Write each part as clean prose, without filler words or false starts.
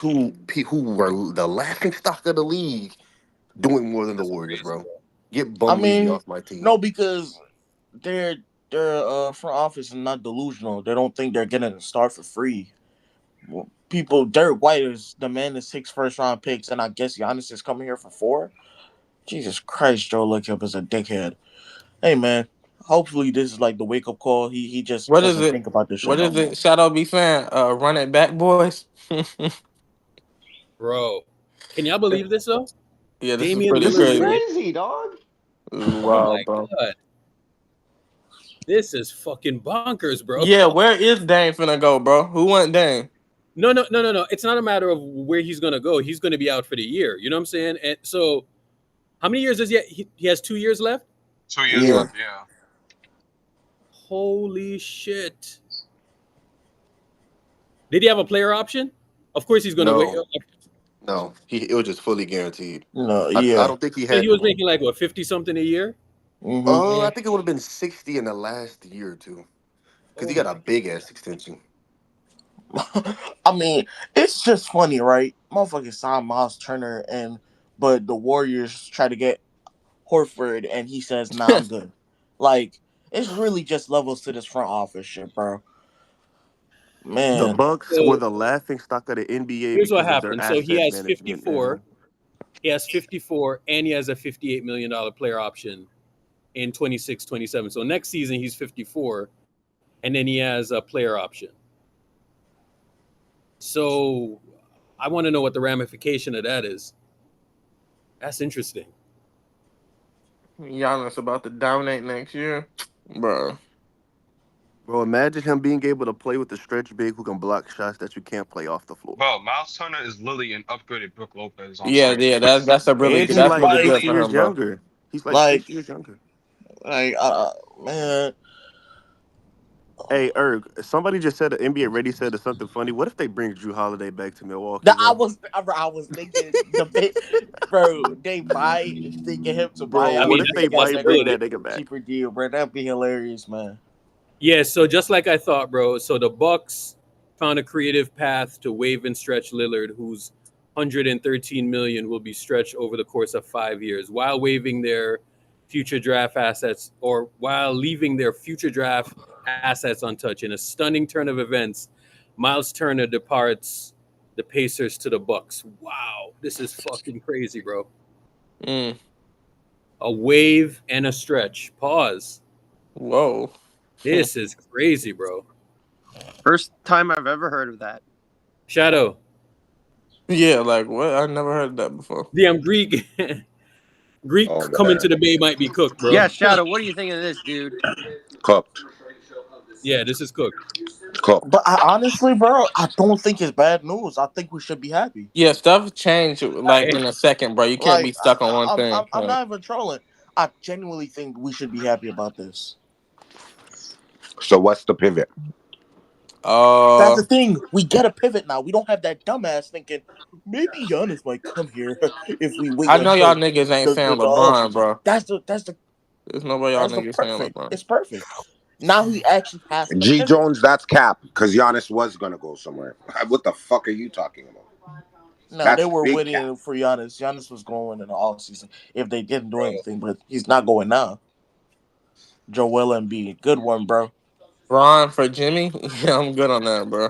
who were the laughing stock of the league doing more than the That's Warriors, crazy, bro. bro. Get I Bumleavy mean, off my team. no, because their front office is not delusional. They don't think they're getting a start for free. Well, people, Derek White is demanding 6 first-round picks, and I guess Giannis is coming here for 4. Jesus Christ, Joe Lacob is a dickhead. Hey man, hopefully this is like the wake up call. He just What is doesn't it? think about this shit What no is more. it? Shadow be saying, run it back, boys. Bro, can y'all believe this though? Yeah, this is Damian pretty This Lillard is to the crazy. crazy, dog. This is Oh my wild, bro. god, this is fucking bonkers, bro. Yeah, where is Dame finna go, bro? Who want Dame? No, no, no, no, no. It's not a matter of where he's gonna go. He's gonna be out for the year. You know what I'm saying? And so, how many years does he has 2 years left? 2 years Yeah, left. Yeah. Holy shit! Did he have a player option? Of course, he's gonna wait. No, no. It was just fully guaranteed. no, I yeah. don't think he So he had. was making like what 50 something a year. Hmm. I And think it would have been 60 in the last year or two because oh he got a my, big ass extension. I mean, it's just funny, right? Motherfucking signed Miles Turner, but the Warriors try to get Horford, and he says, "Nah, I'm good." Like, it's really just levels to this front office shit, bro. The Man, Bucks were so the laughing stock of the NBA here's what because of their happened. So he asset has management, 54. man. He has 54, and he has a $58 million player option in 26-27. So next season he's 54, and then he has a player option. So I want to know what the ramification of that is. That's interesting. Giannis about to dominate next year, bro. Bro, imagine him being able to play with the stretch big who can block shots that you can't play off the floor. Bro, Miles Turner is literally an upgraded Brook Lopez on Yeah, point. yeah. And he's That's like really like, good 6 for years him, bro. younger. He's like like, 6 years younger. like, man. Hey, Erg, somebody just said the NBA Ready said something funny. What if they bring Drew Holiday back to Milwaukee, bro? I was thinking bro. They get him to buy Bro, I out what mean, if and that's they a they get a might better, bring possibility. that nigga back? cheaper deal, bro. That'd be hilarious, man. Yeah, so just like I thought, bro. So the Bucks found a creative path to waive and stretch Lillard, whose 113 million will be stretched over the course of 5 years, while waiving their future draft assets or while leaving their future draft assets untouched. In a stunning turn of events, Miles Turner departs the Pacers to the Bucks. Wow, this is fucking crazy, bro. Mm. A wave and a stretch. Pause. Whoa. This is crazy, bro. First time I've ever heard of that. Shadow. Yeah, like what? I never heard that before. Damn Greek. Greek Oh coming to man, the Bay might be cooked, bro. Yeah, Shadow, what do you think of this, dude? cooked, Yeah, this is cooked. cooked. But honestly, bro, I don't think it's bad news. I think we should be happy. Yeah, stuff changed like in a second, bro. You can't be Like, stuck on one thing. I'm Like, not even trolling. I genuinely think we should be happy about this. So what's the pivot? That's the thing. We get a pivot now. We don't have that dumbass thinking maybe Giannis might come here if we wait I know y'all until niggas ain't saying the LeBron, offseason. bro. There's no way y'all That's the niggas saying perfect. LeBron. It's perfect. Now he actually has to G pivot. Jones, that's cap because Giannis was gonna go somewhere. What the fuck are you talking about? No, they That's were big cap. waiting for Giannis. Giannis was going in the offseason if they didn't do anything, but he's not going now. Joel Embiid, good one, bro. Ron for Jimmy? Yeah, I'm good on that, bro.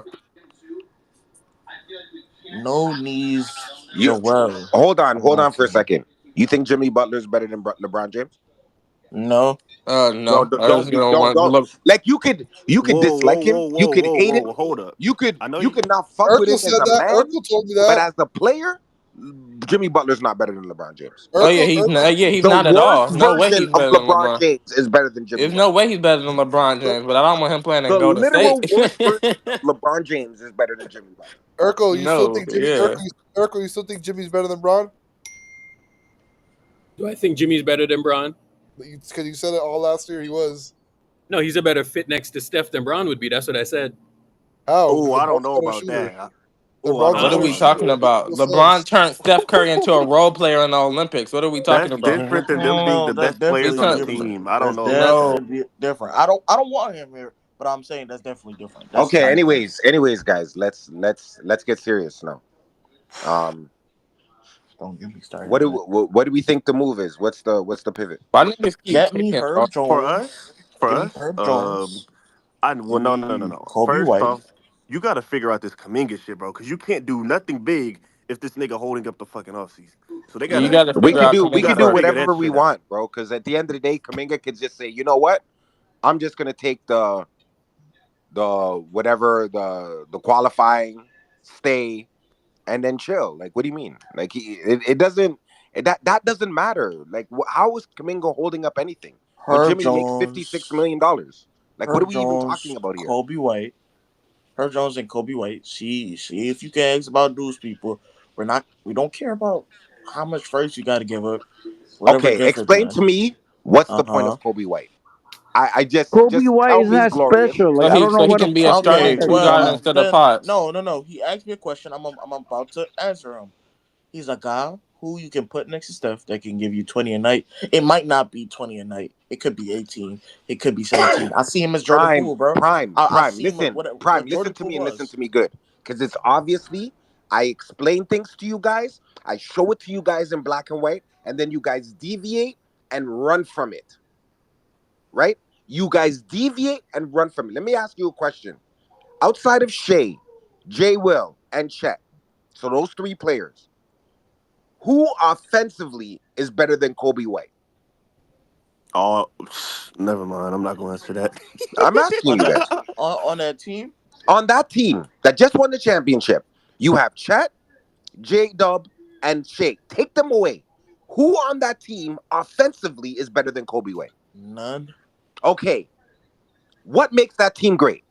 No knees, You Joel. I'm hold not on for a saying second. You think Jimmy Butler's better than LeBron James? no. No. Don't I just be don't want don't look. like you could Whoa, whoa, dislike him, whoa, you whoa, could whoa, hate him, whoa. Hold up. you could I know you you. could not fuck with Urkel him as said a that. man, Urkel told me but that. as a player, Jimmy Butler's not better than LeBron James. Oh yeah, Urkel, he's Urkel, not. Yeah, he's The not at worst all. No way version he's of better than LeBron LeBron. James is better than Jimmy There's no Butler. way he's better than LeBron James. But I don't want him playing in The Golden State. literal worst version of LeBron James is better than Jimmy Butler. Urkel, you still No, think Jimmy? yeah. Urkel, you still think Jimmy's better than Braun? Do I think Jimmy's better than Braun? Because you said it all last year. He was. No, he's a better fit next to Steph than Braun would be. That's what I said. How? Oh, Because I don't LeBron's know a better about shooter. that. Oh, I LeBron's don't a What are know better we about that. talking shooter. It makes about? no LeBron sense. turned Steph Curry into a role player in the Olympics. What are we talking That's about? different than them being the That's best players He's definitely on the different. team. I don't That's know about that. no. definitely different. I don't want him here, but I'm saying that's definitely different. That's Okay, kind of different. anyways, guys, let's get serious now. Um, Don't get me started. what do we think the move is? What's the pivot? Why niggas keep Get me kicking, bro? Herb For Jones. us, for Give me us, Herb Jones. well, Give no. me Kobe First White. off, you got to figure out this Kaminga shit, bro, because you can't do nothing big if this nigga holding up the fucking offseason. So they Yeah, you gotta, gotta you We figure could gotta, out do you we could Kaminga gotta do first. figure that whatever we shit out. want, bro. Because at the end of the day, Kaminga could just say, you know what? I'm just gonna take the whatever the qualifying, stay, and then chill. Like, what do you mean? Like, it doesn't that doesn't matter. Like, how is Kaminga holding up anything when Herb Jimmy makes $56 Jones. million? Like, what are Herb we even Jones. talking about here? Kobe White. Herb Jones and Kobe White. See if you can ask about those people. We don't care about how much first you gotta give up. Whatever Okay, gets it explain to done. me what's the point Uh-huh. of Kobe White. I just Kobe White tell is me he's not glorious. special. Like So I he don't know so he what the can be a fuck starting Okay, context two you well guard got. instead of then Pods. no. He asked me a question. I'm about to answer him. He's a guy who you can put next to Steph that can give you 20 a night. It might not be 20 a night. It could be 18. It could be 17. I see him as Jordan Prime, Poole, bro. prime, I prime. see him Listen, what prime. Listen Jordan to Poole me and listen was. to me good, because it's obviously I explain things to you guys. I show it to you guys in black and white, and then you guys deviate and run from it. Right? You guys deviate and run from it. Let me ask you a question. Outside of Shea, Jay Will, and Chet, so those three players, who offensively is better than Kobe White? Oh, never mind. I'm not gonna answer that. I'm asking On you that guys. on that team, On that team that just won the championship, you have Chet, J Dub, and Shea. Take them away. Who on that team offensively is better than Kobe White? none. Okay. What makes that team great?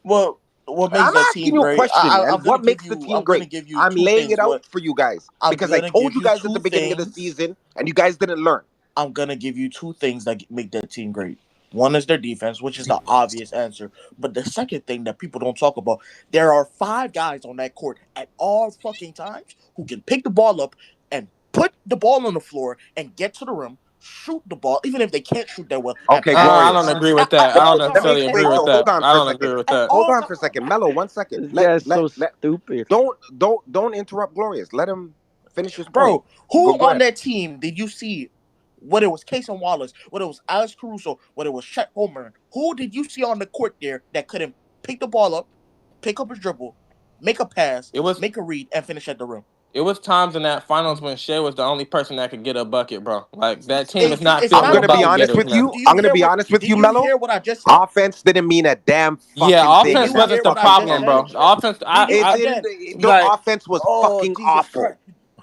Well, what makes I'm that asking team you a great? question, man. I'm gonna What give makes the you. team I'm gonna great? give you I'm two laying things. it out What for you guys I'm because I gonna told give you you guys at the two beginning of the things. season and you guys didn't learn. I'm gonna give you two things that make that team great. One is their defense, which is the obvious answer. But the second thing that people don't talk about, there are five guys on that court at all fucking times who can pick the ball up and put the ball on the floor and get to the rim, shoot the ball, even if they can't shoot that well, and Okay, pass I the don't glorious. ball agree with at that. I don't all Let me times. necessarily At agree wait. all with So that. hold on I for a times. don't second. agree with At that. Hold all on for a times. second, Mello. 1 second. This guy's so stupid. Don't interrupt Glorious. Let him finish his point. Bro, who Go on ahead. that team did you see? Whether it was Casey Wallace, whether it was Alex Caruso, whether it was Chet Holmgren, who did you see on the court there that couldn't pick the ball up, pick up his dribble, make a pass, It was make a read, and finish at the rim? it was times in that finals when Shea was the only person that could get a bucket, bro. Like that team is not It's filled I'm not with gonna be about. bucket honest getters, with man. you. I'm gonna be honest with Did you, you Mello. hear what I just said? Offense didn't mean a damn fucking Yeah, Did thing offense in you that wasn't hear the what I fucking just problem, said? bro. championship. The offense, Did you It again? didn't. The like offense was Oh fucking Jesus awful. Christ!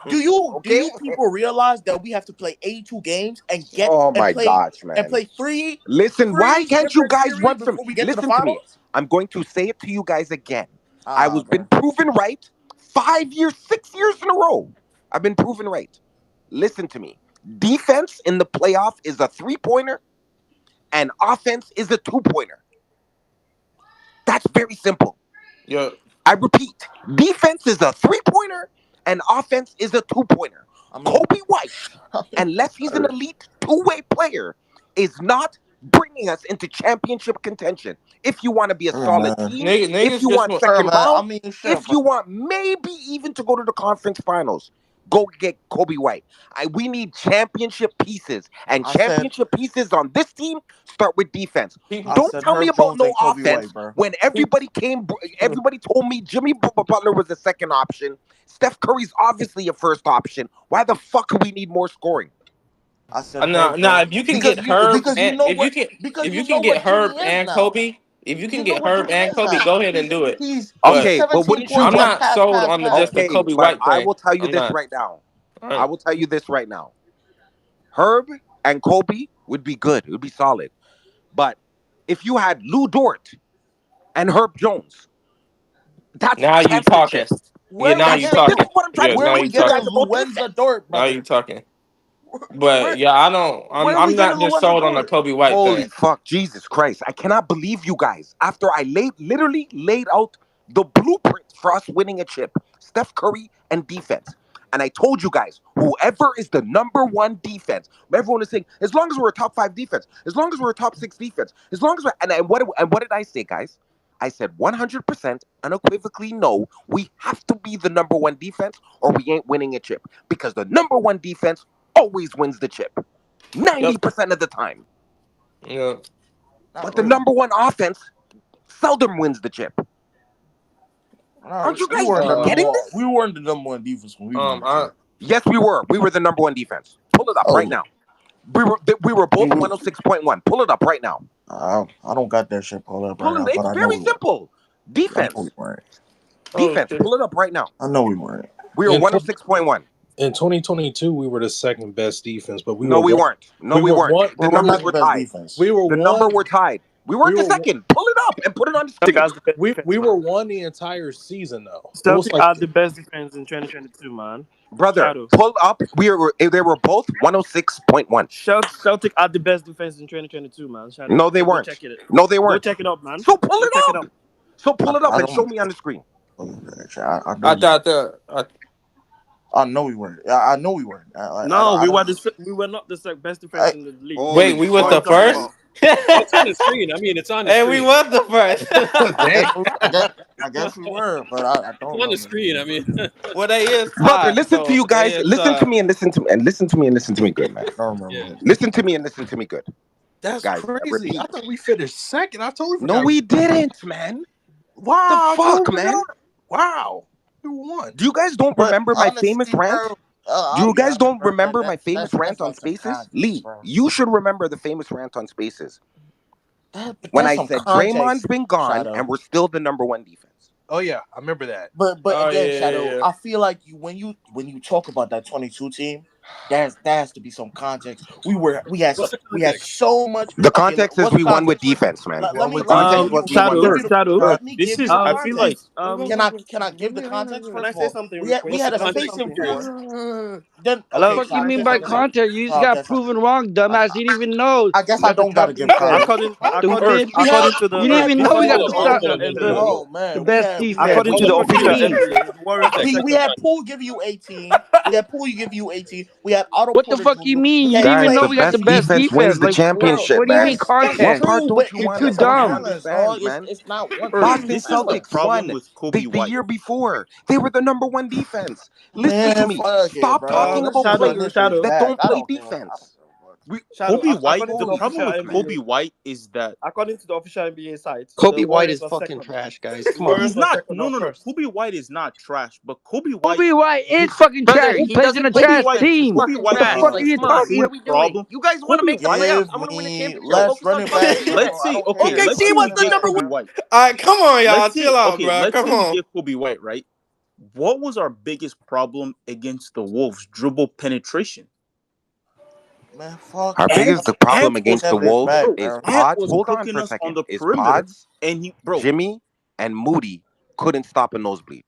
Do Okay. you people realize that we have to play 82 games and get Oh and my play gosh, and man. play three Listen, why three can't you different guys run series from? before we get to the Listen to me. finals? I'm going to say it to you guys again. I Ah, was been bro. proven right 5 years, 6 years in a row. I've been proven right. Listen to me. Defense in the playoff is a 3-pointer, and offense is a 2-pointer. That's very simple. yo, I repeat, defense is a 3-pointer, and offense is a 2-pointer. I mean, Kobe White, unless he's an elite two-way player, is not bringing us into championship contention. If you want to be a sure, solid man. team, if niggas you just want want. Sure, second man. I round, mean, sure, if bro. you want maybe even to go to the conference finals, go get Kobe White. We need championship pieces, and I said, championship pieces on this team start with defense. People, I Don't said tell me Herb about Jones no and Kobe offense White, bro. when people, everybody told me Jimmy Butler was the second option. Steph Curry's obviously a first option. Why the fuck do we need more scoring? I said nah, Herb nah. Jones If you can get Herb because you and know what because if you you can know get what Jimmy Herb is and now. Kobe, if you can You know get what Herb Jimmy and is Kobe, now. go ahead and do it. He's Okay, But but 17 wouldn't you points I'm on want? not pass sold pass on just pass. the Okay, Kobe but White I thing. will tell you I'm this not. right now. All I right. will tell you this right now. Herb and Kobe would be good. It would be solid. But if you had Lou Dort and Herb Jones, that's Now you talking. championship. Yeah, Where now we you This getting is talking. what I'm trying to Yeah, where now explain we you to you getting guys talking. about Luenza defense. Dort, Now you brother? talking. But Where yeah, I don't. where we I'm getting not just Luenza sold on the Dort? Kobe White Holy thing. fuck, Jesus Christ. I cannot believe you guys. After I literally laid out the blueprint for us winning a chip, Steph Curry and defense. And I told you guys, whoever is the number one defense, everyone is saying, as long as we're a top 5 defense, as long as we're a top 6 defense, as long as we're, and what did I say, guys? I said 100% unequivocally no. We have to be the number one defense, or we ain't winning a chip because the number one defense always wins the chip, 90% of the time. Yeah. But the number one offense seldom wins the chip. Aren't you We guys weren't the number getting one. this? We weren't the number one defense when we won. I, Yes, we were. We were the number one defense. Pull it up right now. We were both 106.1. Pull it up right now. I don't got that shit pulled up right now. It's very simple. Defense. We weren't. Defense. Pull it up right now. I know we weren't. We were 106.1. In 2022, we were the second best defense, but we weren't. No, we weren't. The numbers were tied. We were the number were tied. We weren't the second. Pull it up and put it on the screen. We were one the entire season though. Celtics are the best defense in 2022, man. Brother, Shadow. pull up. They were both 106.1. Celtics are the best defense in 2022, man. Shadow. No, they weren't. No, they weren't. Go check it up, man. So pull it up. So pull it up and show me on the screen. I know we weren't. I know we weren't. We were not the best defense in the league. Wait, we was the first? It's on the screen. I mean, it's on the screen. Hey, we was the first. I guess we were, but I don't. It's on the screen. I mean, well, they is. Brother, listen to you guys. Listen to me and listen to me and listen to me and listen to me good, man. Listen to me and listen to me good. That's guys, crazy. I thought we finished second. I totally forgot. No, we didn't, man. Wow. The fuck, man. Wow. You won. Do you guys don't remember my famous rant? Do you guys don't remember my famous rant on Spaces? Lee, you should remember the famous rant on Spaces. When I said Draymond's been gone and we're still the number one defense. Oh yeah, I remember that. But again, Shadow, I feel like when you talk about that 22 team, there has to be some context. We had so much. The context is we won with defense, man. Shadow. This is. I feel like. Can I give the context? Can I say something? We had a spacing floor. Then what do you mean by context? You just got proven wrong, dumbass. You didn't even know. I guess I don't gotta give context. According to the. You didn't even know we got the best defense. According to the official. We had Poole give you 18. We had Otto. What the fuck you mean? You didn't even know we got the best defense. Wins the championship. What do you mean context? You're too dumb. It's not one. Boston Celtics won the year before. They were the number one defense. Listen to me. Stop talking about players that don't play defense. Kobe White. The problem with Kobe White is that according to the official NBA site, Kobe White is fucking trash, guys. Come on. He's not. No. Kobe White is not trash, but Kobe White is fucking trash. He plays in a trash team. Kobe White. What the fuck are you talking? What are we doing? You guys want to make the playoffs? I want to win a championship. Let's see. Okay, see what's the number one. White. All right, come on, y'all. Chill out, bro. Come on. Give Kobe White, right? What was our biggest problem against the Wolves? Dribble penetration. Man, fuck. Our biggest problem against the Wolves is Pods. Hold on for a second. Is Pods and Jimmy and Moody couldn't stop a nosebleed.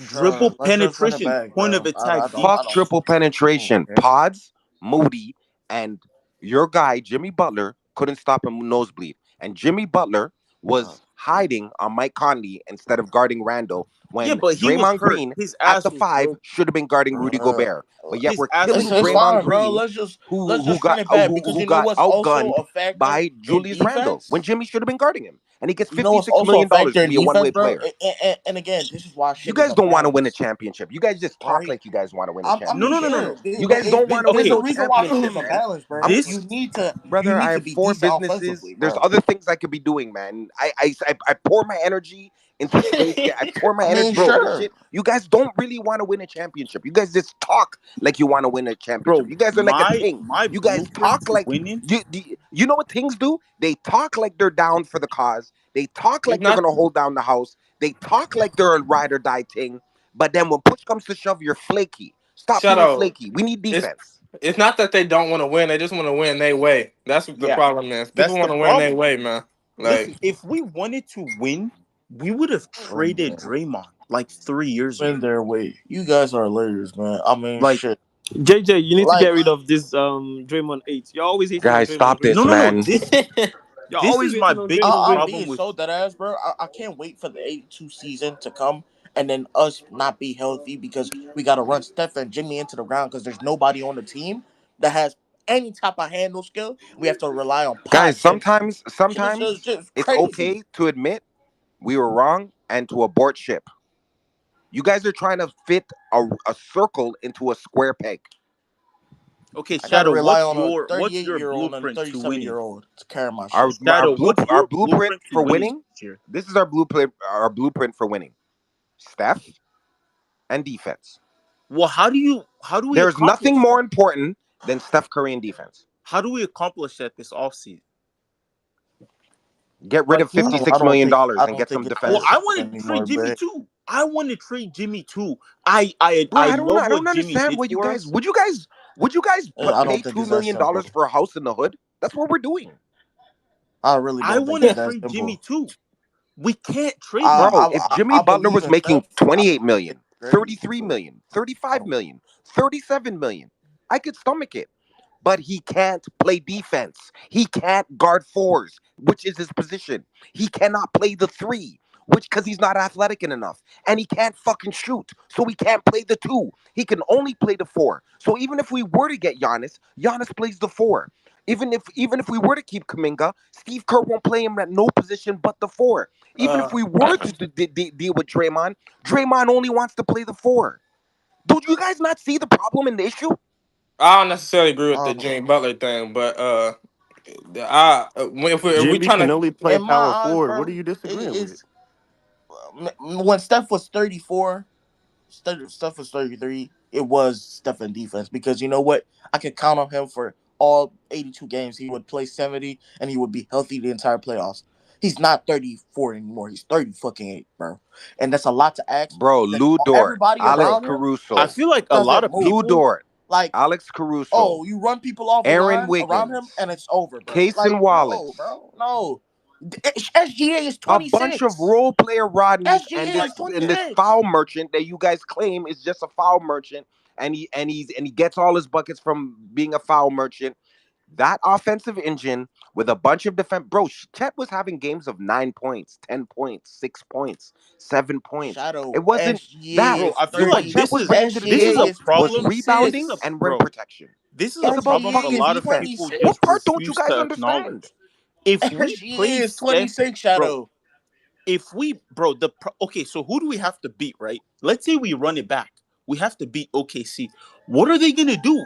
Dribble penetration, point of attack. Fuck triple penetration. Pods, Moody, and your guy Jimmy Butler couldn't stop a nosebleed. And Jimmy Butler was hiding on Mike Conley instead of guarding Randall. When Draymond Green at the 5 should have been guarding Rudy Gobert, but yet we're killing Draymond Green, who got outgunned by Julius Randle when Jimmy should have been guarding him, and he gets $56 million to be a one-way player. And again, this is why you guys don't want to win a championship. You guys just talk like you guys want to win a championship. No. You guys don't want to win a championship. Balance, bro. You need to, brother. I have 4 businesses. There's other things I could be doing, man. I pour my energy into space. I pour my energy into shit. You guys don't really want to win a championship. You guys just talk like you want to win a championship. You guys are like a thing. You guys talk like you know what things do? They talk like they're down for the cause. They talk like they're gonna hold down the house. They talk like they're a ride or die thing. But then when push comes to shove, you're flaky. Stop being flaky. We need defense. It's not that they don't want to win. They just want to win their way. That's what the problem is. People want to win their way, man. Like, listen, if we wanted to win, we would have traded Draymond like 3 years ago. Win their way. You guys are hilarious, man. I mean, like, shit. JJ, you need to get rid of this Draymond 8. You're always hating guys. Stop this, man. This is my biggest problem with so that ass, bro. I can't wait for the 82 season to come and then us not be healthy because we got to run Steph and Jimmy into the ground because there's nobody on the team that has any type of handle skill. We have to rely on Guys, pod finishing. sometimes Just it's crazy. okay to admit we were wrong and to abort ship. You guys are trying to fit a circle into a square peg. Okay, I gotta Shadow, rely what's on a your 38-year-old and a blueprint to winning? 37-year-old to carry my Our shit. Shadow, what's our your blueprint to for winning winning. this year? This is our blueprint. Our blueprint for winning. Steph and defense. Well, how do we There's nothing accomplish more that? important than Steph Curry and defense. How do we accomplish that this offseason? Get rid Like of who? I $56 don't million think and get some it's Well, defenders. I necessary want to trade anymore, Jimmy bro. too. I want to trade Jimmy too. Bro, I I love don't what Jimmy understand did what you for guys us. would you guys I pay don't think $2 it's that million simple. for a house in the hood? That's what we're doing. I really I don't think want to it's that trade Jimmy simple. too. We can't trade him. Bro, if Jimmy I Butler believe was in making Steph. 28 million, Great. 33 million, 35 million, 37 million, I could stomach it. But he can't play defense. He can't guard fours, which is his position. He cannot play the three, which because he's not athletic enough. And he can't fucking shoot. So he can't play the two. He can only play the four. So even if we were to get Giannis, Giannis plays the four. Even if we were to keep Kuminga, Steve Kerr won't play him at no position but the four. Even if we were to deal with Draymond, Draymond only wants to play the four. Do you guys not see the problem and the issue? I don't necessarily agree with the Jimmy Butler thing, but if we Jimmy trying can to only play In my power eyes, forward. What bro, are you disagreeing with? it's when Steph was 34, Steph was 33. It was Steph in defense because you know what? I could count on him for all 82 games. He would play 70 and he would be healthy the entire playoffs. He's not 34 anymore. He's 30 fucking 8, bro. And that's a lot to ask. Bro, Lou Dort, Everybody Alex around him I Caruso, feel like a lot doesn't of move. Lou people. Dort, Like, Alex Caruso, oh, you run people off the Aaron line around him Wiggins, and it's over, bro. Cason Like, no, Wallace, bro. No. SGA is a bunch 26. of role player Rodneys, and SGA is this 26. foul merchant that you guys claim is just a foul merchant, and he gets all his buckets from being a foul merchant. That offensive engine with a bunch of defense, bro. Chet was having games of 9 points, 10 points, 6 points, 7 points. Shadow, It wasn't SGA that. Bro, is I feel What like 30. Chet was bringing to the this is table a SGA is was problem. This is rebounding a 26. and rim bro. protection. This is a It's about problem a SGA is fucking lot of defense. people 26. What just part don't you refuse guys to understand? acknowledge. If we SGA played is Steph, 26, bro, Shadow. if we, bro, okay, so who do we have to beat, right? Let's say we run it back. We have to beat OKC. What are they gonna do?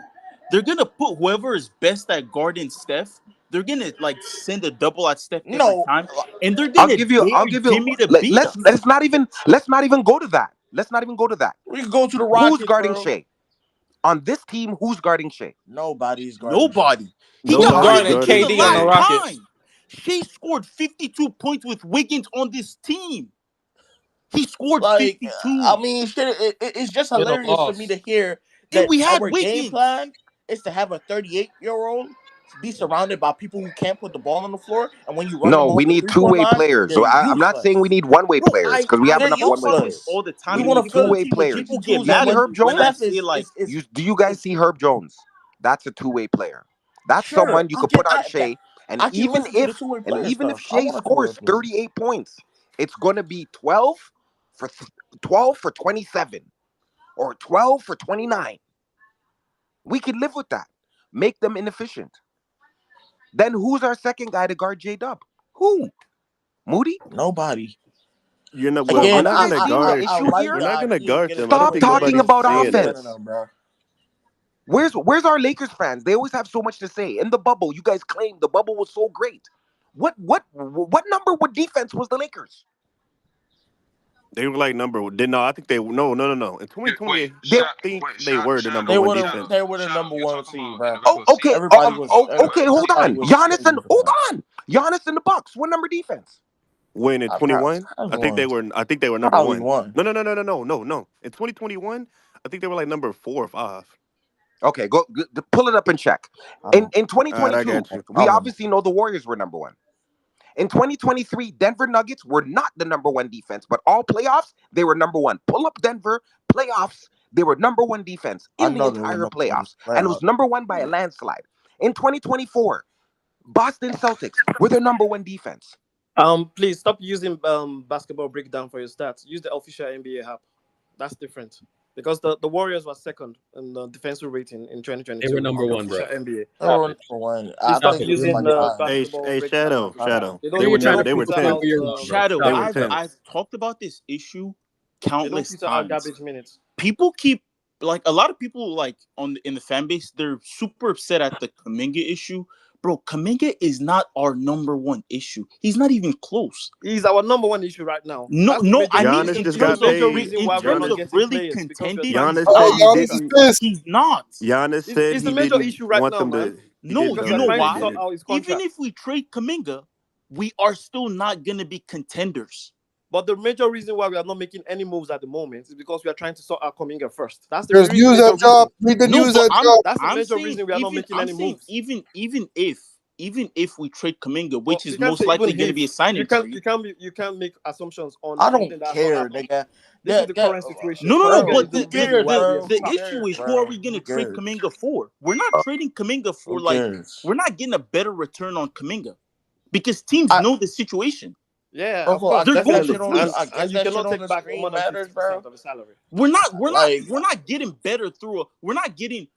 They're gonna put whoever is best at guarding Steph. They're gonna like send a double at Steph every No. time, and they're I'll gonna give you. dare I'll give you. Jimmy to beat us. Let's not even go to that. Let's not even go to that. We can go to the Who's Rockets, guarding bro. Shea on this team? Who's guarding Shea? Nobody's guarding. Nobody. He who's got Nobody's guarding 52 guarding the KD on the last Shea. Rockets? time. Shea scored 52 points with Wiggins on this team. He scored Like, 52. I mean, shit, it's just In a hilarious for me loss. to hear And that we had our game Wiggins. plan is to have a 38-year-old be surrounded by people who can't put the ball on the floor, and when you run them No, off we the need 3-point two-way line, players. they're So I'm not useless. saying we need one-way Bro, players because we have They're enough talk one-way about this useless. players. all the time. We We want need to fill the two-way team with players. People GP2s, get You and mad see at when Herb me when I Steph Jones? say like, Do you guys see Herb Jones? That's a two-way player. That's sure, someone you could put on Shea, and I can listen to the two-way player even if stuff. I Shea want a two-way scores player. 38 points, it's going to be 12 for 27 or 12 for 29. We could live with that. Make them inefficient. Then who's our second guy to guard J Dub? Who? Moody? Nobody. You're not. So Well, we're Again, do you not I guys gonna I, see I, my guard. I issue like We're here? the not gonna idea of guard getting them. I don't Stop think talking 28 nobody's about players saying that. defending offense. them, bro. Where's our Lakers fans? They always have so much to say. In the bubble, you guys claim the bubble was so great. What number what defense was the Lakers? They were like number. Did no? I think they no. In Wait, 2020, They I think they were the number They one were defense. the Shadow, number you're one talking seed, about in bro. the regular season. Everybody was In the Okay, regular hold everybody on. season. was Giannis and crazy for hold that. on. Giannis and the Bucks. What number defense? When in I 21, I probably think won. they were. I think they were number Probably one. won. No. In 2021, I think they were like number 4 or 5. Okay, go pull it up and check. I In don't. in All right, I 2022, got you. I we won. obviously know the Warriors were number one. In 2023, Denver Nuggets were not the number one defense, but all playoffs, they were number one. Pull up Denver playoffs, they were number one defense I in the know they were entire number one playoffs, and it was playoff. number one by a landslide. In 2024, Boston Celtics were the number one defense. Please stop using basketball breakdown for your stats. Use the official NBA app. That's different. because the Warriors were second in the defensive rating in 2022. They were number one, bro. NBA. Number one. They I stopped think using it's the like basketball. Hey, Shadow. They don't They were they don't they were filter 10th. out, Shadow, They were I've 10th. talked about this issue they don't countless filter out times. garbage minutes. People keep like a lot of people like in the fan base. They're super upset at the Kuminga issue. Bro, Kuminga is not our number one issue. He's not even close. He's our number one issue right now. No, I mean Giannis in just terms got of paid. really contending. Giannis Giannis is pissed. He's not. Giannis said It's he the major didn't issue right want now, them man. to. No, Because you know trying to why? sort out his Even contract. if we trade Kuminga, we are still not gonna be contenders. But the major reason why we are not making any moves at the moment is because we are trying to sort out Kuminga first. That's the Because major use that reason. job. We can use that job. That's the I'm major saying reason we are not making any moves. Even if we trade Kuminga, which You is can't most say likely even going to if. be a signing trade. You can't make assumptions on. I something don't that's care, not happening. nigga. This is the current situation. No, Bro, but who cares, bro? the Who issue cares, is who bro? are we going to Who trade cares? Kuminga for? We're not trading Kuminga for Who like cares? we're not getting a better return on Kuminga because teams know the situation. Yeah, Bro, of course, They're going to definitely. fleece. And you cannot take back more than matters, 50% bro. of his salary. We're not getting better we're not getting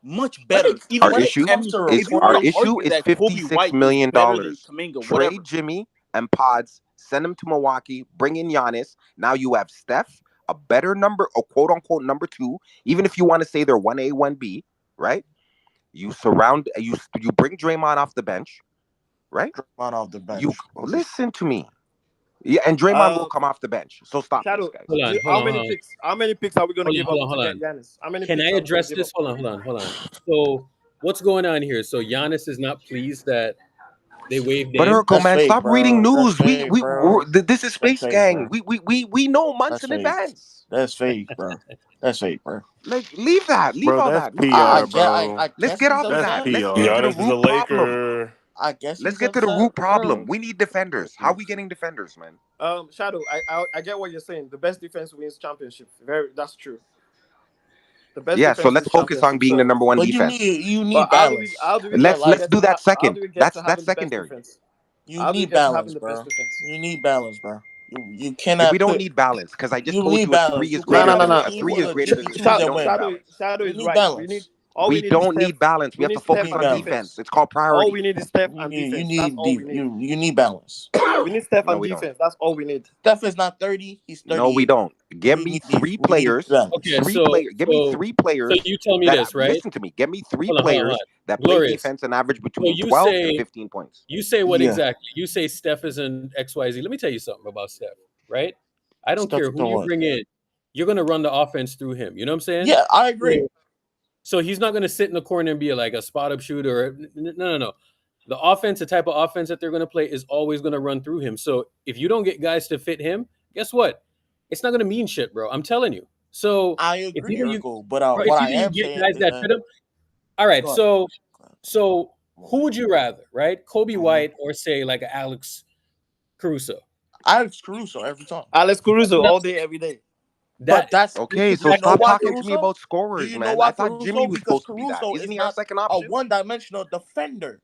much better. Our issue is $56 million. Kuminga, Trade Jimmy and Pods, send him to Milwaukee, bring in Giannis. Now you have Steph, a better number, a quote unquote number two, even if you want to say they're 1A, 1B, right? You bring Draymond off the bench, right? Draymond off the bench. You listen to me. Yeah, and Draymond will come off the bench. So stop Shadow, this, guys. How many picks are we going to give up to get Giannis? How many Can picks I address this? Hold on. So what's going on here? So Giannis is not pleased that they waived But Dame. Urkel, man, fake, stop bro. reading news. That's fake, bro. This is Space fake, Gang. bro. We know months That's in fake. advance. That's fake, bro. That's fake, bro. Like, leave that. Leave Bro, all that's that. PR, bro. Let's get off of That's that. PR. Let's get to the Giannis is a root problem. Laker. I guess Let's get to the root problem. We need defenders. How are we getting defenders, man? Shadow, I get what you're saying. The best defense wins championship. That's true. The best defense so let's focus on being the number one defense. You need balance. Let's do that second. That's secondary. You need balance, bro. You need balance, bro. You cannot. We don't need balance because I just told you a 3 is No. greater than a 3 is greater than 2. Shadow is right. We don't need balance. We have to focus on defense. It's called priority. All we need is Steph and defense. You need balance. We need Steph and defense. That's all we need. Steph is not 30. He's 30. No, we don't. Give me 3 players. Okay, Give me 3 players. So you tell me this, right? Listen to me. Give me 3 players that play defense and average between 12 and 15 points. You say what exactly? You say Steph is an XYZ. Let me tell you something about Steph, right? I don't care who you bring in. You're going to run the offense through him. You know what I'm saying? Yeah, I agree. So he's not going to sit in the corner and be like a spot-up shooter. No. The offense, the type of offense that they're going to play is always going to run through him. So if you don't get guys to fit him, guess what? It's not going to mean shit, bro. I'm telling you. So I agree, but what I am saying guys that fit him. All right, so who would you rather, right? Kobe White or say like an Alex Caruso? Alex Caruso every time. Alex Caruso all day, every day. That's okay. So stop talking to me about scorers, man. I thought Jimmy was supposed to be that. Isn't he our second option? A one-dimensional defender.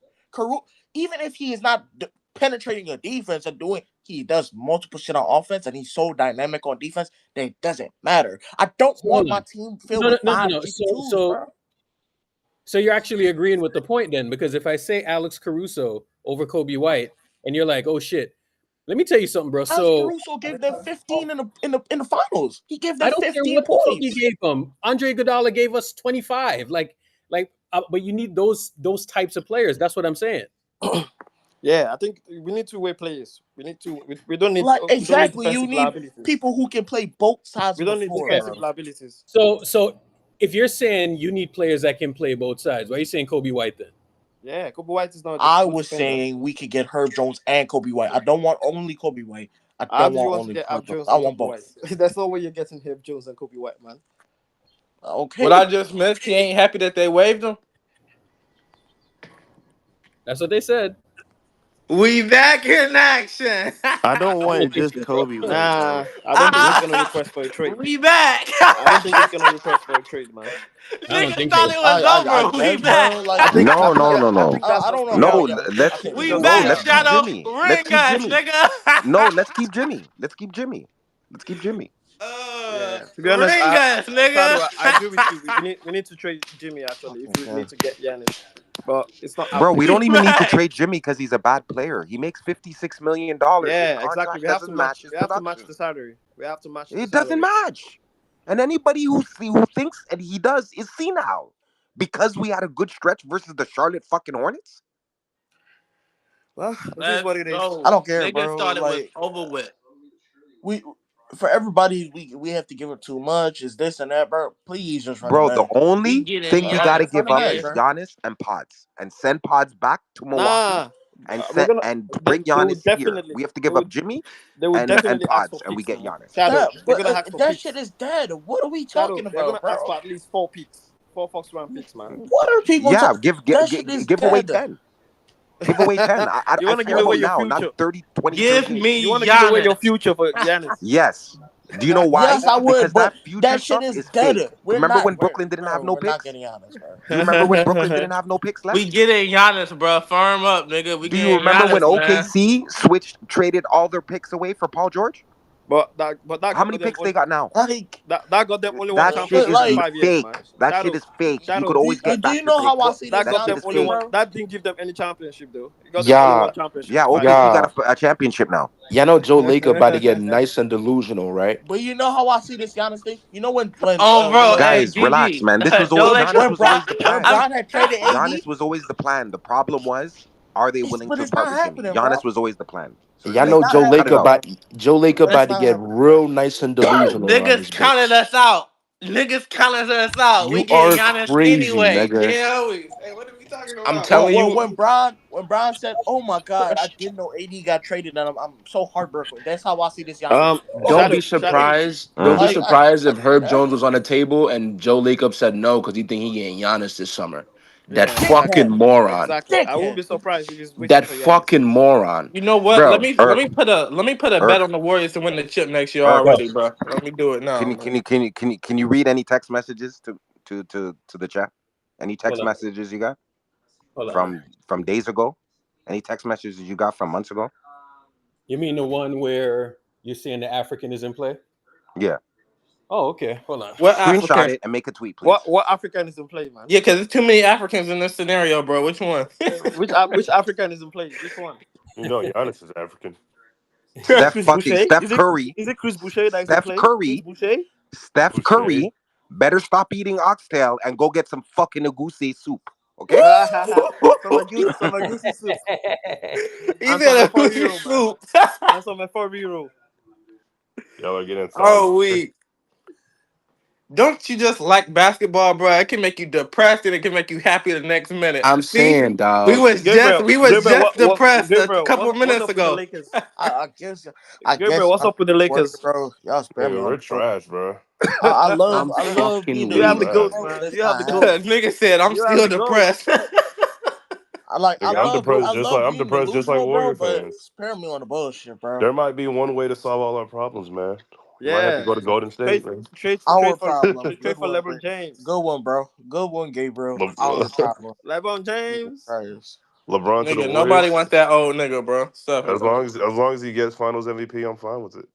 Even if he is not penetrating a defense and he does multiple shit on offense and he's so dynamic on defense that it doesn't matter. I don't want my team filled with five G2s, bro. So you're actually agreeing with the point then, because if I say Alex Caruso over Kobe White, and you're like, oh shit. Let me tell you something, bro. So Caruso gave them 15 in the finals. He gave them 15 I don't care what points. He gave them. Andre Iguodala gave us 25. But you need those types of players. That's what I'm saying. Yeah, I think we need two-way players. We don't need exactly. You need people who can play both sides. We don't need defensive liabilities. So if you're saying you need players that can play both sides, why are you saying Kobe White then? Yeah, Kobe White is not. I was saying we could get Herb Jones and Kobe White. I don't want only Kobe White. I don't want only Herb Jones. I want both. That's not where you're getting Herb Jones and Kobe White, man. Okay. What I just missed, he ain't happy that they waived him. That's what they said. We back in action. I don't want just Kobe. Nah, I don't think he's gonna request for a trade. We back. I don't think he's gonna request for a trade, man. Niggas thought it was over. We back. No. I don't know. No, let's Shadow. keep Jimmy. Ring us, nigga. No, let's keep Jimmy. Let's keep Jimmy. To be honest, Ring us, nigga. Shadow, I agree with you. We need to trade Jimmy actually if we need to get Giannis, but it's not Bro, happening. we don't even need to trade Jimmy because he's a bad player. He makes $56 million. His Yeah, exactly. contract doesn't match his We have to match production. the salary. We have to match the It doesn't salary. match. And anybody who thinks and he does is senile. Because we had a good stretch versus the Charlotte fucking Hornets. Well, it is Let's what it is. I go. don't care, Nigga bro. started with Like over with. we for everybody, we have to give it too much. It's this and that, bro. Please just run it Bro, the back. We only getting thing you got to Giannis, Run give it up back, is nigga. bro. Giannis and Pods. And send Pods back to Milwaukee Nah, and we're gonna. bring They would Giannis here. definitely. We have to They give up would. Jimmy They would and definitely ask for Pods, and we picks, get man. Giannis. Shadow, That they're but gonna ask for that picks. shit is dead. What are we Shadow, talking they're about, gonna ask bro? for at least 4 picks, 4 first round picks, man. What are people Yeah, talking? That shit is give away dead. 10. Give away 10. You I want to give care away about your now, not future? 30, 20, Give 38. You me want to give away your Giannis. future for Giannis? Yes. Do you know why? Yes, I would, Because but that future that shit stuff is is dead. fake. We're Remember not, when Brooklyn didn't have no we're not picks? getting honest, bro. Do you remember when Brooklyn didn't have no picks We left? getting Giannis, bro. Firm up, nigga. We Do you getting remember when Giannis, man. OKC traded all their picks away for Paul George? But that How got many them picks they got now? Like, that got them only one That shit is championship in like, 5 years, fake. man. That shit Shadow, is fake. You Shadow. could always get do back you your know how I picks. see That this That got shit them is Giannis only thing, fake. one. bro? That didn't give them any championship though. It got them only Yeah, one championship Yeah, in five OKC years. yeah. got a championship now. Yeah, I know Joe Laker about to get nice and delusional, right? But you know how I see this Giannis thing? You know when Bro. Hey, Guys, relax, GG. man. This was Joe always Laker. Giannis was Brown always the when plan. I'm, Brown had traded AD, Giannis was always the plan. The problem was, are they willing but to it's part not with Jimmy? happening, bro. Giannis was always the plan. So Yeah, I It's know like, not cut it happening, out. bro. Joe Laker It's about to not get happening, bro. real nice and delusional around niggas his counted bitch. us out. Niggas counted us out. We You getting are Giannis crazy, anyway. nigga. Yeah, Hey, what are we talking I'm about? telling you, When Brown said, "Oh my God, I didn't know AD got traded," and I'm so heartbroken. That's how I see this Giannis. don't be Shadow, Shadow. surprised. Don't be Mhm. Like, surprised if Herb Jones was on the table and Joe Lacob said no because he think he getting Giannis this summer. That Yeah, fucking dickhead, exactly, moron. exactly. I won't dickhead. be surprised if he's waiting That for Giannis. fucking moron, You know what? Let bro. me let Irk, me put a bet Irk, on the Warriors to win the chip next year Irk. already, bro. Let me do it now, Can you man. can you can you can you can you read any text messages to the chat? Any Hold text on, messages you got hold on. from days ago? Any text messages you got from months ago? You mean the one where you're saying the African is in play? Yeah. Oh, okay. Hold on. What Screenshot African? it and make a tweet, please. What African is in play, man? Yeah, because there's too many Africans in this scenario, bro. Which one? Which African is in play? Which one? You know, Giannis is African. Steph Chris fucking Boucher? Steph Curry. Is it Chris Boucher that is in Steph play? Chris Curry. Boucher? Steph Boucher. Curry better stop eating oxtail and go get some fucking agouti soup. Okay? Some Agusi soup. He And some said a €4, man. soup. And some €4. Y'all are getting some. Oh, we. Don't you just like basketball, bro? It can make you depressed and it can make you happy the next minute. I'm See, saying, dog. we was just depressed a Gabriel, couple what's minutes up with the ago. Lakers? I guess Gabriel, what's y'all up with the worry, Lakers? bro. Y'all spare me Nigga, on we're the boat. trash, bro. I'm I love being fucking You have the weak. delusional, goats, bro, Trash. but man. it's You have the not happening. goats. Nigga said I'm You have still the goats. depressed. I Nigga, I'm You have the love depressed goats. just like I'm being depressed just like delusional, bro, Warrior but fans. spare me on the bullshit, bro. There might be one way to solve all our problems, man. We might have to Yeah. go to Golden State, Trade man. Our problem. trade Good for one, LeBron James. good one, bro. Good one, Gabriel. Our Le- problem. LeBron Jesus James. Christ. LeBron to the Nigga, nobody Warriors. wants that old nigga, bro. Stop it. As long as he gets Finals MVP, I'm fine with it.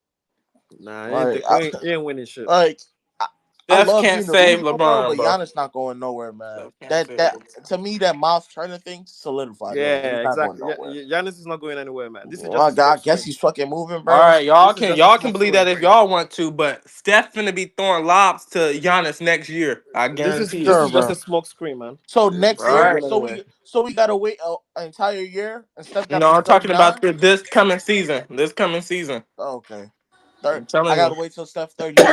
Nah, Like, he ain't winning shit. like I Steph love can't being save delusional, bro, LeBron, but bro. Giannis not going nowhere, man. Steph can't save That LeBron. to me, that Miles Turner thing solidified, bro. He's Yeah, not going exactly. nowhere. Giannis is not going anywhere, man. This is Well, just a I smoke guess screen. he's fucking moving, All bro. right, y'all This is can just a y'all can smoke believe that screen. if y'all want to, but Steph finna be throwing lobs to Giannis next year. I guarantee This it. Sure, is just a bro. smoke screen, man. So It's next All not year, right. going anywhere. so we gotta wait an entire year, and Steph got to No, be I'm talking about 39. this coming season. This coming season. Oh, okay, I'm I telling you. gotta wait till Steph 39.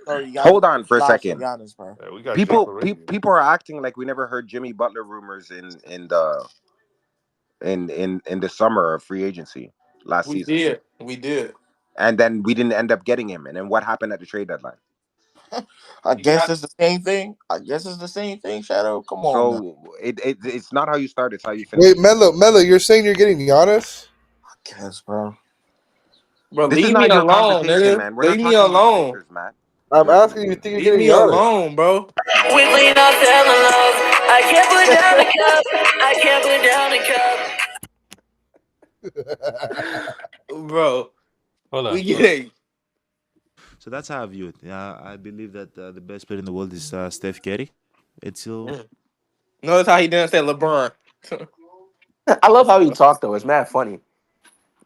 So Giannis Hold on for a lost to second. Giannis, bro. Yeah, we got Ja People already. people are acting like we never heard Jimmy Butler rumors in the summer of free agency last We season. did. We did. And then we didn't end up getting him. And then what happened at the trade deadline? I You guess got it's the same thing. Shadow. Come on, man. So it's not how you start, it's how you finish. Wait, Melo, you're saying you're getting Giannis? I guess, bro. Bro, This is leave me not your alone, conversation, nigga. man. We're not Leave me talking about the alone. Lakers, Matt. I'm asking you, think you're Leave getting me Giannis? alone, bro. We clean up cellulose. I can't put down the cup. I can't put down the cup. Bro. Hold We on. getting So that's how I view it. Yeah, I believe that the best player in the world is Steph Curry. It's still Notice how he didn't say LeBron. I love how he talked though. It's mad funny.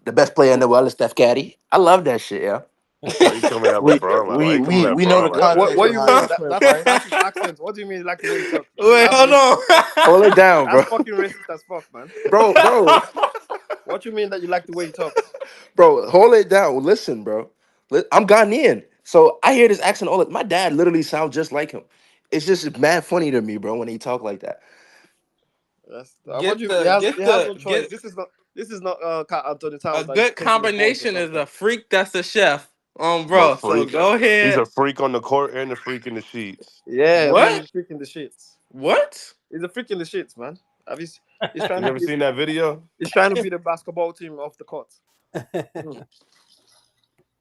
The best player in the world is Steph Curry. I love that shit, yeah. Why you coming at We LeBron? Like, why we you coming we at we know the LeBron like context What do you behind mean? it, That's right? that's his accent. What do you mean you like the way he talks, man? Wait, That's hold racist. on. Hold it down, bro. That's fucking racist as fuck, man. Bro. What you mean that you like the way he talks? Bro, hold it down. Listen, bro. I'm Ghanaian. So I hear this accent all the my dad literally sounds just like him. It's just mad funny to me, bro, when he talk like that. That's what Get you. the He has no choice. get This is not Anthony a Towns that is good taking his voice or combination is something. a freak that's a chef. a Bro. So freak? go He's ahead. a freak on the court and a freak in the sheets. Yeah, man, What? he's freaking the shits. What? He's a freak in the shits, man. Have you? He's You trying to never be. seen that video? He's trying to be the basketball team off the court.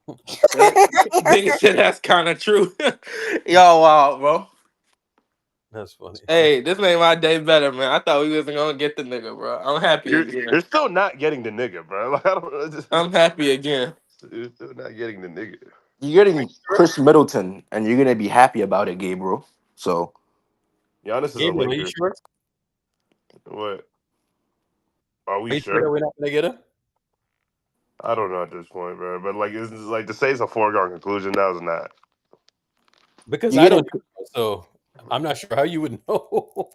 Nigga said that's kind of true. Yo, wow, bro. That's funny. Hey, this made my day better, man. I thought we wasn't gonna get the nigga, bro. I'm happy again. You're still not getting the nigga, bro. Like, I don't know. I'm happy again. You're still not getting the nigga. You're getting Chris Middleton, and you're gonna be happy about it, Gabriel. So Giannis is a Gabriel, are you Laker. sure? What? Are we Are you sure that sure? we're not gonna get him? I don't know at this point, bro. But like, it's like to say it's a foregone conclusion. That was not. Because you I getting don't know, so I'm not sure how you would know.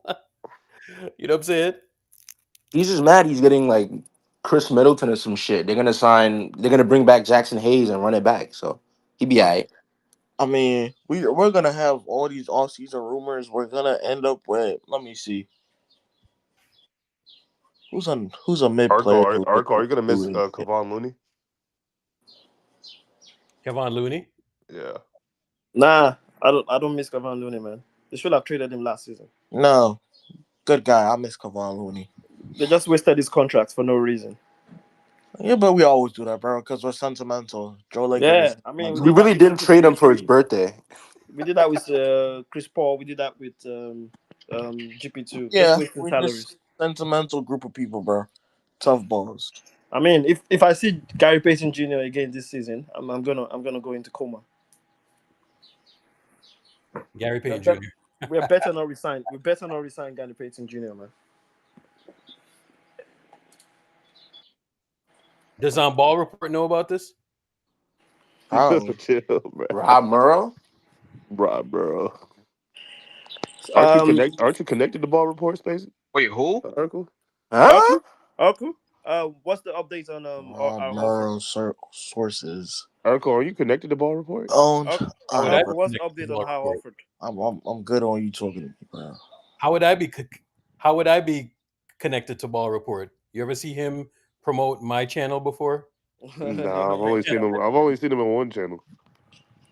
You know what I'm saying? he's just mad he's getting like Chris Middleton or some shit. They're gonna bring back Jackson Hayes and run it back. So he'd be alright. I mean, we're gonna have all these off-season rumors. We're gonna end up with. Let me see. Who's a mid player to look Arco, are you gonna miss into? Kevon Looney? Kevon Looney. Yeah. Nah, I don't miss Kevon Looney, man. They should have traded him last season. No, good guy. I miss Kevon Looney. They just wasted his contracts for no reason. Yeah, but we always do that, bro, because we're sentimental. Joe Lacob Yeah, is I mean, we We did that really with didn't trade him for his birthday. We did that with Chris Paul. We did that with GP2. Yeah, Just wasting we're salaries. just sentimental group of people, bro. Tough balls. I mean, if I see Gary Payton Jr. again this season, I'm gonna go into coma. Gary Payton Jr. We're better not resign. We better not resign Gary Payton Jr. Man. Does Ball Report know about this? Chill, bro. Rob Murrow? Bro. Um, Aren't you connected to Ball Report Space? Wait, who? Urkel? Huh? Urkel? What's the updates on our Morrow sources. Urkel, are you connected to Ball Report? Owned. Urkel, what's the update on how offered? I'm good on you talking to me, bro. How would I be connected to Ball Report? You ever see him promote my channel before? Nah, I've only seen him on one channel.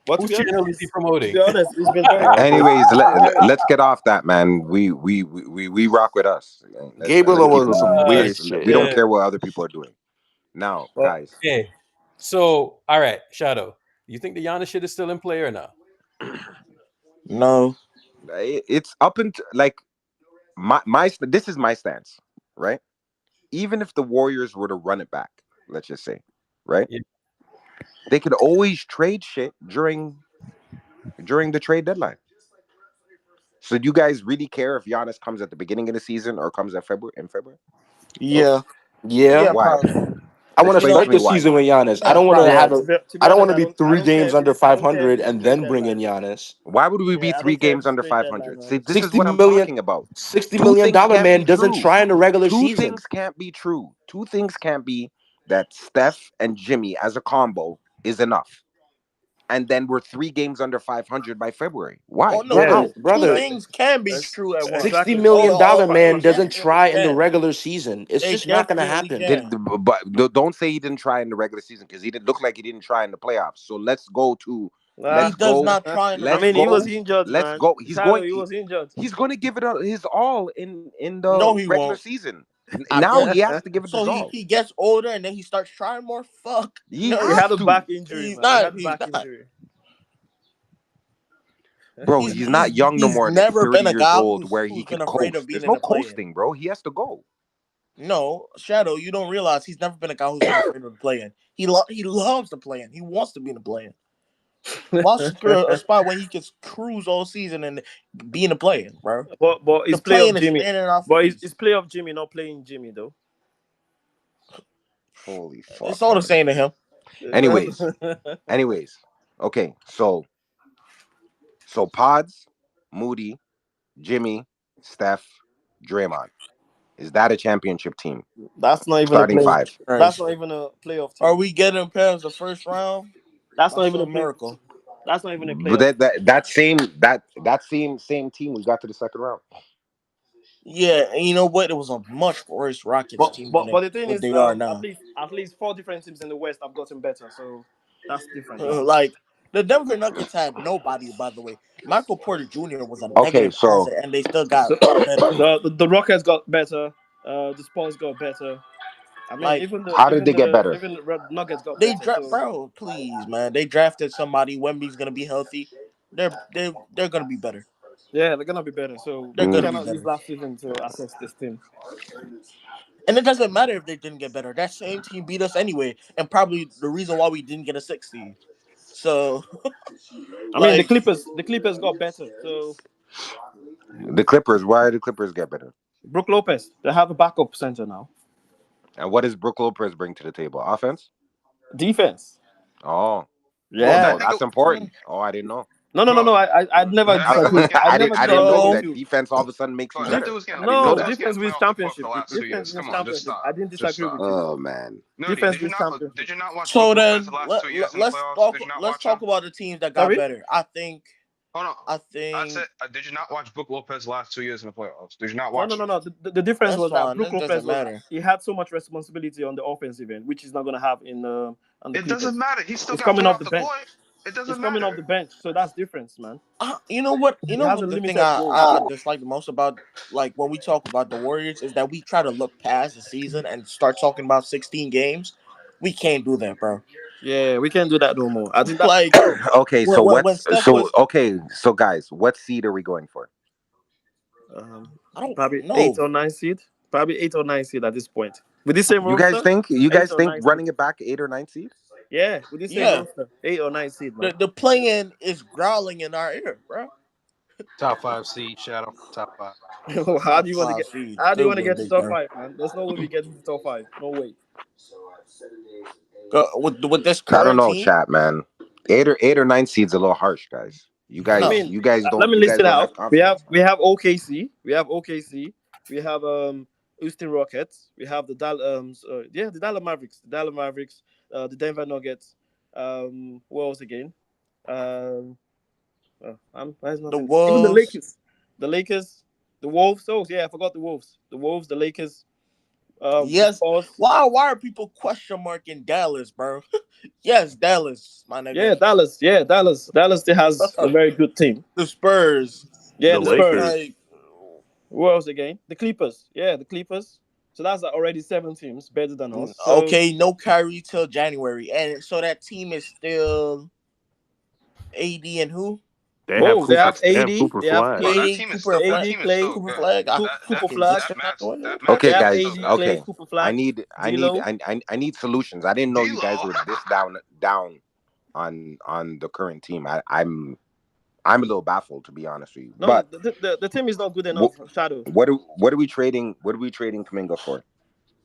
Whose channel is he promoting? To be honest, it's been very. Anyways, let's get off that, man. We rock with us. Gabriel Let's keep was some it moving. weird shit. We don't care what other people are doing. Now, guys. Okay. So, all right, Shadow. You think the Giannis shit is still in play or not? No. It's up until like my this is my stance, right? Even if the Warriors were to run it back, let's just say, right? Yeah. They could always trade shit during the trade deadline. So do you guys really care if Giannis comes at the beginning of the season or comes in February? Yeah. Yeah. Why? I want to Explain start to me the why. season with Giannis. I don't want to have be I don't want honest, to be I three don't care games if under it's- I don't care if 500 it's and trade then bring in deadline. Giannis. Why would we be Yeah, I 3 don't care if games it's under trade 500? deadline, See, man. this is what I'm $60 talking about. $60 Two million things can't man be doesn't true. try in the regular Two season. things can't be true. Two things can't be that Steph and Jimmy as a combo is enough. And then we're 3 games under 500 by February. Why? Oh no, How? Brother, two things can be true at once. $60 Exactly. million man It doesn't definitely try in the can. regular season. It's It just not gonna definitely happen. can. But don't say he didn't try in the regular season because he didn't look like he didn't try in the playoffs. So let's go to He does not try in the I mean, he was injured, Let's man. go. Shadow, he was injured. He's going to give it his all in the No, he regular won't. season. I Now guess. he has to give it So his all. he gets older and then he starts trying more. Fuck. He He had a to. back injury, He's man. not. He had a He's back not. injury. Bro, he's not young no he's more. never 30 been a years guy old where he who's can been afraid of coast. being There's in no the play-in. coasting, bro. He has to go. No, Shadow, you don't realize he's never been a guy who's been afraid of the play-in. He loves the play-in. He wants to be in the play-in. Why secure a spot where he can cruise all season and be in the play-in, bro? But The it's play-in playoff is Jimmy. standing in our But face. it's playoff Jimmy, not playing Jimmy though. Holy It's fuck, all the man. same to him. Anyways. Okay, so Pods, Moody, Jimmy, Steph, Draymond. Is that a championship team? That's not even a Starting play. five. That's not even a playoff Are team. we getting past the first round? That's not That's even a a play. miracle. That's not even a But playoff. that same team we got to the second round. Yeah, and you know what? It was a much worse Rockets team than But the thing what is, they are at now. least 4 different teams in the West have gotten better. So that's different. Like the Denver Nuggets had nobody, by the way. Michael Porter Jr. was a Okay, negative so asset, and they still got So better. the Rockets got better. The Spurs got better. I mean, Like how did they get better? even the Red Nuggets got they better. draft, So bro. Please, man. They drafted somebody. Wemby's gonna be healthy. They're gonna be better. yeah, they're gonna be better. So They're we gonna be cannot use better. last season to assess this team. And it doesn't matter if they didn't get better. That same team beat us anyway, and probably the reason why we didn't get a 60. So, I mean, like, the Clippers got better. So The Clippers. Why did the Clippers get better? Brook Lopez, they have a backup center now. And what does Brook Lopez bring to the table? Offense? Defense. Oh, Bro, that Yeah. nigga, that's important. Oh, I didn't know. No. bro, I'd never that nigga was disagree. getting I'd I played. never didn't. I didn't disagree know with no, that you. defense all of a sudden makes you Bro, that better. dude was getting I didn't know No, that dude that. was getting defense playoff wins support for championship. the last 2 Defense years. wins Come on, just championship. I stop. didn't Just disagree with stop. you. Oh man. Nudie, Defense wins championship. did you not watch so Brook Lopez the then last 2 years in the let's playoffs? talk. Did you not Let's watch him? talk about the teams that got Sorry? better. I think. Hold on. I I said, think did you not watch Brook Lopez the last 2 years in the playoffs? Did you not No, watch him? no. The difference that's was that fine. Brook That doesn't Lopez matter. he had so much responsibility on the offensive end, which he's not gonna have on the It doesn't Clippers. matter. He still It's got coming put off off the the bench. court. It It's doesn't coming off the matter. bench, so that's difference, man. You know what? You He know has a what? The thing limited role. I dislike the most about like when we talk about the Warriors is that we try to look past the season and start talking about 16 games. We can't do that, bro. Yeah, we can't do that no more. I think that Like Okay, so when what's Steph so was, okay, so guys, what seed are we going for? I don't probably know. 8 or 9 seed at this point. With this same You guys roster, think you eight guys or think nine seed. running it back 8 or 9 seed? Yeah, with this same Yeah, roster, 8 or 9 seed, man. the play-in is growling in our ear, bro. Top 5 seed, Shadow. Top 5. How Top do you want to five get? seed How do you still want to getting get to big, top bro. five, man? There's no way we get to top five. No way. With this I don't current know, team, chat, man. 8 or 9 seed's a little harsh, guys. You I guys, no. mean, you guys let don't, me you list guys it don't have out. confidence, man. We have OKC. We have OKC. We have Houston Rockets. We have the Dallas Mavericks. The Dallas Mavericks. The Denver Nuggets. Who else again? Where's The nothing? Even the Wolves. Lakers. The Lakers. The Wolves. Oh yeah, I forgot the Wolves. The Wolves. The Lakers. The Yes. Spurs. Why are people question marking Dallas, bro? Yes, Dallas, my Yeah, nigga. Dallas. Yeah, Dallas. Dallas still has a very good team. The Spurs. Yeah, The the Spurs. Lakers. Like, Who else again? The Clippers. Yeah, the Clippers. So that's already 7 teams better than us. So okay, no Kyrie till January, and so that team is still AD and who? They have they Cooper. have They have 80. Cooper They have Flag. Bro, Clay, that team is still that AD, team is Clay, still Cooper good. Flag. Cooper Okay, Flag. just That Mavs that They Okay, Mavs have team is guys. still AD, good. Clay, Okay, Cooper I Flag, need, I need, D'Lo. I need solutions. I didn't know you guys D-Lo. were this down on the current team. I'm a little baffled, to be honest with you. No, But the team is not good what enough. Shadow. what are we trading? What are we trading Kaminga for?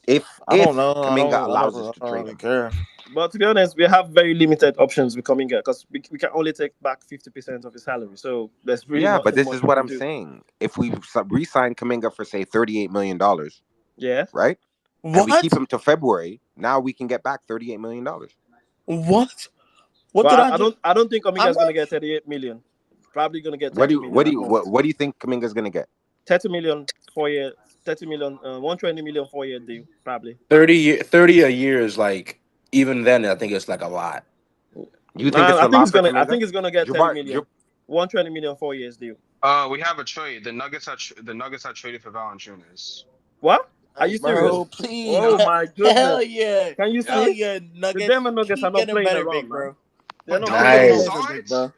If I don't know. Kaminga allows us to I don't trade really him, care. But to be honest, we have very limited options becoming here because we can only take back 50% of his salary. So there's really yeah. But nothing this much is we what can I'm do. saying. If we re-sign Kaminga for say $38 million, Yeah. right, and we keep What? him to February, now we can get back $38 million. What? What did But I just? I don't think Kaminga How is gonna get much? 38 million. Probably gonna get What do 30 you million at most. what do you think Kaminga's gonna get? 30 million 4 year, 30 million, 120 million 4 year deal, probably. 30 a year is like, even then, I think it's like a lot. You think it's I a think lot he's for gonna. I Kaminga? think he's gonna get 30 Jabbar, million, 120 million 4 years deal. We have a trade. The Nuggets are traded for Valanciunas. What? Are you serious? Bro, please. Oh my Hell goodness! yeah. Can you Hell see? yeah, The Nuggets. Denver Nuggets are Keep not getting playing better, around, big man. bro. They're not Don't playing forget around. Nice. Better, big besides bro.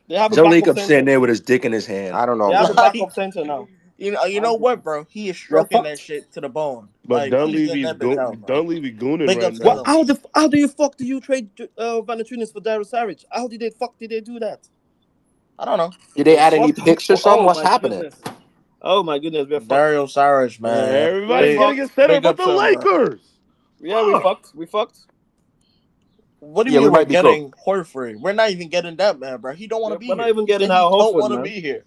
They have a Joe Lacob backup sitting center. there with his dick in his hand. I don't know, They have a man. Like, backup center now. You know what, bro? He is We're stroking that fucked. shit to the bone. But Like he's getting that bitch out, man. don't leave me gooning Big right ups to What? now. him. How do you fuck do you trade Valanciunas for Daryl Saric? How did they do that? I don't know. Did they add any What the picks or something? Oh What's my happening? goodness. Oh my goodness, we're fucked. Dario Saric, man. We're Everybody's Big, getting a fucked. center big but ups the to him, bro. Lakers. Yeah, we fucked. We fucked. What do you Yeah, we mean we're might be cooked. getting Horford? We're not even getting that, man, bro. He don't want to be We're not here. even He getting said he Al don't Horford, want to man. be here.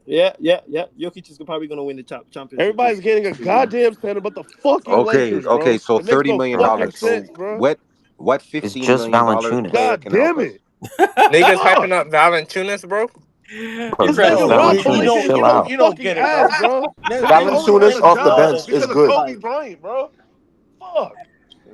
Yeah. Jokic is probably gonna win the championship. Everybody's getting a goddamn center but the fucking Lakers, bro. Okay. So It makes $30 no million. fucking So sense, bro. what It's $15 just million Valanciunas. player God can help damn us? it. Niggas Fuck. hyping up Valanciunas, bro. Bro, You're it's crashing just Nigga, No, out Rob over you only Valanciunas. don't, didn't you Chill get don't, no out. you don't fucking get it, bro. ass, bro. Nigga, Nigga niggas only playing got Valanciunas the the off the shit out job of bench because is of good. Kobe Bryant, bro. Fuck.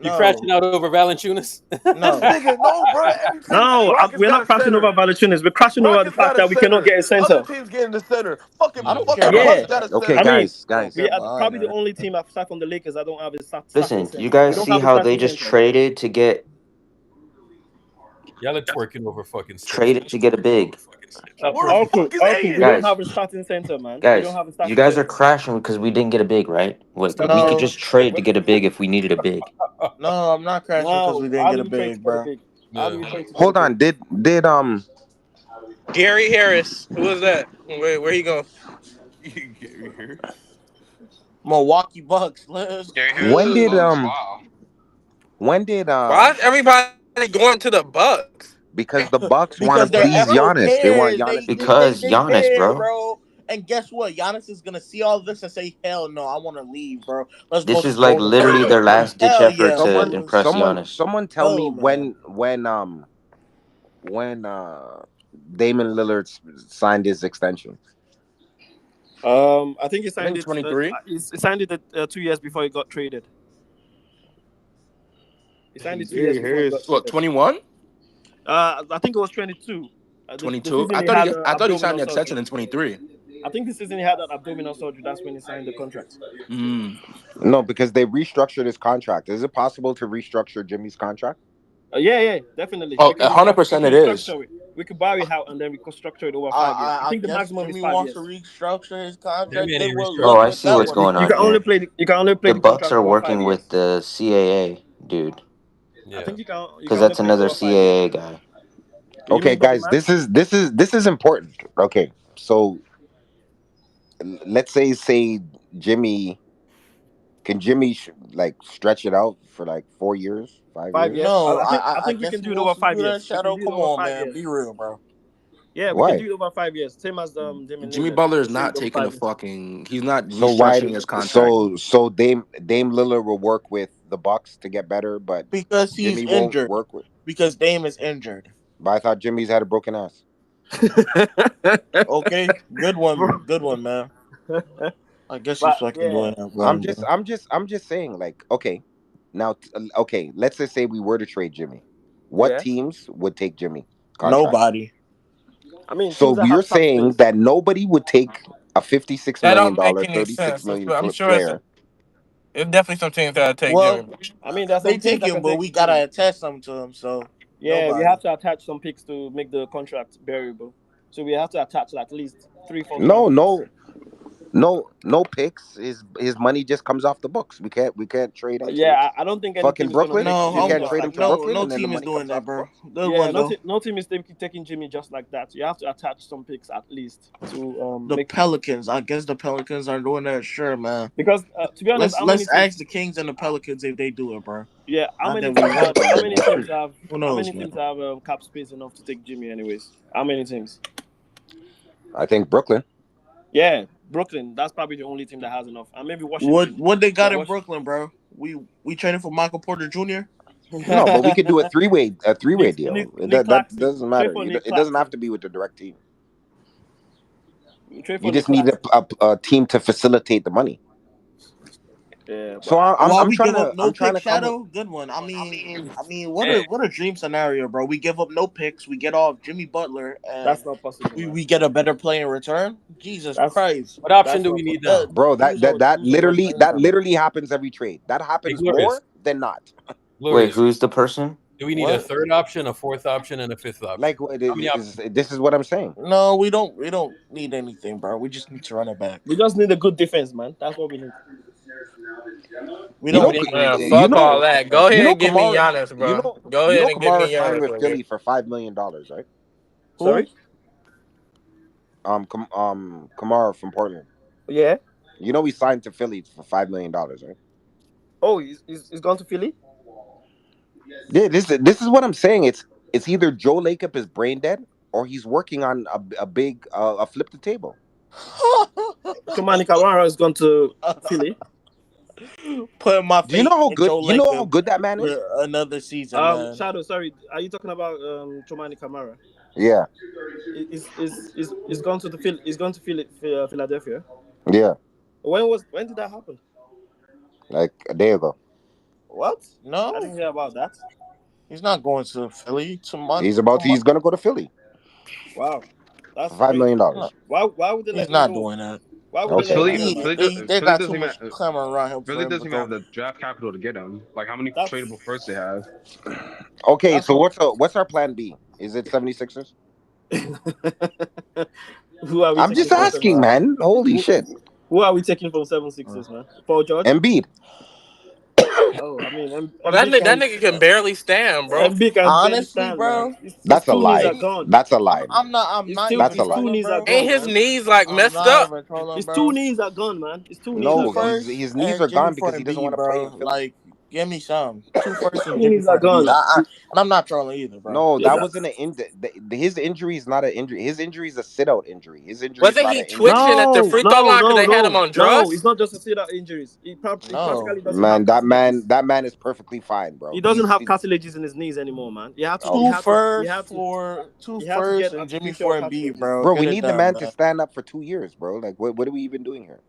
You No, crashing out over Valanciunas? no. Nigga, no, bro. Every team, No, Rockets we're got not a crashing over center. Valanciunas. We're crashing over the Rockets got fact a that we cannot center. get a Other center. teams getting the center. Fucking I don't fucking care the about Bucks Yeah, that. got a Okay, I center. mean, Don't we care are about probably the that. only team aside from the Lakers that don't have a starting Listen, you center. We guys don't see have a how they starting just center. traded to get Y'all are twerking over fucking centers. traded to get a big. Uh, Where the also, fuck is also, we don't AD? Guys, have a starting center, man. We don't guys, have a you starting guys are center. crashing because we didn't get a big, right? We could No, just trade to Well, get a big if we needed a big. no, I'm not crashing because now, we didn't how get do a we trade to big, get a bro. big? How do Yeah. we trade to get a Hold big? on. Did Gary Harris. Who was that? Where he go? Milwaukee Bucks. Let's Gary Harris when to the did go. Bucks. Wow. when did Why is everybody going to the Bucks? because the Bucks want to Because they're please who Giannis. They want cares? Giannis to be happy. Because They Giannis, care, bro. bro. And guess what? Giannis is gonna see all this and say, "Hell no, I want to leave, bro. Let's go This is like score the literally ball." their last ditch Hell effort yeah, to Someone, boys. impress someone, Giannis. someone tell me Go, man. when Damon Lillard signed his extension. I think he I signed think it. 23. He signed it 2 years before he got traded. He signed it 2 years Gary before he got Harris. What, traded. 21? I think it was 22. The 22? season I he thought had he I thought he signed abdominal the extension surgery. in 23. I think the season he had that abdominal surgery. That's when he signed the contract. Mm. No, because they restructured his contract. Is it possible to restructure Jimmy's contract? Yeah, definitely. Oh, We can 100% it is. restructure it. We could buy it out and then restructure it over 5 years. I I think the guess maximum is Jimmy 5 wants years. to restructure his contract. Damian Good ain't Oh, luck I restructuring. with see that what's one, going You on can man. only here. play. You can only play The the Bucks contract are over 5 working years. with the CAA dude I Yeah. think you can. You because can only that's play it another over 5 years. CAA guy. You Okay, mean Bobby guys, Mack? this is important. Okay, so let's say Jimmy can like stretch it out for like 4 years, 5 years. 5 years. No, I I think we guess can he do it over wants to five do that. years. We can Shadow, do it come over on, five man, years. be real, bro. Yeah, we can Why? do it over 5 years. Same as Damian Jimmy Lillard. Butler We is can do it not over taking a 5 years. fucking. He's not So why? restructuring his contract. So Dame Lillard will work with the Bucks to get better, but Because he's Jimmy won't injured. work with. Because Dame is injured. But I thought Jimmy's had a broken ass. Okay, good one, man. I guess he's But fucking yeah, doing that, bro. I'm just saying, like, okay, now, okay, let's just say we were to trade Jimmy. What yeah. teams would take Jimmy contract? Nobody. I mean, teams So that you're have cap saying space. that nobody would take a $56 That million, don't make any 36 sense. million But I'm sure player. it's definitely some teams that take Well, Jimmy. I mean, there's they some teams take that him, can but take we Jimmy. gotta attach something to him. So Yeah, we nobody. have to attach some picks to make the contract variable. So we have to attach at least 3 4 No, draft picks. no picks. His money just comes off the books. We can't trade him to Yeah, I don't think any fucking team is gonna Brooklyn. take No, You Jimmy can't just trade him like to that. Brooklyn, no and then the team is money doing comes that, off the bro. books. Good Yeah, one though. no team is taking Jimmy just like that. You have to attach some picks at least to The make Pelicans. I guess the Pelicans are doing that. Sure, man. because to be honest, how many Let's teams? ask the Kings and the Pelicans if they do it, bro. Yeah, how Not many that we teams want have? them How to, many but teams have? who How knows, many man. teams have cap space enough to take Jimmy? Anyways, how many teams? I think Brooklyn. Yeah, Brooklyn. That's probably the only team that has enough, and maybe Washington. What they got Yeah, in Brooklyn, bro? We traded for Michael Porter Jr. No, but we could do a three-way deal. Nick That Claxton. doesn't Trade matter. for Nick It doesn't have Claxton. to be with the direct team. Trade You for Nick just need Claxton. a team to facilitate the money. Yeah, So but While I'm we trying give up to no pick, come up. Shadow, good one. I mean, what a dream scenario, bro. We give up no picks, we get off Jimmy Butler, and that's not possible, man. we get a better play in return. Jesus That's Christ, What option that's do not we need possible. now? Bro, use our brain, that man. literally happens every trade. That Hey, happens Glorious. more than not. Wait, Glorious. who's the person? Do we need a What? third option, a fourth option, and a fifth option? Like How many options? this is what I'm saying. No, we don't. We don't need anything, bro. We just need to run it back. We just need a good defense, man. That's what we need. We You don't know, need Man, anything. you fuck We need all know, a that. Go defense. you ahead know, and give me Kamara. Giannis, bro. Go ahead and give me Kamara signed Giannis, with nigga. Philly for $5 million, right? Who? Sorry? Kamara from Portland. Yeah. You know, he signed to Philly for $5 million, right? Oh, he's gone to Philly? Yeah, this is what I'm saying. It's either Joe Lacob is brain dead or he's working on a big a flip the table. Chumani Kawara has gone to Philly. Putting my Do you know faith how in good Joe you know how Lacob good that man is? for another season, man. Shadow, sorry, are you talking about Chumani Kamara? Yeah, He's gone to the Phil. He's gone to Philadelphia. yeah, When did that happen? like a day ago. What? I No, didn't hear about that. he's not going to Philly. He's gonna go to Philly Wow, that's for $5 crazy. million. Why would they He's let him not go? doing that. Why would Okay. they let Philly, him go, They, man? Philly, they, does, they Philly got too doesn't even much clamor around him for Philly him to doesn't even have go. the draft capital to get him. Like how many That's tradable firsts they have? Okay, that's so what. what's our plan B? Is it 76ers? Who are we I'm taking just from asking, seven? man. Holy shit. Who are we taking from 7-6ers, man? Paul George? Embiid. Oh, I mean, Well, that Embiid nigga can barely stand, bro. Embiid can barely Honestly, stand, man. bro, His That's a two knees are lie. gone. That's a lie, I'm man. not. I'm not even That's a His two lie. trolling, knees are bro. gone, Ain't his man. knees like I'm messed not up? even trolling, His bro. two knees are gone, man. His two knees are No, gone. his knees And are Jimmy gone for because he doesn't want Embiid, to play bro. in Philly. Like, give me some 2 firsts and Two Jimmy knees are for Embiid. gone. And I'm not trolling either, bro. No, Yeah, that wasn't his injury is not an injury. His injury is a sit out injury. His injury is Wasn't not he an injury. twitching at the No, free throw no, line because no, they had him no, on no. It's drugs? not just a sit-out injuries. He No, practically doesn't have Man, cartilages. that man is perfectly fine, He bro. doesn't have cartilages in his knees anymore, man. He had to. He Okay. had to. He had to. Two He had to get firsts and Jimmy artificial for Embiid, cartilages. bro. Bro, we Get it need the done, man to man. stand up for 2 years, bro. Like, what are we even doing here?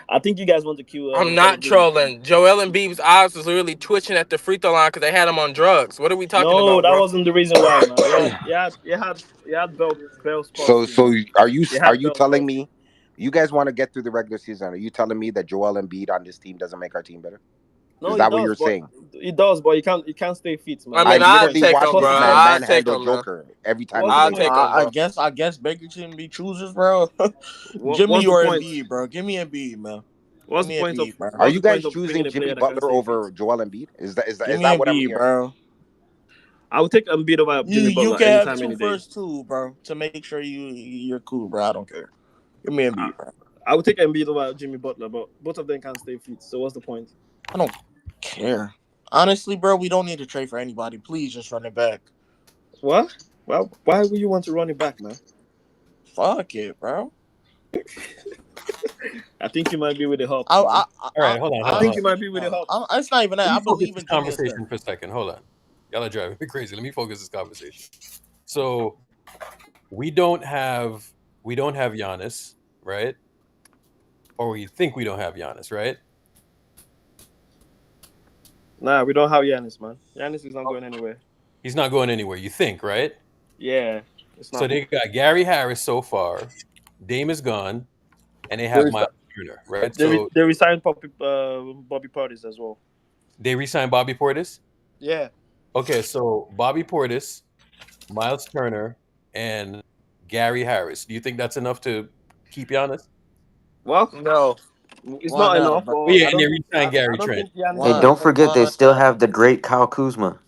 I think you guys want to kill. I'm Joel not Embiid. trolling. Joel Embiid's eyes was literally twitching at the free throw line because they had him on drugs. What are we talking No, about, that bro? wasn't the reason why, man. He had Bell spots too, So man. He are had you Bell telling spots. me you guys want to get through the regular season? Are you telling me that Joel Embiid on this team doesn't make our team better? No, Is he that what does, you're but saying? he can't stay fit, I man. I mean, What's the I'll point? literally take watched him, bro. What's this the man point? I'll take manhandle him, man. Joker every time What's he's the I'll in the point? take game. him, bro. I guess Baker shouldn't be choosers, bro. Jimmy What's the or point? Embiid, bro. Give me Embiid, man. What's Give the me point of Embiid, bro. Are what's you the point guys of bringing choosing a player Jimmy that can Butler stay fit? over Joel Embiid? Is Give is me that what I'm Embiid, hearing? bro. I would take Embiid over Jimmy You Butler can have anytime, 2 any day. firsts too, bro, to make sure you're cool, bro. I don't care. Give me Embiid, bro. I would take Embiid over Jimmy Butler, but both of them can't stay fit. So what's the point? I don't care. Honestly, bro, we don't need to trade for anybody. Please just run it back. What? Well, why would you want to run it back, man? Fuck it, bro. I think you might be with the Hawks, I, man. I, All right, hold on, I hold think on. you might be with the Hawks. It's not even that. Let I me focus believe this in Jimmy and conversation Steph. for a second. Hold on. Y'all are driving me crazy. Let me focus this conversation. So we don't have Giannis, right? Or we think we don't have Giannis, right? Nah, we don't have Giannis, man. Giannis is not going anywhere. He's not going anywhere. You think, right? Yeah, it's not. So they got Gary Harris so far. Dame is gone, and they They, have re- Miles Turner, right? they, re- So they resigned Bobby Portis as well. they re-signed Bobby Portis. Yeah. Okay, so Bobby Portis, Miles Turner, and Gary Harris. Do you think that's enough to keep Giannis? Well, No. it's Why not not, enough. bro? But Yeah, I and they don't. re-signed Gary I don't Trent. think Giannis. Hey, Why? don't forget they Why still not? have the great Kyle Kuzma.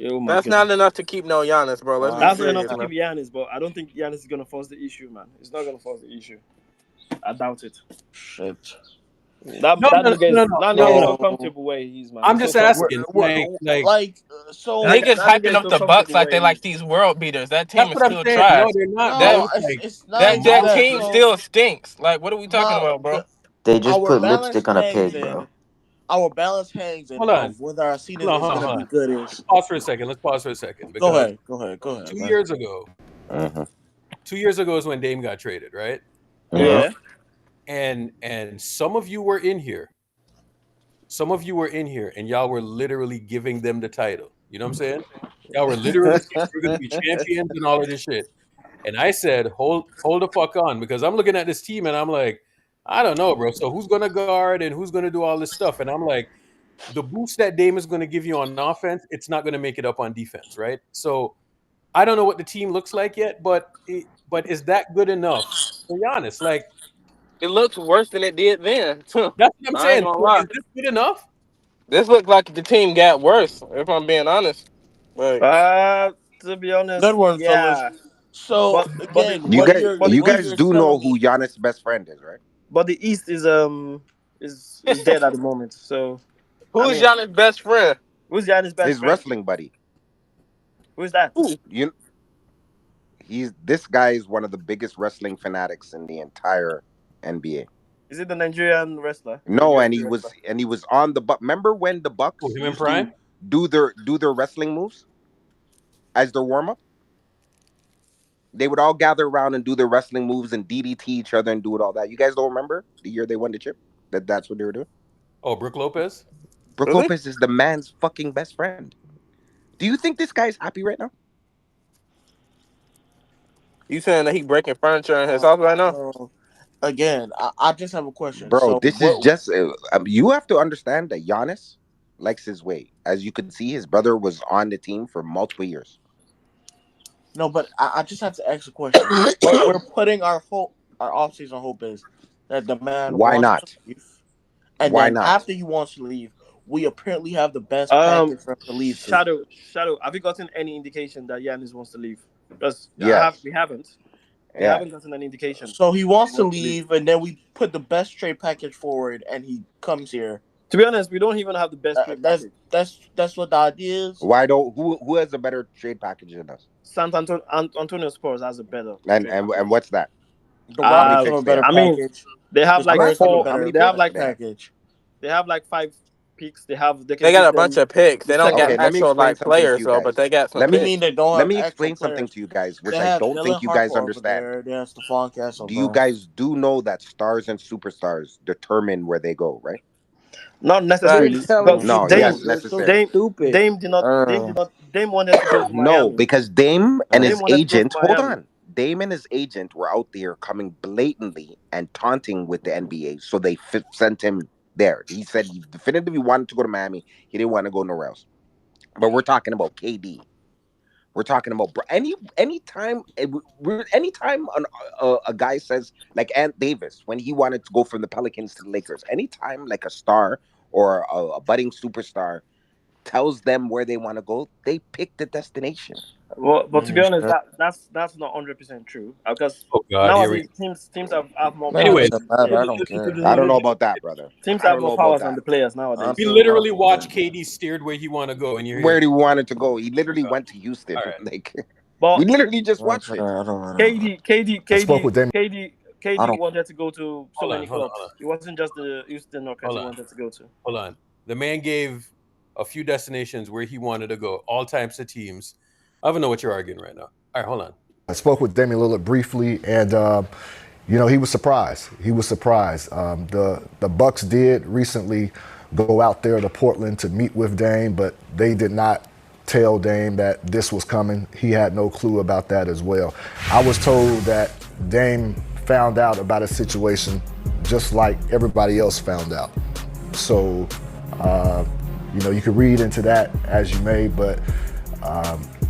Oh my That's god. not enough to keep no Giannis, bro. Let's be Why That's not enough serious, to man. keep Giannis, but I don't think Giannis is gonna force the issue, man. It's not gonna force the issue. I doubt it. Shit. That No, no, nigga is no, no, that no, nigga is no. so So, comfortable where he is, man. I'm He's so just comfortable. asking, so That Niggas nigga hyping is up so the Bucks comfortable like where they he like is. these world beaters. That team that's is what I'm still saying. No, trash. they're not, That bro. no, Like, it's not that even that that. team So still stinks. Like, what are we talking my about, bro? They just our put balance lipstick on a hangs pig, in bro. our balance hangs in hold on, of whether our season hold on, is hold on, gonna hold be on. good. Let's pause for a second. Let's pause for a second Go because ahead, two man. years ago, Mm-hmm. 2 years ago is when Dame got traded, right? Yeah. And some of you were in here. Some of you were in here, and y'all were literally giving them the title. You know what I'm saying? Y'all were literally saying we're gonna be champions and all of this shit. And I said, hold the fuck on, because I'm looking at this team and I'm like, I don't know, bro. So who's gonna guard and who's gonna do all this stuff? And I'm like, the boost that Dame is going to give you on offense, it's not going to make it up on defense, right? So I don't know what the team looks like yet, but is that good enough? To be honest, like It looks worse than it did then. that's what I'm I ain't saying. gonna So lie. is this good enough? This looked like the team got worse, if I'm being honest. Like, To be honest, Good one, fellas. yeah. So But again, You guys, but the you East guys what you're do telling know who me, Giannis' best friend is, right? but the East is dead at the moment. So I who's mean, Giannis' best friend? who's Giannis' best His friend? wrestling buddy. Who's that? Who? You, this guy is one of the biggest wrestling fanatics in the entire NBA. Is it the Nigerian wrestler? The No, and UFC wrestler? he was on the Buck. Remember when the Oh, Bucks him and used to Prime? do their wrestling moves as their warm up? They would all gather around and do their wrestling moves and DDT each other and do it all that. You guys don't remember the year they won the chip? That's what they were doing. Oh, Brooke Lopez? Brooke Really? Lopez is the man's fucking best friend. Do you think this guy's happy right now? You saying that he breaking furniture in his house right now? again, I just have a question. Bro, So this is just you have to understand that Giannis likes his way. As you can see, his brother was on the team for multiple years. No, but I just have to ask a question. What we're putting our offseason hope is that the man Why wants to not? leave, and Why then not? after he wants to leave, we apparently have the best package for him to leave to. Shadow. Have you gotten any indication that Giannis wants to leave? Because Yes. we haven't. We Yeah. haven't gotten any indication. So he wants to leave, and then we put the best trade package forward, and he comes here. To be honest, we don't even have the best trade package. That's what the idea is. Why don't who has a better trade package than us? Antonio Spurs has a better. And what's that? The Rockets have a picks better I mean, package. they have The like Spurs have a four. better They have like package. They have like 5 picks. They can They give got a them bunch of picks. They don't second- got Okay, let me actual explain like something to players you though, but guys. they got some Let You me mean picks. they don't let have me actual explain something players? to you guys, which They I have don't Dylan think you guys Harper over understand. there. They have Stephon Castle. Do you guys do know that stars and superstars determine where they go, right? Not You're necessarily. telling Because me No, Dame, yes, this. You're so necessarily. stupid. Dame wanted to go to No, Miami. because Dame and Dame his wanted to go to agent, hold Miami. on. Dame and his agent were out there coming blatantly and taunting with the NBA, so they sent him there. He said he definitively wanted to go to Miami. He didn't want to go nowhere else. But we're talking about KD. We're talking about anytime a guy says like Ant Davis when he wanted to go from the Pelicans to the Lakers. Anytime like a star or a budding superstar tells them where they want to go, they pick the destination. Well, but to be honest, that's not 100% true. Because Oh God, here we nowadays teams have more Man, it powers. Anyways, doesn't matter. I listen, don't listen to care. the I don't know legit. about that, brother. Teams I have don't more know about powers than that. the players nowadays. We I literally don't watched care. KD steered where he want to go, and you're Where here. he wanted to go, he literally God. went to Houston. All right. Like But we literally just I watched it. don't. KD wanted to go to so many Hold clubs. on. It wasn't just the Houston Rockets he wanted to go to. Hold on. The man gave a few destinations where he wanted to go, all types of teams. I don't know what you're arguing right now. All right, hold on. I spoke with Damian Lillard briefly, and he was surprised. He was surprised. The Bucks did recently go out there to Portland to meet with Dame, but they did not tell Dame that this was coming. He had no clue about that as well. I was told that Dame found out about a situation just like everybody else found out. So, you can read into that as you may, but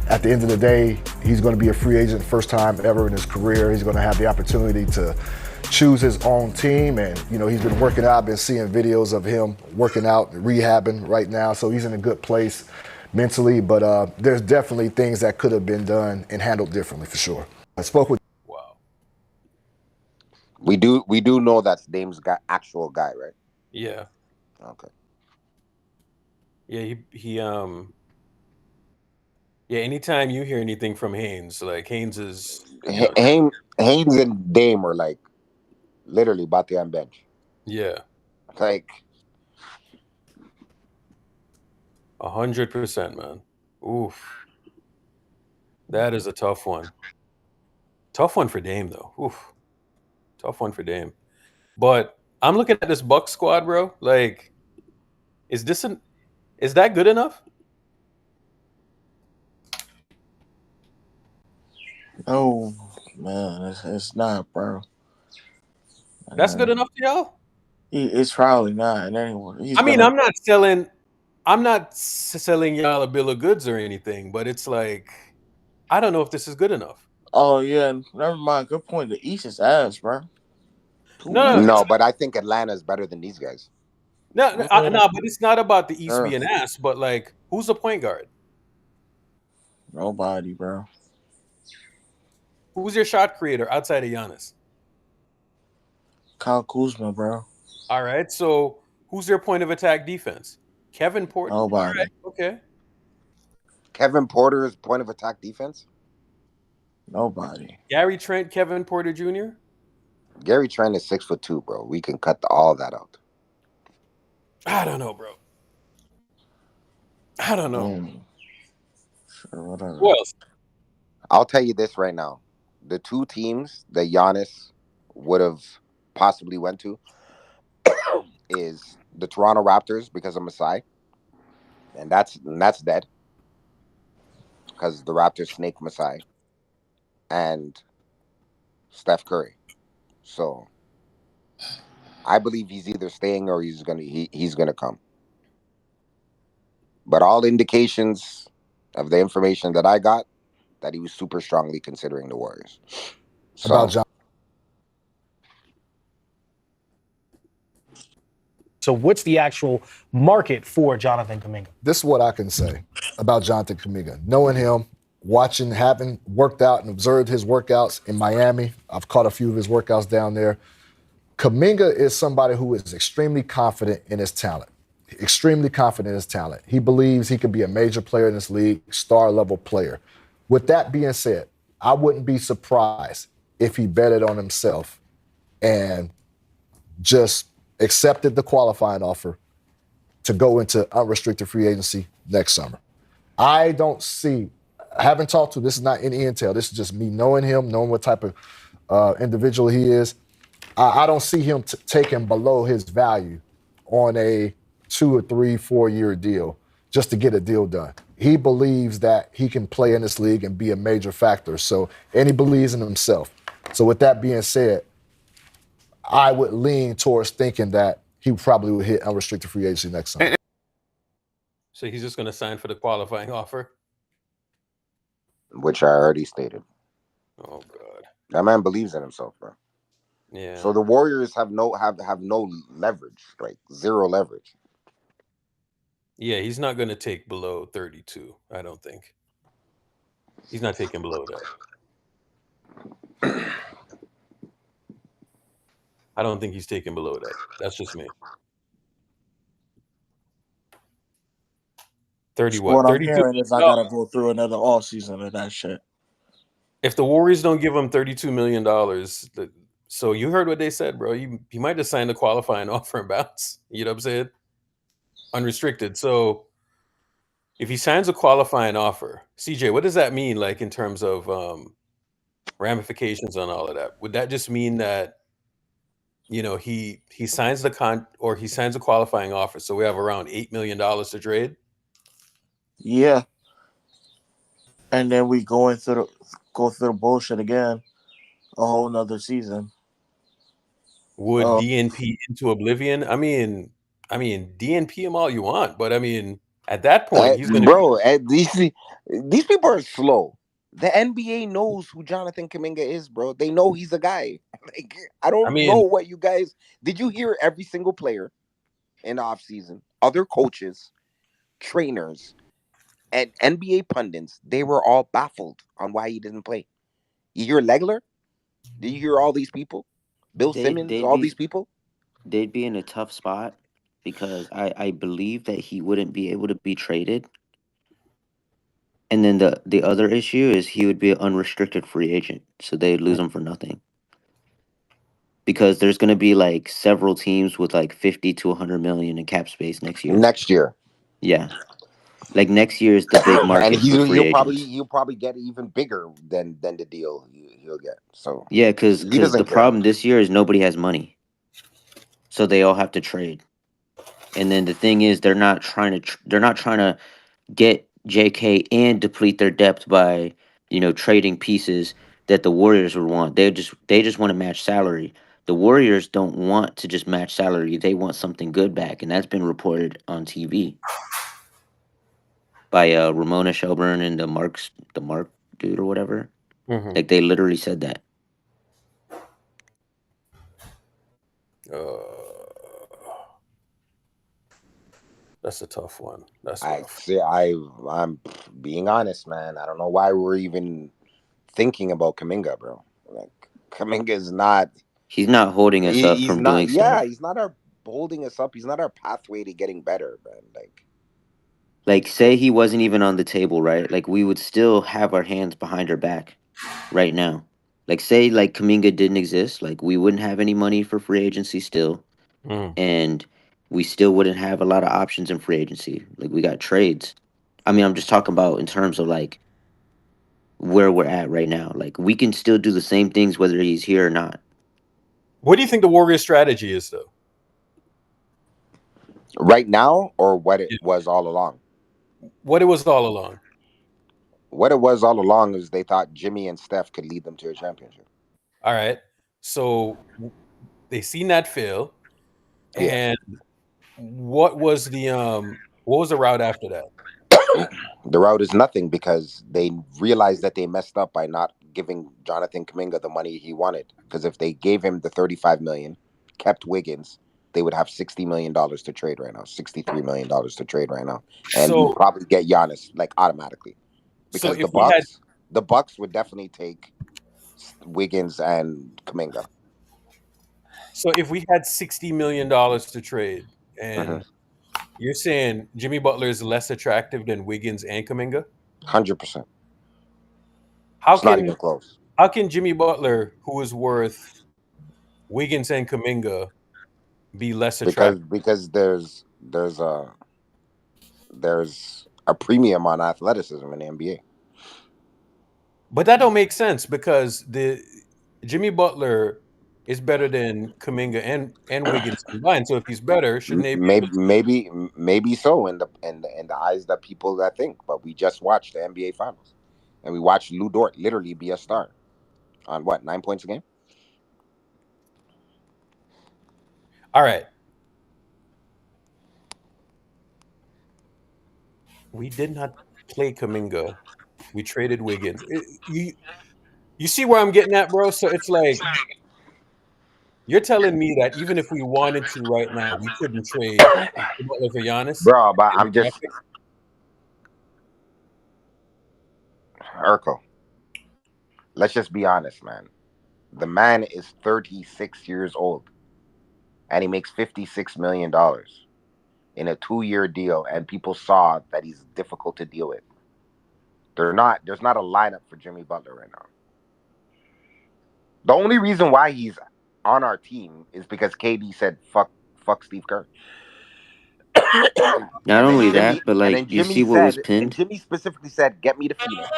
at the end of the day, he's going to be a free agent first time ever in his career. He's going to have the opportunity to choose his own team. And, he's been working out. I've been seeing videos of him working out, rehabbing right now. So he's in a good place mentally. But there's definitely things that could have been done and handled differently for sure. I spoke with. Wow. We do know that's Dame's actual guy, right? Yeah. Okay. Yeah, yeah, anytime you hear anything from Haynes, like Haynes is Haynes and Dame are like literally Bati on bench. Yeah. Like 100%, man. Oof. That is a tough one. Tough one for Dame, though. Oof. Tough one for Dame. But I'm looking at this Bucks squad, bro. Like, is that good enough? Oh man, it's not, bro. That's good enough to y'all? It's probably not. Anyway, I'm not selling I'm not selling y'all a bill of goods or anything, but it's like I don't know if this is good enough. Oh yeah, never mind. Good point. The East is ass, bro. Too No, weak. it's No, but I think Atlanta is better than these guys. no, but it's not about the East Sure. being ass, but like who's the point guard? Nobody, bro. Who's your shot creator outside of Giannis? Kyle Kuzma, bro. All right, so who's their point of attack defense? Kevin Porter. All Nobody. right, okay. Kevin Porter is point of attack defense. Nobody. Gary Trent, Kevin Porter Jr. Gary Trent is 6'2", bro. We can cut all that out. I don't know, bro. I don't know. Sure, whatever. Who else? I'll tell you this right now: the two teams that Giannis would have possibly went to is the Toronto Raptors because of Masai, and that's dead because the Raptors snake Masai and Steph Curry. So I believe he's either staying or he's gonna come. But all indications of the information that I got, that he was super strongly considering the Warriors. So, About John. So what's the actual market for Jonathan Kuminga? This is what I can say about Jonathan Kuminga. Knowing him, watching, having worked out and observed his workouts in Miami. I've caught a few of his workouts down there. Kuminga is somebody who is extremely confident in his talent. Extremely confident in his talent. He believes he could be a major player in this league, star-level player. With that being said, I wouldn't be surprised if he betted on himself and just accepted the qualifying offer to go into unrestricted free agency next summer. I don't see, I haven't talked to, this is not any intel, this is just me knowing him, knowing what type of individual he is. I don't see him taking below his value on a 2 or 3, 4 year deal just to get a deal done. He believes that he can play in this league and be a major factor. So, and he believes in himself. So with that being said, I would lean towards thinking that he probably would hit unrestricted free agency next summer. So he's just going to sign for the qualifying offer? which I already stated. Oh God. That man believes in himself, bro. Yeah. So the Warriors have no leverage, like zero leverage. Yeah, he's not going to take below 32, I don't think. He's not taking below that. I don't think he's taking below that. That's just me. 30 what? What I'm 32? hearing is I gotta go through another off season of that shit. If the Warriors don't give him $32 million, so you heard what they said, bro. He might just sign the qualifying offer and bounce. You know what I'm saying? Unrestricted. So if he signs a qualifying offer, CJ, what does that mean, like in terms of ramifications on all of that? Would that just mean that, you know, he signs he signs a qualifying offer, so we have around $8 million to trade? Yeah. And then we go through the bullshit again, a whole nother season. Would DNP into oblivion? I mean, DNP him all you want, but I mean, at that point, he's gonna. Bro, these people are slow. The NBA knows who Jonathan Kuminga is, bro. They know he's a guy. Like, I don't know what you guys did. You hear every single player in the offseason, other coaches, trainers, and NBA pundits, they were all baffled on why he didn't play. You hear Legler? Did you hear all these people? Bill Simmons, all these people? They'd be in a tough spot because I believe that he wouldn't be able to be traded. And then the other issue is he would be an unrestricted free agent, so they'd lose him for nothing. Because there's going to be like several teams with like 50 to 100 million in cap space next year. Next year. Yeah. Like next year is the big market and for free agents. You'll probably get even bigger than the deal he'll get. So yeah, because the problem this year is nobody has money, so they all have to trade. And then the thing is, they're not trying to get JK and deplete their depth by trading pieces that the Warriors would want. They just want to match salary. The Warriors don't want to just match salary. They want something good back, and that's been reported on TV. by Ramona Shelburne and the Mark dude or whatever. Mm-hmm. Like they literally said that. That's a tough one. That's I rough. see. I'm being honest, man. I don't know why we're even thinking about Kaminga, bro. Like Kaminga is not. He's not holding us up He's from not. doing Yeah, stuff. he's not our holding us up. He's not our pathway to getting better, man. Like, say he wasn't even on the table, right? Like, we would still have our hands behind our back right now. Like, say, like, Kaminga didn't exist. Like, we wouldn't have any money for free agency still. Mm. And we still wouldn't have a lot of options in free agency. Like, we got trades. I mean, I'm just talking about in terms of, like, where we're at right now. Like, we can still do the same things whether he's here or not. What do you think the Warriors' strategy is, though? Right now, or what it was all along? What it was all along. What it was all along is they thought Jimmy and Steph could lead them to a championship. All right. So they seen that fail. And what was the route after that? The route is nothing because they realized that they messed up by not giving Jonathan Kuminga the money he wanted. Because if they gave him the $35 million, kept Wiggins, they would have $60 million to trade right now, $63 million to trade right now, and So- we'd probably get Giannis like automatically. So Because if the Bucks would definitely take Wiggins and Kuminga. So if we had $60 million to trade, and you're saying Jimmy Butler is less attractive than Wiggins and Kuminga? 100%. How It's not even close. How can Jimmy Butler, who is worth Wiggins and Kuminga, be less attractive? Because there's a premium on athleticism in the NBA. But that don't make sense because the Jimmy Butler is better than Kuminga and Wiggins combined. So if he's better, shouldn't they be able to? Maybe so in the eyes that people that think. But we just watched the NBA Finals, and we watched Lou Dort literally be a star on what 9 points a game. All right. We did not play Kuminga. We traded Wiggins. You see where I'm getting at, bro? So it's like you're telling me that even if we wanted to right now, we couldn't trade Butler for Giannis? Bro, but I'm just Urkel. Let's just be honest, man. The man is 36 years old, and he makes $56 million in a 2-year deal, and people saw that he's difficult to deal with. There's not a lineup for Jimmy Butler right now. The only reason why he's on our team is because KD said fuck Steve Kerr. Not only that, but like you see what was And pinned. Jimmy specifically said, "Get me to Phoenix."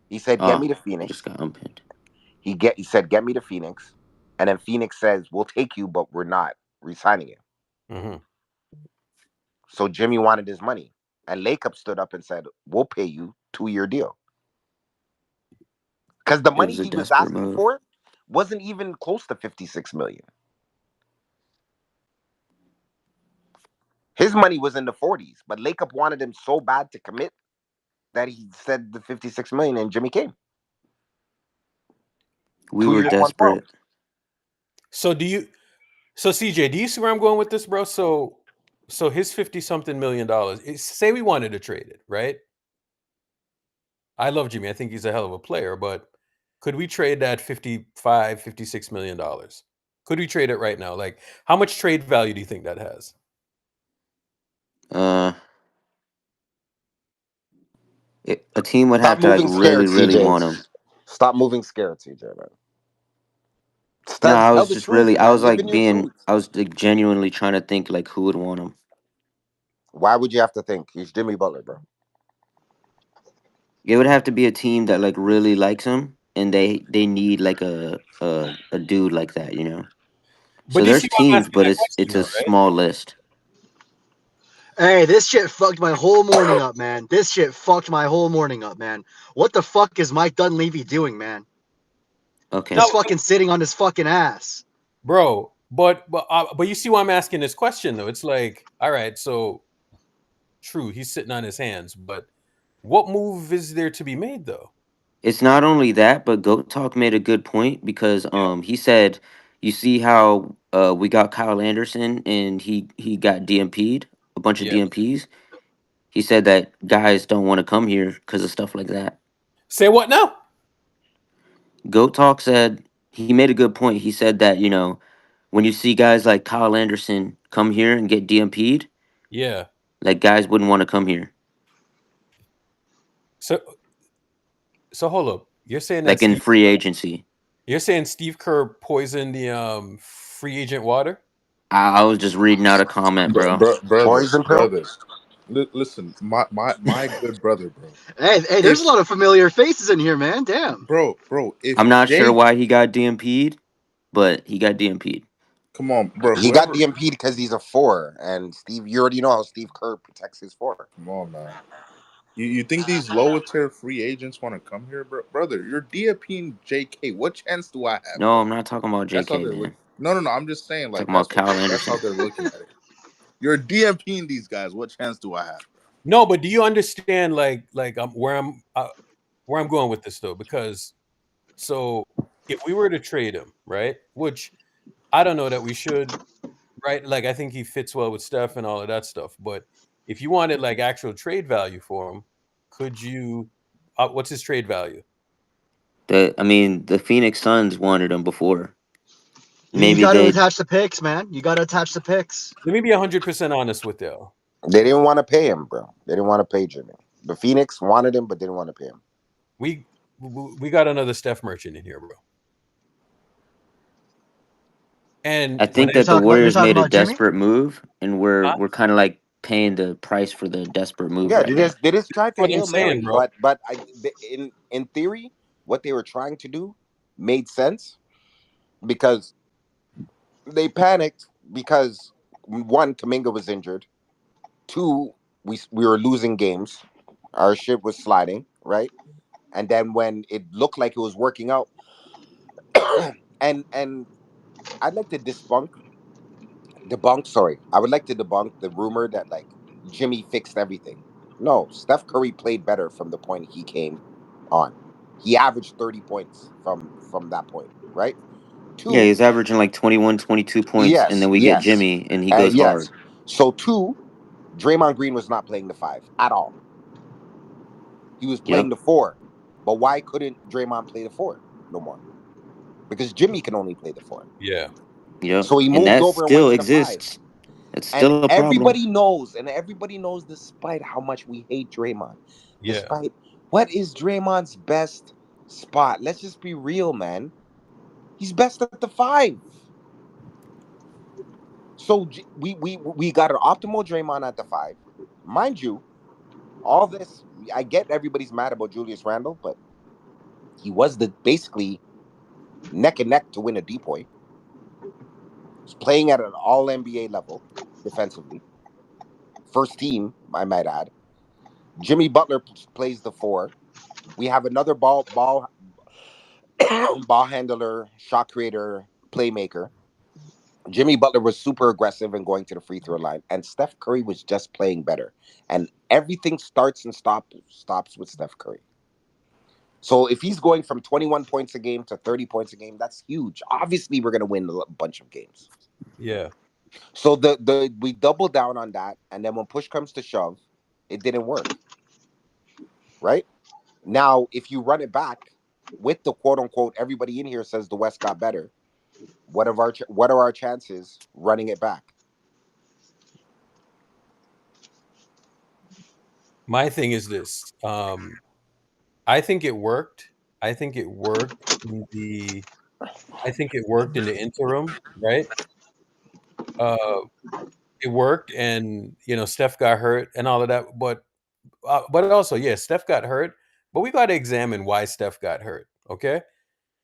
He said, "Get me to Phoenix." Just got unpinned. He said, "Get me to Phoenix," and then Phoenix says, "We'll take you, but we're not re-signing you." Mm-hmm. So Jimmy wanted his money, and Lacob stood up and said, "We'll pay you 2-year deal." Because the money was a he was desperate asking move. for wasn't even close to $56 million. His money was in the 40s, but Lacob wanted him so bad to commit that he said the $56 million, and Jimmy came. We 2 were years, 112. desperate. So CJ, do you see where I'm going with this, bro? So his 50-something million dollars. Say we wanted to trade it, right? I love Jimmy. I think he's a hell of a player, but could we trade that $56 million? Could we trade it right now? Like, how much trade value do you think that has? A team would Stop have to like moving scared, really want CJ. him. Stop moving scared, CJ, man. No, I Tell was the just truth, really, I man. was Live in like your truth. I was like genuinely trying to think like who would want him. Why would you have to think? He's Jimmy Butler, bro. It would have to be a team that like really likes him, and they need like a dude like that, you know. But So you there's see why I'm teams, asking but that it's question, a though, right? small list. Hey, this shit fucked my whole morning up, man. This shit fucked my whole morning up, man. What the fuck is Mike Dunleavy doing, man? Okay. He's fucking sitting on his fucking ass. Bro, but you see why I'm asking this question, though. It's like, all right, so true, he's sitting on his hands, but what move is there to be made though? It's not only that, but Goat Talk made a good point because he said, you see how we got Kyle Anderson and he got DMP'd, a bunch of Yeah. DMPs. He said that guys don't want to come here because of stuff like that. Say what now? Goat Talk said he made a good point. He said that, you know, when you see guys like Kyle Anderson come here and get DMP'd, Yeah. like guys wouldn't want to come here. So hold up. You're saying that Like in free agency. You're saying Steve Kerr poisoned the free agent water? I was just reading out a comment, bro. Poison pill? Listen, my good brother, bro. Hey, there's a lot of familiar faces in here, man. Damn. Bro, if I'm not sure Jake, why he got DMP'd, but he got DMP'd. come on, bro. He got Whoever, DMP'd because he's a 4, and Steve, you already know how Steve Kerr protects his 4. come on, man. You think these lower tier free agents want to come here, bro? Brother, you're DMPing JK. What chance do I have? No, I'm not talking about That's how JK, they're man. looking. No. I'm just saying, like Talking about Kyle that's how Anderson. they're looking at it. You're DMPing these guys. What chance do I have? No, but do you understand where I'm going with this though? Because so if we were to trade him, right? Which I don't know that we should, right? Like I think he fits well with Steph and all of that stuff. But if you wanted like actual trade value for him, could you? What's his trade value? The Phoenix Suns wanted him before. You Maybe got to they. attach the picks, man. You got to attach the picks. Let me be 100% honest with you. They didn't want to pay him, bro. They didn't want to pay Jimmy. The Phoenix wanted him, but didn't want to pay him. We got another Steph merchant in here, bro. And I think that the Warriors made a desperate move, and we're kind of like paying the price for the desperate move. Yeah, right now. they just tried to What I'm Hail Mary, saying, bro. but in theory, what they were trying to do made sense because they panicked because 1, Kuminga was injured. 2, we were losing games. Our ship was sliding, right? And then when it looked like it was working out, and I'd like to sorry. I would like to debunk the rumor that like Jimmy fixed everything. No, Steph Curry played better from the point he came on. He averaged 30 points from that point, right? Yeah, 2, he's averaging like 21, 22 points, and then we get Jimmy, and he goes hard. So 2, Draymond Green was not playing the 5 at all. He was playing the 4. But why couldn't Draymond play the 4 no more? Because Jimmy can only play the 4. Yeah. Yep. So he and moved that over and went still to the 5. exists. It's And still a problem. everybody knows, despite how much we hate Draymond, Yeah. despite what is Draymond's best spot? Let's just be real, man. He's best at the 5. So we got an optimal Draymond at the 5. Mind you, all this, I get everybody's mad about Julius Randle, but he was basically neck and neck to win a DPOY. He's playing at an all NBA level defensively. First team, I might add. Jimmy Butler plays the 4. We have another ball handler, shot creator, playmaker. Jimmy Butler was super aggressive and going to the free throw line, and Steph Curry was just playing better. And everything starts and stops with Steph Curry. So if he's going from 21 points a game to 30 points a game, that's huge. Obviously, we're going to win a bunch of games. Yeah. So we double down on that, and then when push comes to shove, it didn't work. Right? Now, if you run it back with the quote unquote, everybody in here says the West got better. What are our chances running it back? My thing is this. I think it worked. I think it worked in the interim, right? It worked, and Steph got hurt and all of that. But also, yeah, Steph got hurt. But we got to examine why Steph got hurt. Okay,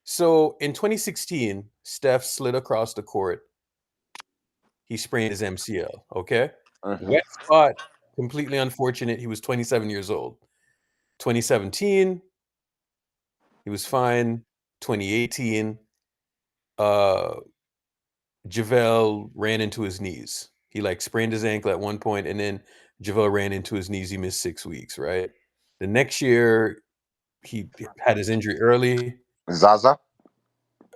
so in 2016, Steph slid across the court. He sprained his MCL. Okay, wet spot, completely unfortunate. He was 27 years old. 2017, he was fine. 2018, JaVale ran into his knees. He like sprained his ankle at one point, and then JaVale ran into his knees. He missed 6 weeks, right? The next year, he had his injury early. Zaza.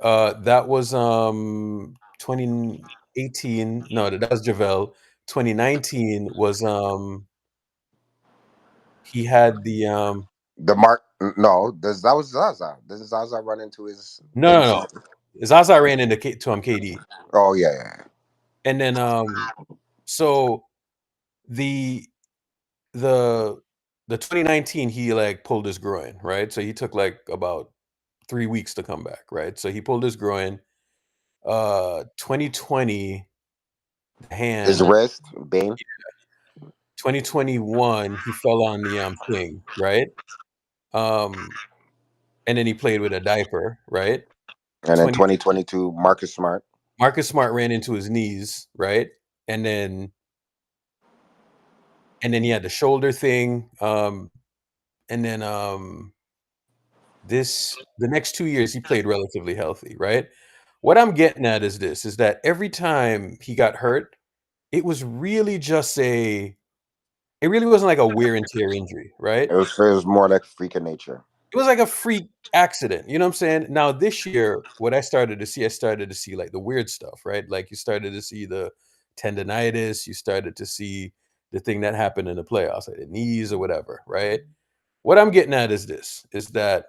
That was 2018. No, that was JaVale. 2019 was he had the The Mark. No, that was Zaza. Didn't Zaza run into his no thing? no no. Zaza ran into KD. Oh yeah. And then so the the the 2019 he like pulled his groin, right? So he took like about 3 weeks to come back, right? So he pulled his groin. 2020 the His hand. wrist, Bane. 2021 he fell on the thing, right? Um and then he played with a diaper, right? And then 20 2022, Marcus Smart. Marcus Smart ran into his knees, right? And then he had the shoulder thing. And then the next 2 years he played relatively healthy, right? What I'm getting at is this: is that every time he got hurt, it was really just it really wasn't like a wear and tear injury, right? It was more like freak of nature. It was like a freak accident. You know what I'm saying? Now this year, what I started to see like the weird stuff, right? Like you started to see the tendonitis, you started to see the thing that happened in the playoffs, like the knees or whatever, right? What I'm getting at is this: is that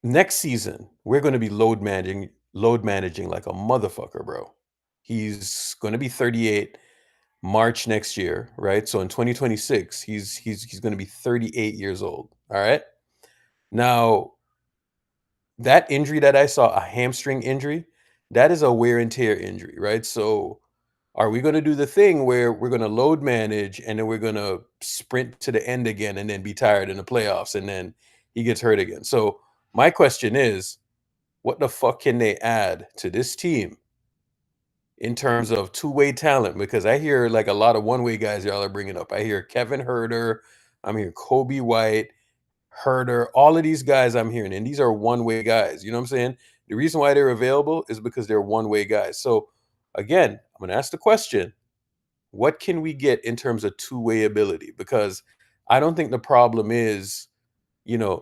next season we're going to be load managing like a motherfucker, bro. He's going to be 38 March next year, right? So in 2026, he's going to be 38 years old. All right. Now, that injury that I saw, a hamstring injury, that is a wear and tear injury, right? So are we going to do the thing where we're going to load manage and then we're going to sprint to the end again and then be tired in the playoffs and then he gets hurt again? So my question is, what the fuck can they add to this team in terms of two-way talent? Because I hear like a lot of one-way guys y'all are bringing up. I hear Kevin Herter, I'm hearing Kobe White, Herter, all of these guys I'm hearing, and these are one-way guys. You know what I'm saying? The reason why they're available is because they're one-way guys. So again, I'm going to ask the question: what can we get in terms of two-way ability? Because I don't think the problem is,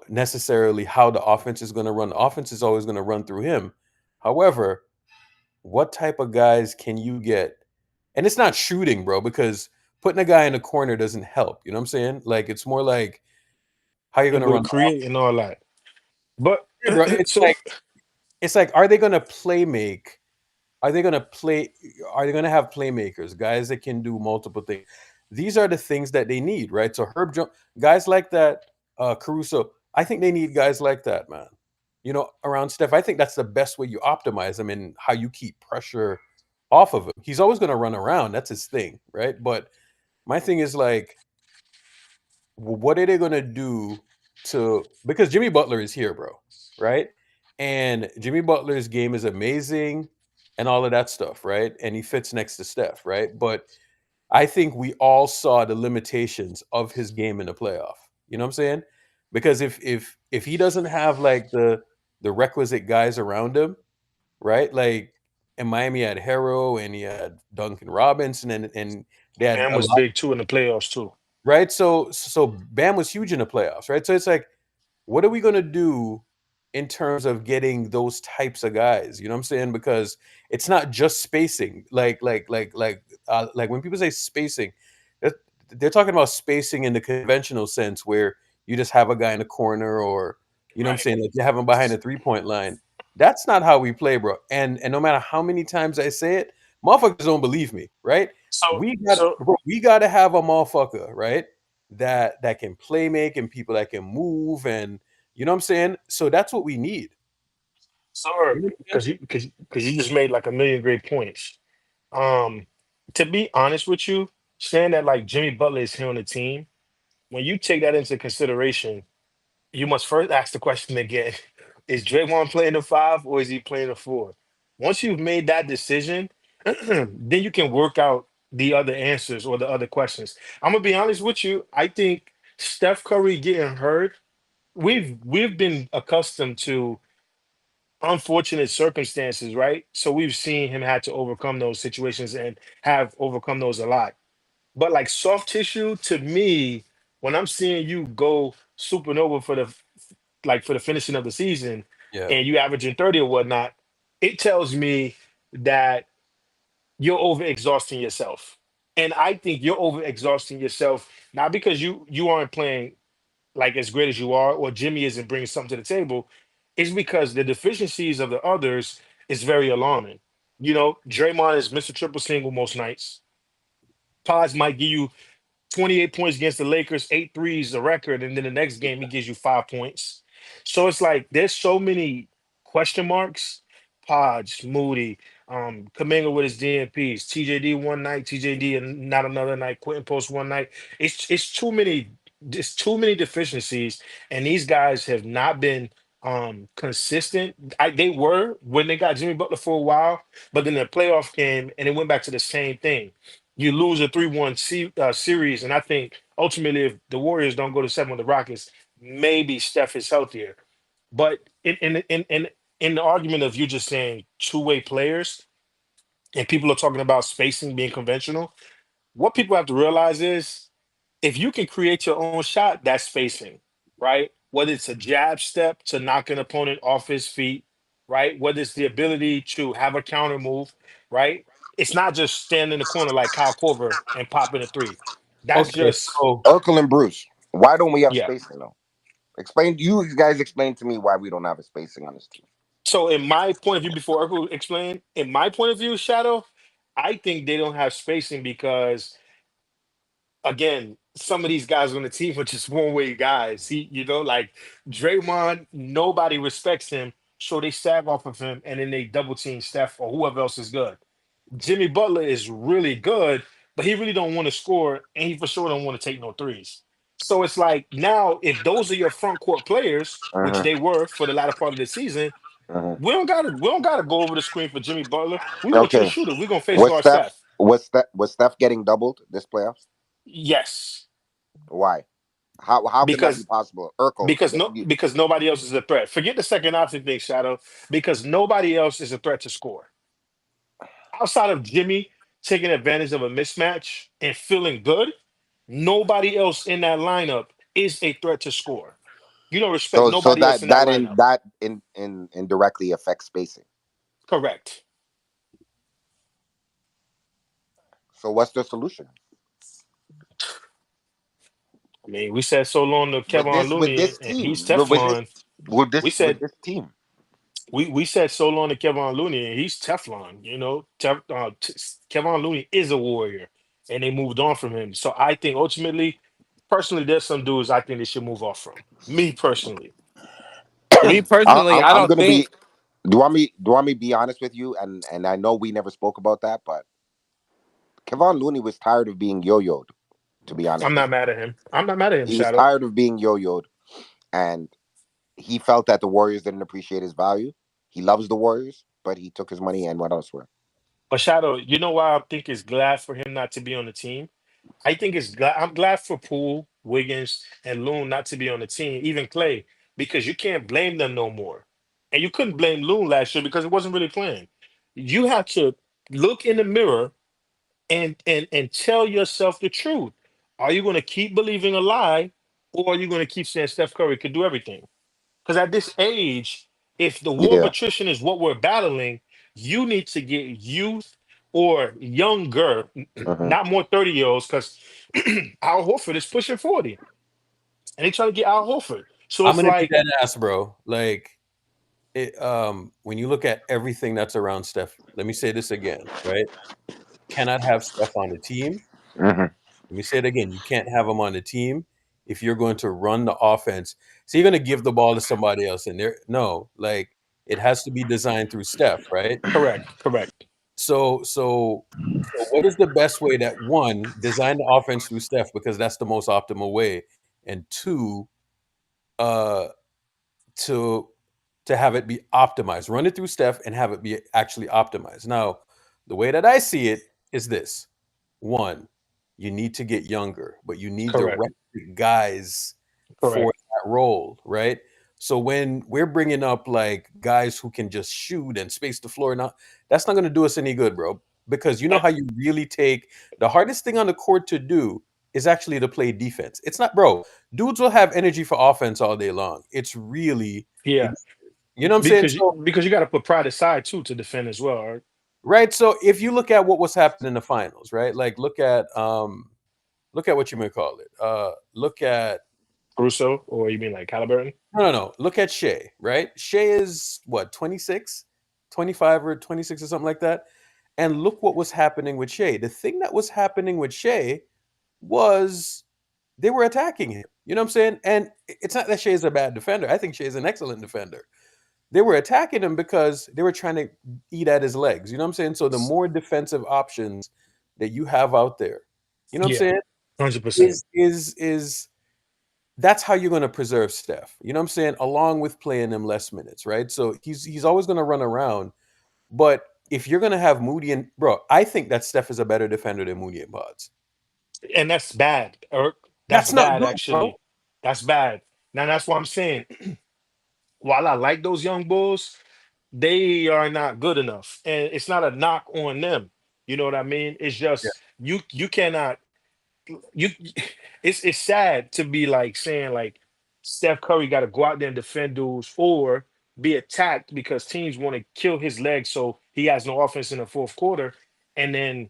necessarily how the offense is going to run. The offense is always going to run through him. However, what type of guys can you get? And it's not shooting, bro, because putting a guy in the corner doesn't help. You know what I'm saying? Like it's more like how you're going to Able to run. create and all that. But Yeah, bro. It's so like, are they going to play make? Are they going to play? Are they going to have playmakers, guys that can do multiple things? These are the things that they need, right? So guys like that, Caruso. I think they need guys like that, man. Around Steph. I think that's the best way you optimize him and how you keep pressure off of him. He's always going to run around. That's his thing, right? But my thing is like, what are they going to do because Jimmy Butler is here, bro, right? And Jimmy Butler's game is amazing and all of that stuff, right? And he fits next to Steph, right? But I think we all saw the limitations of his game in the playoff. You know what I'm saying? Because if he doesn't have like the requisite guys around him, right? Like in Miami he had Harrow and he had Duncan Robinson and they had Bam a was lot, big too in the playoffs too. right? So Bam was huge in the playoffs, right? So it's like, what are we gonna do in terms of getting those types of guys? You know what I'm saying? Because it's not just spacing. Like when people say spacing, they're, they're talking about spacing in the conventional sense where you just have a guy in the corner or you know what I'm saying, like you have him behind the 3-point line. That's not how we play, bro. And no matter how many times I say it, motherfuckers don't believe me, right? So so We gotta have a motherfucker, right? That can play make and people that can move and you know what I'm saying? So that's what we need. so You know what I'm saying? because you just made like a million great points. Um, to be honest with you, saying that like Jimmy Butler is here on the team, when you take that into consideration, you must first ask the question again: is Draymond playing the five or is he playing the four? Once you've made that decision, then you can work out the other answers or the other questions. I'm gonna be honest with you. I think Steph Curry getting hurt, we've been accustomed to unfortunate circumstances, right? So we've seen him had to overcome those situations and have overcome those a lot. But like soft tissue, to me, when I'm seeing you go supernova for the finishing of the season, Yeah. and you averaging 30 or whatnot, it tells me that you're overexhausting yourself. And I think you're overexhausting yourself not because you aren't playing like as great as you are, or Jimmy isn't bringing something to the table. It's because the deficiencies of the others is very alarming. Draymond is Mr. Triple Single most nights. Pods might give you 28 points against the Lakers, 8 threes, the record, and then the next game he gives you 5 points. So it's like there's so many question marks. Podge, Moody, Kaminga with his DNPs, TJD one night, TJD and not another night, Quentin Post one night. It's too many, it's too many deficiencies, and these guys have not been consistent. They were when they got Jimmy Butler for a while, but then the playoff game and it went back to the same thing. You lose a 3-1 series, and I think ultimately, if the Warriors don't go to 7 with the Rockets, maybe Steph is healthier. But in the argument of you just saying two-way players, and people are talking about spacing being conventional, what people have to realize is if you can create your own shot, that's spacing, right? Whether it's a jab step to knock an opponent off his feet, right? Whether it's the ability to have a counter move, right? It's not just stand in the corner like Kyle Korver and pop in a three. That's Okay, just, so Urkel and Bruce. Why don't we have yeah. spacing though? Explain. You guys explain to me why we don't have a spacing on this team. So in my point of view, before Urkel explain, in my point of view, Shadow, I think they don't have spacing because again, some of these guys on the team are just one way guys. Like Draymond, nobody respects him, so they sag off of him and then they double team Steph or whoever else is good. Jimmy Butler is really good, but he really don't want to score, and he for sure don't want to take no threes. So it's like now, if those are your front court players, which Uh-huh. they were for the latter part of the season, Uh-huh. we don't gotta go over the screen for Jimmy Butler. We want you to Okay. shoot it. We're gonna face Was guard Steph Steph. was Steph getting doubled this playoffs? Yes, Why? How can that be because possible? Urkel. because nobody else is a threat. Forget the second option thing, Shadow, because nobody else is a threat to score. Outside of Jimmy taking advantage of a mismatch and feeling good, nobody else in that lineup is a threat to score. You don't respect So nobody else in that lineup. that in indirectly affects spacing. Correct. So what's the solution? I mean, we said so long to With Kevin this Looney, and he's team. Teflon. We With said this team. we said so long to Kevin Looney, and he's Teflon. Kevin Looney is a warrior, and they moved on from him. So I think ultimately, personally, there's some dudes I think they should move off from. Me personally, Me personally, I I'm don't gonna be. think. Do you want me to be honest with you? And I know we never spoke about that, but Kevon Looney was tired of being yo-yoed. To be honest I'm with not you, mad at him. I'm not mad at him, he was Shadow. tired of being yo-yoed, and he felt that the Warriors didn't appreciate his value. He loves the Warriors, but he took his money and went elsewhere. But Shadow, you know why I think it's glad for him not to be on the team? I think I'm glad for Poole, Wiggins, and Loon not to be on the team, even Clay, because you can't blame them no more. And you couldn't blame Loon last year because it wasn't really playing. You have to look in the mirror and tell yourself the truth. Are you going to keep believing a lie, or are you going to keep saying Steph Curry could do everything? Because at this age, if the war of Yeah. attrition is what we're battling, you need to get youth or younger, Hmm. not more 30-year-olds, because Al Horford is pushing 40. And they trying to get Al Horford. So I'm it's gonna be like, dead ass, bro. Like, when you look at everything that's around Steph, let me say this again, right? Cannot have Steph on the team. Hmm. Let me say it again. You can't have him on the team if you're going to run the offense. So you're going to give the ball to somebody else, and there, no, like it has to be designed through Steph, right? correct. So what is the best way that one design the offense through Steph because that's the most optimal way, and two, uh, to have it be optimized. Run it through Steph and have it be actually optimized. Now, the way that I see it is this: one, you need to get younger, but you need the Correct. right guys for Correct. that role, right? So when we're bringing up like guys who can just shoot and space the floor, now that's not going to do us any good, bro. because you know how you really take the hardest thing on the court to do is actually to play defense. It's not, bro. Dudes will have energy for offense all day long. It's really, Yeah, you know what I'm saying? So because you got to put pride aside too to defend as well. Right? right. So if you look at what was happening in the finals, right? Like look at what you may call it. Look at Caruso, or you mean like Halliburton? no. Look at Shea, right? Shea is what, 26, 25 or 26 or something like that. And look what was happening with Shea. The thing that was happening with Shea was they were attacking him. You know what I'm saying? And it's not that Shea is a bad defender. I think Shea is an excellent defender. They were attacking him because they were trying to eat at his legs. You know what I'm saying? So the more defensive options that you have out there, you know what I'm Yeah, saying? 100%. Is that's how you're going to preserve Steph. You know what I'm saying? Along with playing him less minutes, right? So he's always going to run around. But if you're going to have Moody and bro, I think that Steph is a better defender than Moody and Pods. And that's bad. Or that's That's not bad good, bro. actually. That's bad. Now that's what I'm saying. While I like those young bulls, they are not good enough. And it's not a knock on them. You know what I mean? It's Yeah. just you cannot you it's sad to be like saying like Steph Curry got to go out there and defend dudes or be attacked because teams want to kill his legs so he has no offense in the fourth quarter. And then,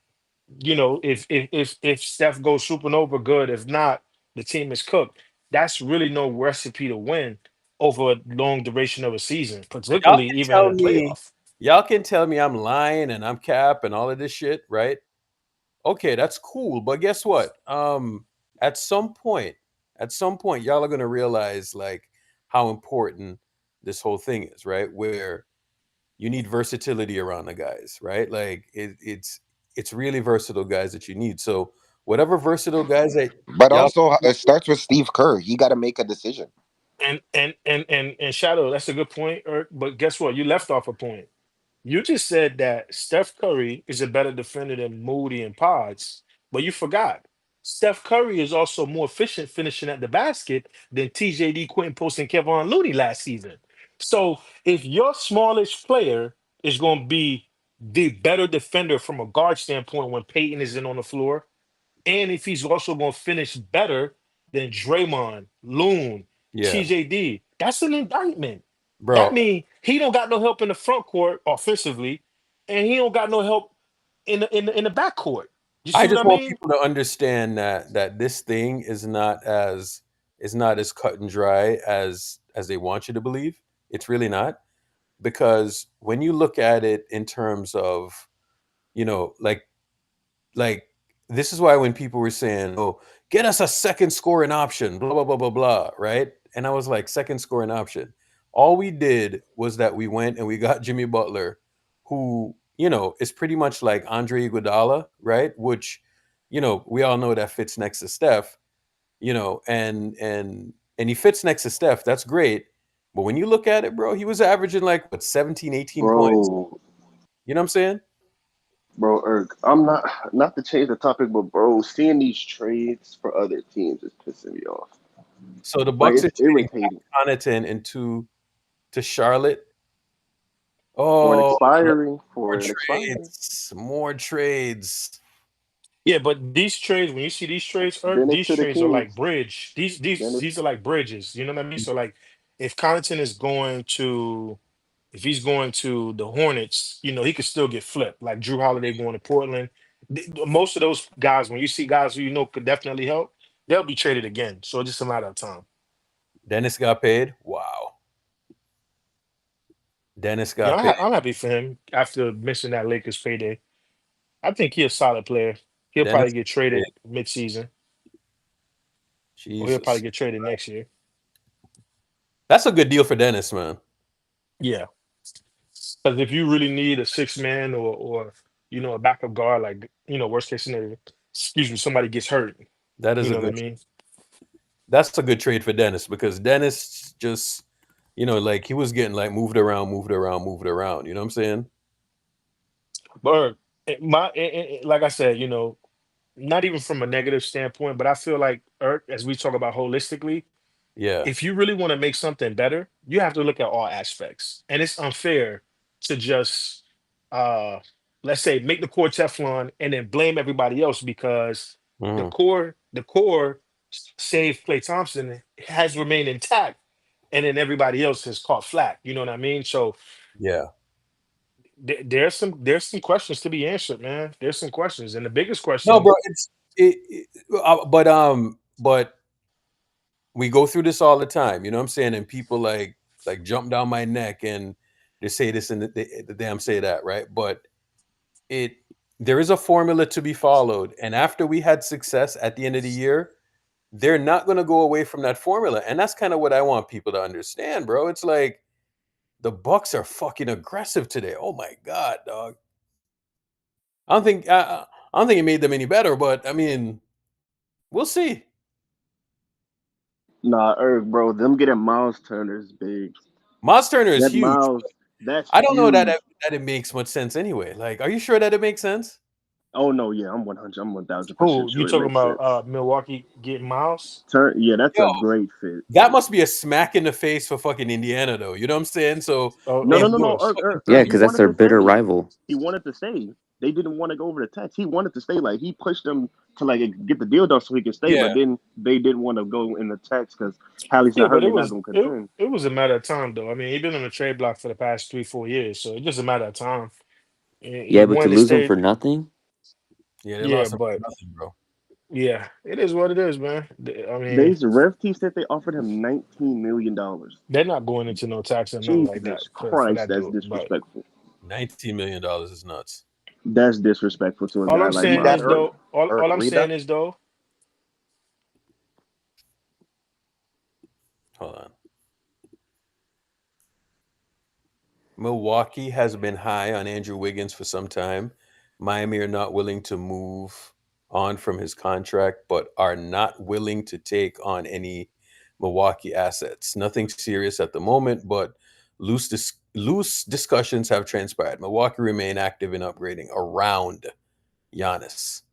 if Steph goes supernova, good. If not, the team is cooked. That's really no recipe to win over a long duration of a season, Y'all particularly can even in tell a me, playoff. y'all can tell me I'm lying and I'm cap and all of this shit, right? Okay, that's cool. But guess what? At some point, y'all are gonna realize like how important this whole thing is, right? Where you need versatility around the guys, right? Like it's really versatile guys that you need. So whatever versatile guys that But y'all also, it starts with Steve Kerr. He got to make a decision. And Shadow, that's a good point, Eric. But guess what? You left off a point. You just said that Steph Curry is a better defender than Moody and Pods, but you forgot. Steph Curry is also more efficient finishing at the basket than TJD, Quentin Post, and Kevon Looney last season. So if your smallest player is going to be the better defender from a guard standpoint when Peyton isn't on the floor, and if he's also going to finish better than Draymond, Loon, yeah, TJD, that's an indictment. That bro. means he don't got no help in the front court offensively, and he don't got no help in the back court. You see I what I just want mean? people to understand that this thing is not as cut and dry as they want you to believe. It's really not, because when you look at it in terms of, like this is why when people were saying, "Oh, get us a second scoring option," blah blah blah blah blah, right? And I was like, second scoring option. All we did was that we went and we got Jimmy Butler, who is pretty much like Andre Iguodala, right? Which we all know that fits next to Steph, and he fits next to Steph. That's great. But when you look at it, bro, he was averaging like what, 17, 18 points. Bro, You know what I'm saying? bro, Erg, I'm not to change the topic, but bro, seeing these trades for other teams is pissing me off. So the Like Bucks are it's trading Pat irritating. Connaughton to Charlotte. For an Oh, expiring, more for an expiring. trades, more trades. Yeah, but these trades, when you see these trades, Eric, Dennis these to the trades are like Kings. bridge. These these Dennis. these are like bridges. You know what I mean? So like, if Connaughton is going to if he's going to the Hornets, he could still get flipped. Like Drew Holiday going to Portland. Most of those guys, when you see guys who could definitely help, they'll be traded again. So it's just a matter of time. Dennis got paid. Wow, Dennis got paid. I'm happy for him after missing that Lakers payday. I think he's a solid player. He'll probably Dennis get got traded paid. mid-season, or he'll probably Jesus, get traded next year. that's a good deal for Dennis, man. Yeah, because if you really need a six man or a backup guard, like worst case scenario, excuse me, somebody gets hurt. That is You a know what I good. mean? That's a good trade for Dennis, because Dennis just, like he was getting like moved around, moved around, moved around. You know what I'm saying? But like I said, not even from a negative standpoint, but I feel like as we talk about holistically, Yeah. if you really want to make something better, you have to look at all aspects, and it's unfair to just uh let's say make the core Teflon and then blame everybody else because Mhm. the core save Klay Thompson has remained intact, and then everybody else has caught flack. You know what I mean? So Yeah. there's some questions to be answered, man. There's some questions, and the biggest No, question, bro. But we go through this all the time. You know what I'm saying? And people like jump down my neck and they say this and the damn say that, right? But it there is a formula to be followed, and after we had success at the end of the year, they're not going to go away from that formula, and that's kind of what I want people to understand, bro. It's like the Bucks are fucking aggressive today. Oh my god, dog. I don't think it made them any better, but I mean, we'll see. Nah, bro, them getting Miles Turner is big. Miles Turner is That huge. Miles, that's I don't know huge. that it makes much sense anyway. Like, are you sure that it makes sense? Oh no, yeah, I'm 100, I'm 1000% who you sure it talking makes about? sense. Milwaukee getting Miles? Yeah, that's Yo, a great fit. that must be a smack in the face for fucking Indiana, though. You know what I'm saying? So No, Oh, no, if of no, no. course. Yeah, He because that's wanted their to bitter stay. rival. He wanted to stay. They didn't want to go over the tax. He wanted to stay. Like he pushed them to like get the deal done so he could stay. yeah, But then they didn't want to go in the tax because Hallie's Yeah, not but hurt. it They're not was going to it contend. it was a matter of time though. I mean, he's been on the trade block for the past 3-4 years, so it's just a matter of time. And he Yeah, but to wanted to lose them stay. for nothing. yeah, they Yeah, lost him for but nothing, bro. yeah, it is what it is, man. I mean, They's ref team said they offered him $19 million. they're not going into no tax or nothing like that Jesus for Christ, that that's dude. But disrespectful. $19 million is nuts. That's disrespectful to a all guy I'm like Read saying that, is Miles Erg. Turner. though, all I'm Read saying that. is though, Hold on. Milwaukee has been high on Andrew Wiggins for some time. Miami are not willing to move on from his contract, but are not willing to take on any Milwaukee assets. Nothing serious at the moment, but loose discussions have transpired. Milwaukee remain active in upgrading around Giannis.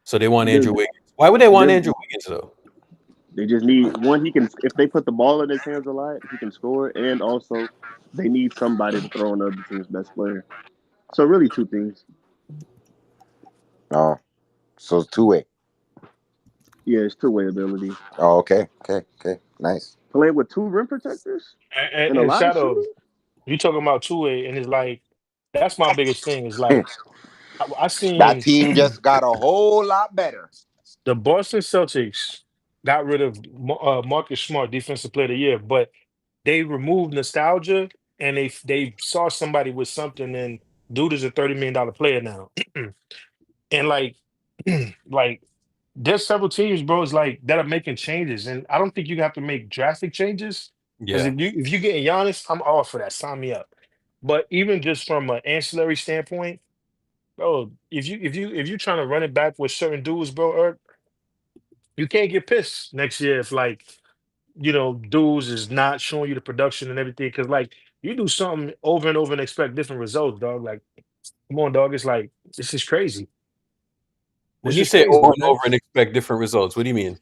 So they want They're, Andrew Wiggins. Why would they want they're, Andrew Wiggins though? they just need one. He can if they put the ball in his hands a lot, he can score, and also they need somebody to throw on the other team's best player. So really, two things. Oh, so it's 2-way. Yeah, it's two-way ability. Oh, okay. Nice. Playing with two rim protectors and, and a and lot of Shadow, shooting. you talking about 2-way, and it's like that's my biggest thing. Is like I That seen team just got a whole lot better. the Boston Celtics got rid of Marcus Smart, Defensive Player of the Year, but they removed nostalgia and they saw somebody with something, and dude is a $30 million player now. And like like there's several teams, bro, is like that are making changes. And I don't think you have to make drastic changes. Because Yeah. if you getting Giannis, I'm all for that. Sign me up. But even just from an ancillary standpoint, bro, if you trying to run it back with certain dudes, bro, you can't get pissed next year if like dudes is not showing you the production and everything. Cause like you do something over and over and expect different results, dog. Like, come on, dog. It's like this is crazy. When This you is say crazy, over and man. over and expect different results, what do you mean?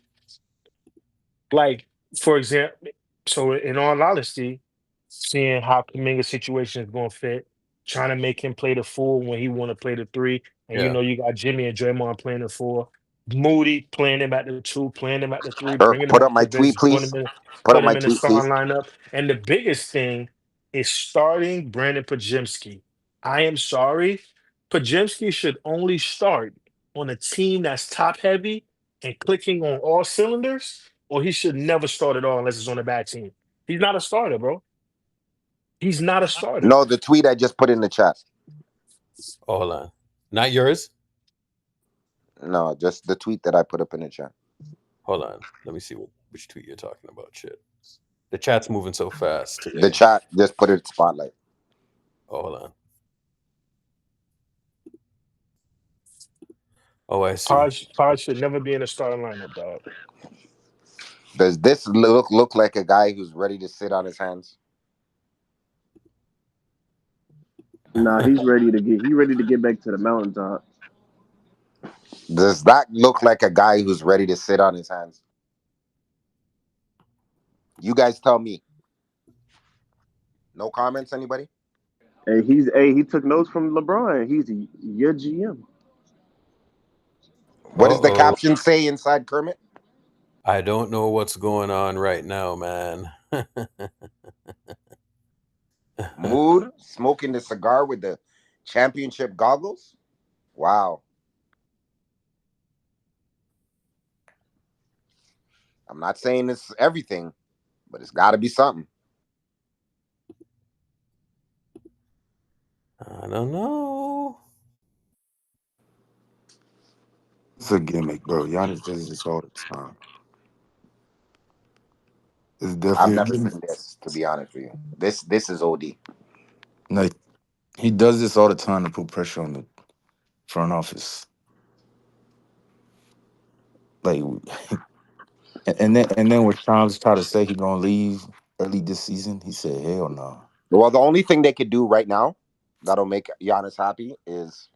Like, for example, so in all honesty, seeing how Kuminga's situation is going to fit, trying to make him play the four when he want to play the three, and Yeah. you got Jimmy and Draymond playing the four, Moody playing him at the two, playing him at the three, Erg, bringing him put up off my the tweet, bench, please. Put up put my him in the tweet, starting please. lineup, and the biggest thing is starting Brandon Pajemski. I am sorry, Pajemski should only start on a team that's top heavy and clicking on all cylinders, or he should never start at all unless it's on a bad team. He's not a starter, bro. He's not a starter. No, the tweet I just put in the chat. Oh, hold on. Not yours? No, just the tweet that I put up in the chat. Hold on. Let me see which tweet you're talking about. Shit. The chat's moving so fast The today. chat just put it spotlight. Oh, hold on. Oh, I see. Pod should never be in a starting lineup, dog. Does this look like a guy who's ready to sit on his hands? Nah, he's ready to get back to the mountaintop. Does that look like a guy who's ready to sit on his hands? You guys tell me. No comments, anybody? He took notes from LeBron. He's your GM. What does the Uh-oh. caption say inside, Kermit? I don't know what's going on right now, man. Mood smoking the cigar with the championship goggles. Wow. I'm not saying it's everything, but it's got to be something. I don't know. It's a gimmick, bro. Giannis does this all the time. It's I've definitely a never gimmick. seen this, to be honest with you. This is OD. Like he does this all the time to put pressure on the front office. Like, and then when Shams tried to say he gonna leave early this season, he said, "Hell no." Well, the only thing they could do right now that'll make Giannis happy is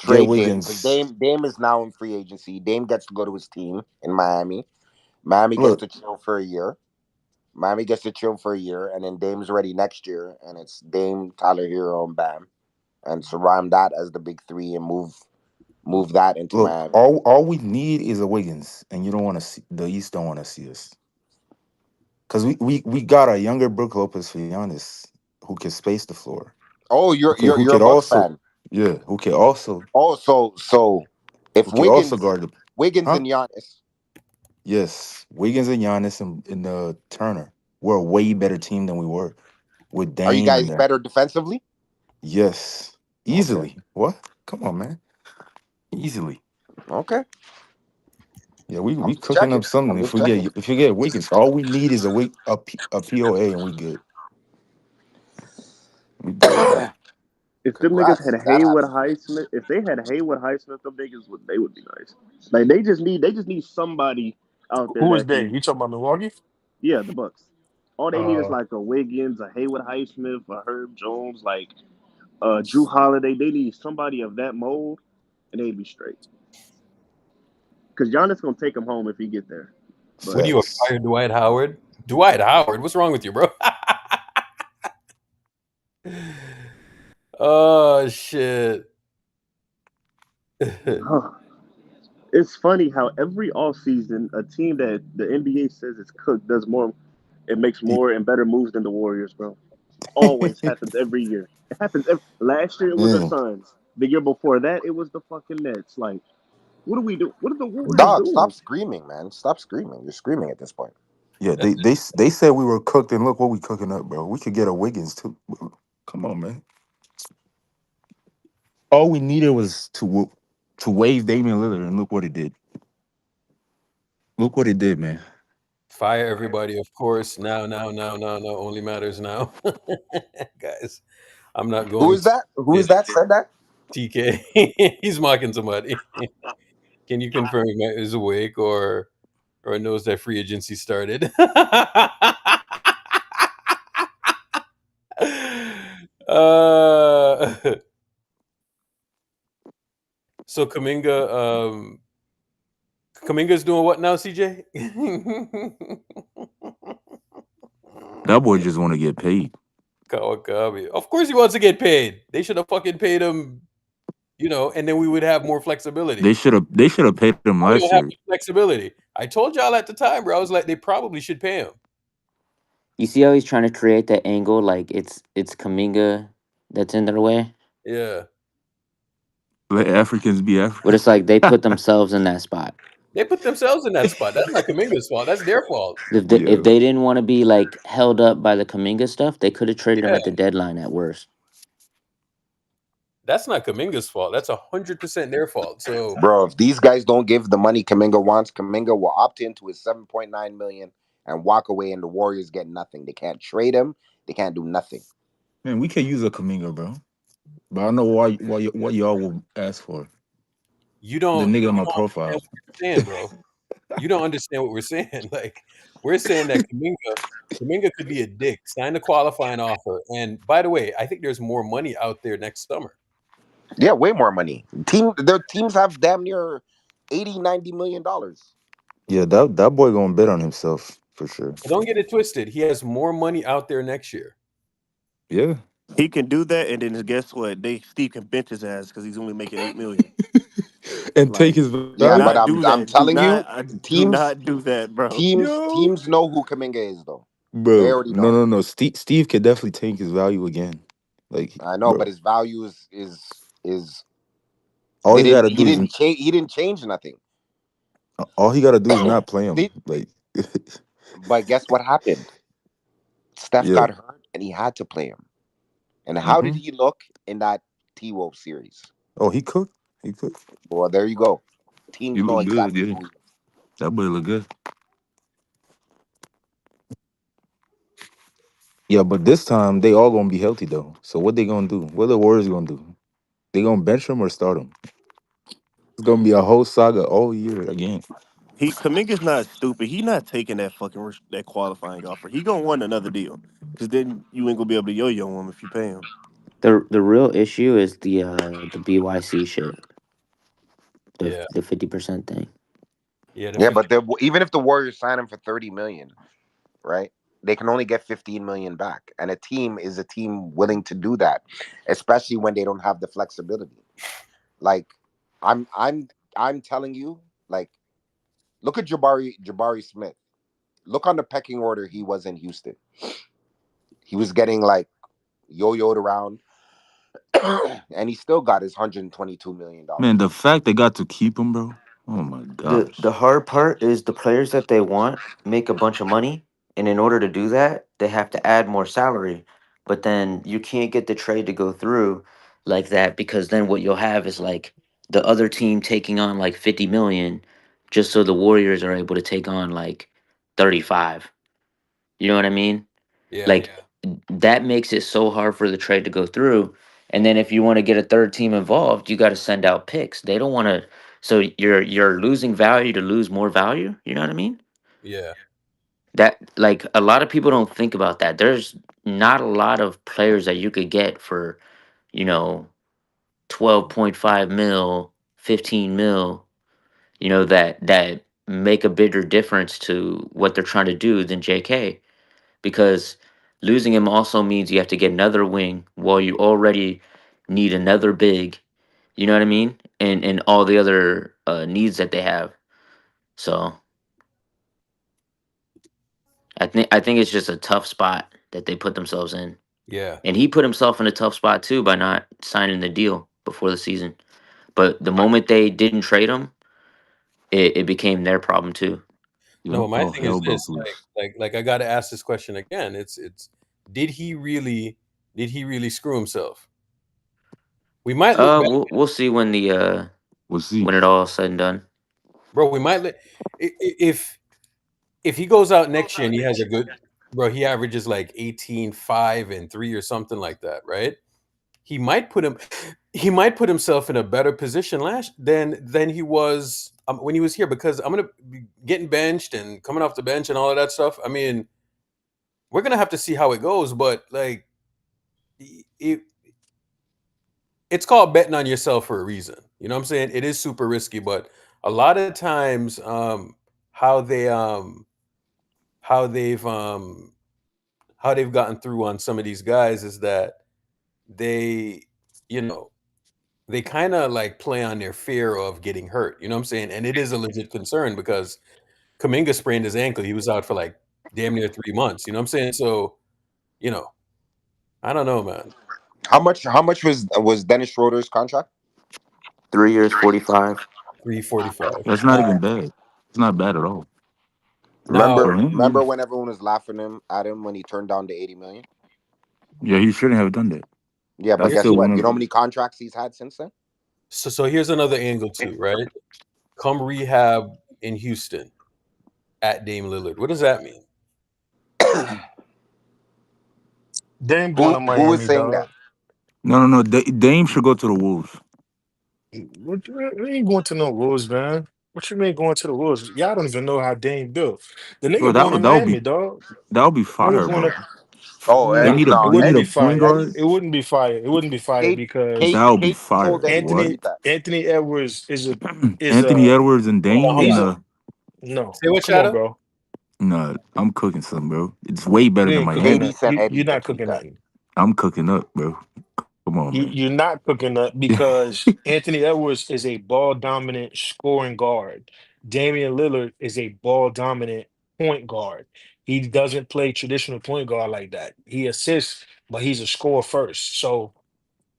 Get trade Dame, because Wiggins. Dame is now in free agency. Dame gets to go to his team in Miami. Miami gets Look, to chill for a year. Miami gets to chill for a year, and then Dame's ready next year, and it's Dame, Tyler Hero, and Bam, and surround that as the big three and move that into look. Miami. All we need is a Wiggins, and you don't want to see the East. Don't want to see us because we got a younger Brook Lopez for Giannis who can space the floor. Oh, Who you're could a Bucks also, fan. yeah, who can also Oh, so if who can also guard the, Wiggins huh? and Giannis, Yes, Wiggins and Giannis and Turner. We're a way better team than we were with are you Dame and guys them. better defensively? Yes, Okay, easily. What? Come on, man. Easily. okay. Yeah, we I'm just cooking checking. up something. I'm just checking. If you get Wiggins, all we need is a POA and we good. We good, bro. If them niggas Congrats had if that Haywood happens. Highsmith, if they had Haywood Highsmith, them niggas would be nice. Like they just need somebody out there Who is that they? can. You talking about Milwaukee? Yeah, the Bucks. All they need is Uh, like a Wiggins, a Haywood Highsmith, a Herb Jones, like Drew Holiday. They need somebody of that mold, and they'd be straight. Because Giannis gonna take him home if he get there. What But do you Facts. acquire Dwight Howard? Dwight Howard? What's wrong with you, bro? Oh shit. huh, it's funny how every offseason a team that the NBA says is cooked does more. It makes more and better moves than the Warriors, bro. Always happens every year. It happens last year it was the Man, Suns. The year before that it was the fucking Nets. Like, what do we do? What are the Warriors Dog, stop doing? screaming, man. Stop screaming. You're screaming at this point. yeah, That's they said we were cooked, and look what we cooking up, bro. We could get a Wiggins too. Come on, man. All we needed was to waive Damian Lillard, and look what it did. Look what it did, man. fire everybody, of course. Now, only matters now. Guys, I'm not Who going is to that? Who get is that said that? TK. He's mocking somebody. Can you confirm he is awake or knows that free agency started? uh, so Kaminga's doing what now, CJ? That boy just want to get paid. Kawakabe. Of course he wants to get paid. They should have fucking paid him, and then we would have more flexibility. They should have paid him We last don't have year. the flexibility. I told y'all at the time, bro. I was like, they probably should pay him. You see how he's trying to create that angle, like it's Kaminga that's in their way, Yeah. Let Africans be but African. it's like they put themselves in that spot. They put themselves in that spot. That's not Kaminga's fault. That's their fault. If Yeah. they didn't want to be like held up by the Kaminga stuff, they could have traded him Yeah. at the deadline at worst. That's not Kaminga's fault. That's 100% their fault. So Bro, if these guys don't give the money Kaminga wants, Kaminga will opt into his 7.9 million and walk away, and the Warriors get nothing. They can't trade him. They can't do nothing. Man, we could use a Kaminga, bro. But I know what y'all will ask for. you The don't nigga on you my don't understand profile. what we're saying, bro. You don't understand what we're saying. Like, we're saying that Kaminga could be a dick, sign a qualifying offer. And by the way, I think there's more money out there next summer. Yeah, way more money. Their teams have damn near 80-90 million dollars. Yeah, that boy gonna bet on himself for sure. But don't get it twisted. He has more money out there next year. Yeah. He can do that, and then guess what? Steve can bench his ass because he's only making 8 million. And take Like, his do Yeah, value. but not I'm do I'm that. Do telling not. you, Do teams not do that, bro. teams Yo. teams know who Kaminga is though. They Bro, already no, know. no, no. Steve could definitely take his value again. Like, I know, but bro, his value is all they he didn't gotta do is he didn't change nothing. all he gotta do is not play him. They, Like, but guess what happened? Steph yeah. got hurt and he had to play him. And how did Hmm. he look in that T-Wolf series? Oh, he cooked. He cooked. Well, there you go. He Teams know looked good. exactly Yeah, who he is. that boy look good. Yeah, but this time they all gonna be healthy though. So what they gonna do? What the Warriors gonna do? They gonna bench him or start him? It's gonna be a whole saga all year again. Kaminga's not stupid. He not taking that that qualifying offer. He gonna want another deal because then you ain't gonna be able to yo-yo him if you pay him. The real issue is the BYC shit, Yeah. the 50% thing. Yeah. The Yeah, 50. but even if the Warriors sign him for 30 million, right? They can only get 15 million back. And a team is a team willing to do that, especially when they don't have the flexibility. Like I'm I'm I'm telling you, like, look at Jabari Smith. Look on the pecking order he was in Houston. He was getting like yo-yoed around and he still got his $122 million. Man, the fact they got to keep him, bro. Oh my The gosh. hard part is the players that they want make a bunch of money, and in order to do that, they have to add more salary. But then you can't get the trade to go through like that, because then what you'll have is like the other team taking on like 50 million just so the Warriors are able to take on like 35. You know what I mean? Yeah. Like that makes it so hard for the trade to go through. And then if you want to get a third team involved, you got to send out picks. They don't want to. So you're losing value to lose more value. You know what I mean? Yeah. That, like, a lot of people don't think about that. There's not a lot of players that you could get for, you know, 12.5 mil, 15 mil. That make a bigger difference to what they're trying to do than J.K., because losing him also means you have to get another wing while you already need another big. You know what I mean? And all the other needs that they have. So I think it's just a tough spot that they put themselves in, Yeah. and he put himself in a tough spot too by not signing the deal before the season. But the moment they didn't trade him, it became their problem too. No, Yep. my Oh, thing is hell this: broke loose. like I got to ask this question again. It's did he really screw himself? We might look back, We'll see We'll see. when it all said and done. bro. We might if he goes out next year and he has a good, bro. He averages like 18, 5, and 3 or something like that, right? He might put him he might put himself in a better position than he was when he was here, because I'm gonna be getting benched and coming off the bench and all of that stuff. I mean, we're gonna have to see how it goes, but like it, it's called betting on yourself for a reason. You know what I'm saying? It is super risky, but a lot of times, how they how they've um how they've gotten through on some of these guys is that they, you know, they kind of like play on their fear of getting hurt. You know what I'm saying? And it is a legit concern because Kaminga sprained his ankle. He was out for like damn near 3 months. You know what I'm saying? So, you know, I don't know, man. How much was Dennis Schroeder's contract? 3 years, 45. 345. That's not even bad. It's not bad at all Now, for him. Remember Yeah. when everyone was laughing at him when he turned down the 80 million? Yeah, he shouldn't have done that. Yeah, but That's here's guess still one what? You of. know how many contracts he's had since then? so here's another angle too, right? Come rehab in Houston at Dame Lillard. What does that mean? Dame going to Who is Miami, saying that? dog. No, no, no. Dame should go to the Wolves. We ain't going to no Wolves, man. What you mean going to the Wolves? Y'all don't even know how Dame built. The Bro, nigga that going to would that would be Miami, dog. that would be Nigga fire, going bro. to Oh, They no. need a It no, they wouldn't need a be point fire. guard. It wouldn't be fire. It wouldn't be fire Kate, because Kate, That would be Kate fire. told Eddie to What? do that. Anthony Edwards is Anthony a Edwards and Hold on, Dame hold in he's on. a the. no. Say what, Come on, Shadow? bro. No, I'm cooking some, bro. It's way better You than ain't cooking Miami. Katie nothing. sent You're Eddie to not tweet cooking that. nothing. I'm cooking up, bro. Come on, man. You're not cooking up because Anthony Edwards is a ball dominant scoring guard. Damian Lillard is a ball dominant point guard. He doesn't play traditional point guard like that. He assists, but he's a scorer first. So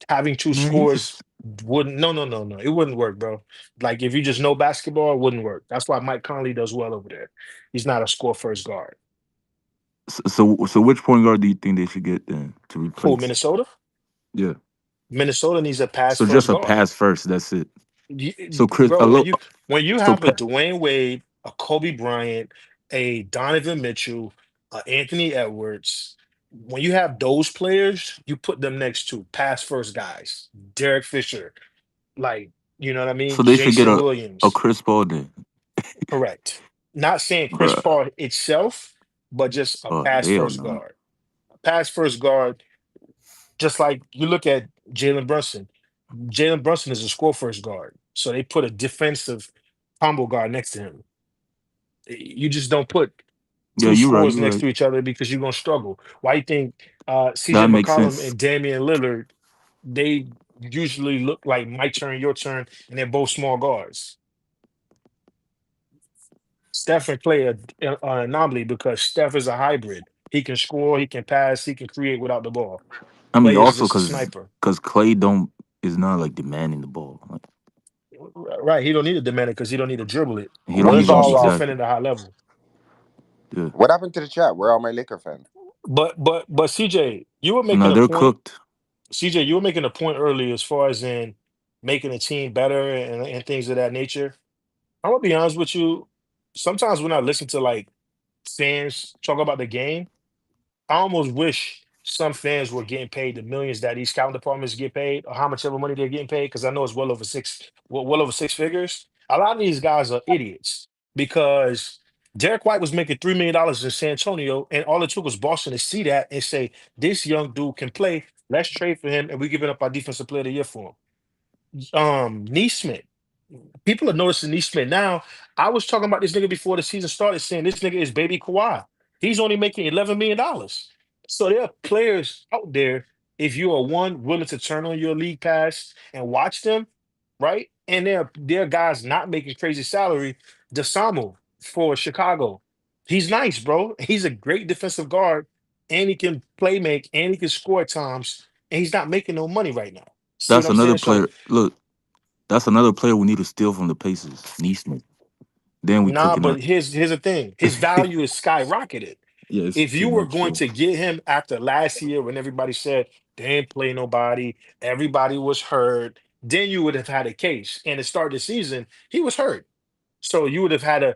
having two Man, he scores just wouldn't no. It wouldn't work, bro. Like if you just know basketball, it wouldn't work. That's why Mike Conley does well over there. He's not a score first guard. so which point guard do you think they should get then to Who, replace? Minnesota? Yeah. Minnesota needs a pass So just first a guard. pass first. That's it. So Chris, Bro, a when little. you So have a pa- Dwayne Wade, a Kobe Bryant, a Donovan Mitchell, a Anthony Edwards, when you have those players, you put them next to pass first guys. Derek Fisher, like you know what I mean? so they should get Jason a Williams, Chris Paul then, correct. Not saying Chris bro. Paul itself, but just a Oh pass hell first no. guard. A pass first guard, just like you look at Jalen Brunson. Jalen Brunson is a score first guard. So they put a defensive combo guard next to him. You just don't put Yeah, two you're right. scores You're next right. to each other because you're gonna struggle. Why you think CJ That makes McCollum sense. and Damian Lillard, they usually look like my turn, your turn, and they're both small guards. Steph and Clay are an anomaly because Steph is a hybrid. He can score, he can pass, he can create without the ball. I mean, Clay is also just a because sniper. Clay don't is not like demanding the ball. Like, Right. He don't need to demand it because he don't need to dribble it. he don't Where's need He's to also all exactly. defending at a high level. Yeah. what happened to the chat? Where are my Laker fans? But CJ, you were No, making a they're point. cooked. CJ, you were making a point earlier as far as in making a team better and things of that nature. I'm gonna be honest with you. Sometimes when I listen to like fans talk about the game, I almost wish some fans were getting paid the millions that these scouting departments get paid, or how much ever money they're getting paid, because I know it's well over six figures. A lot of these guys are idiots because Derek White was making $3 million in San Antonio, and all it took was Boston to see that and say, "This young dude can play. Let's trade for him, and we're giving up our defensive player of the year for him." Neesmith. People are noticing Neesmith now. I was talking about this nigga before the season started, saying this nigga is baby Kawhi. He's only making $11 million. So there are players out there. If you are one willing to turn on your league pass and watch them, right? And there are guys not making crazy salary. DeSamo for Chicago, he's nice, bro. He's a great defensive guard, and he can play make, and he can score at times, and he's not making no money right now. See what That's I'm another saying? So player. Look, that's another player we need to steal from the Pacers. Neesmith. Then we nah, cooking but up. here's the thing. His value is skyrocketed. Yeah, it's If too you were much going though. to get him after last year when everybody said they ain't play nobody, everybody was hurt, then you would have had a case. And to start the season, he was hurt. So you would have had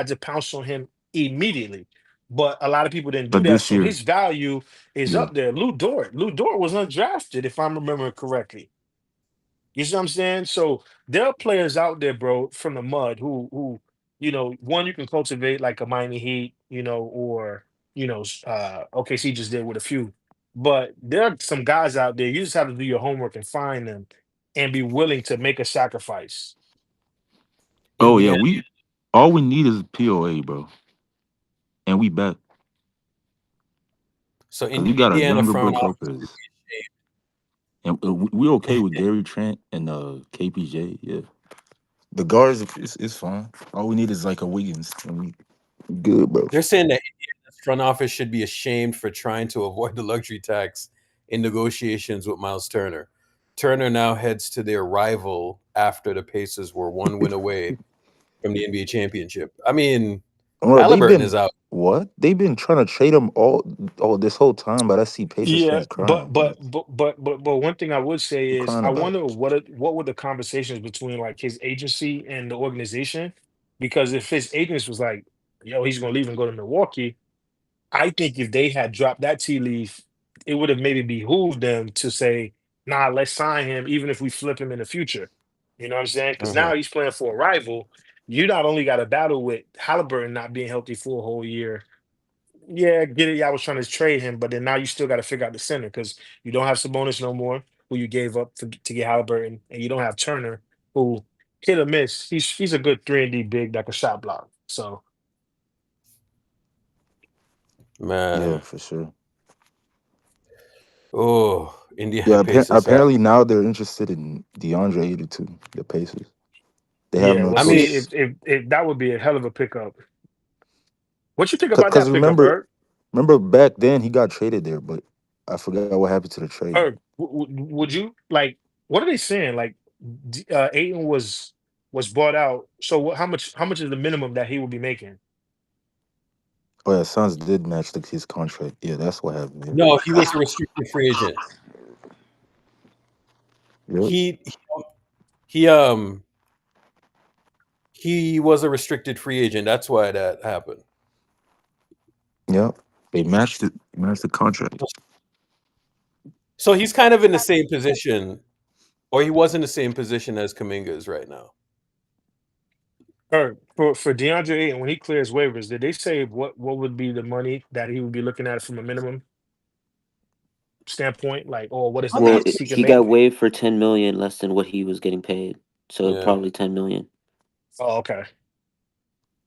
to pounce on him immediately. But a lot of people didn't do But that. this So year, his value is yeah. up there. Lou Dort. Lou Dort was undrafted, if I'm remembering correctly. You see what I'm saying? So there are players out there, bro, from the mud who one you can cultivate like a Miami Heat, or OKC just did with a few. But there are some guys out there. You just have to do your homework and find them and be willing to make a sacrifice. Oh yeah, Indiana. we all we need is POA, bro, and we back So because we got a Indiana younger front Brook office. Lopez, and we okay with Gary Trent and KPJ. Yeah, the guards it's fine. All we need is like a Wiggins, and we good, bro. They're saying that Indiana's front office should be ashamed for trying to avoid the luxury tax in negotiations with Miles Turner. Turner now heads to their rival after the Pacers were one win away from the NBA championship. I mean, Well, they've Halliburton been is out. what? They've been trying to trade him all this whole time, but I see Pacers Yeah, fans but crying. but but but but but one thing I would say They're is crying I about wonder what were the conversations between like his agency and the organization, because if his agents was like, "Yo, he's gonna leave and go to Milwaukee," I think if they had dropped that tea leaf, it would have maybe behooved them to say, "Nah, let's sign him, even if we flip him in the future." You know what I'm saying? Because Mhm. now he's playing for a rival. You not only got to battle with Halliburton not being healthy for a whole year. Yeah, get it. Y'all was trying to trade him, but then now you still got to figure out the center because you don't have Sabonis no more, who you gave up to get Halliburton, and you don't have Turner, who hit or miss. He's a good 3-and-D big that can shot block. So yeah, Man. for sure. Oh, Yeah, Indiana Pacers. apparently now they're interested in DeAndre 82, the Pacers. They have Yeah, no well, I see, mean, choice. if that would be a hell of a pickup. What you think about Because that pickup, Eric? remember back then he got traded there, but I forgot what happened to the trade. Eric, would you like? What are they saying? Like, Aiton was bought out. So how much is the minimum that he would be making? Oh yeah, Suns did match his contract. Yeah, that's what happened. Yeah. no, he was a restricted free agent. Yep. He he was a restricted free agent. That's why that happened. Yep. They matched it. Matched the contract. So he's kind of in the same position, or he was in the same position as Kaminga is right now. Or for DeAndre Ayton, when he clears waivers, did they say what would be the money that he would be looking at from a minimum standpoint? Like, or what is the Well, max he can he make? got waived for 10 million less than what he was getting paid. So Yeah. probably 10 million. Oh, okay.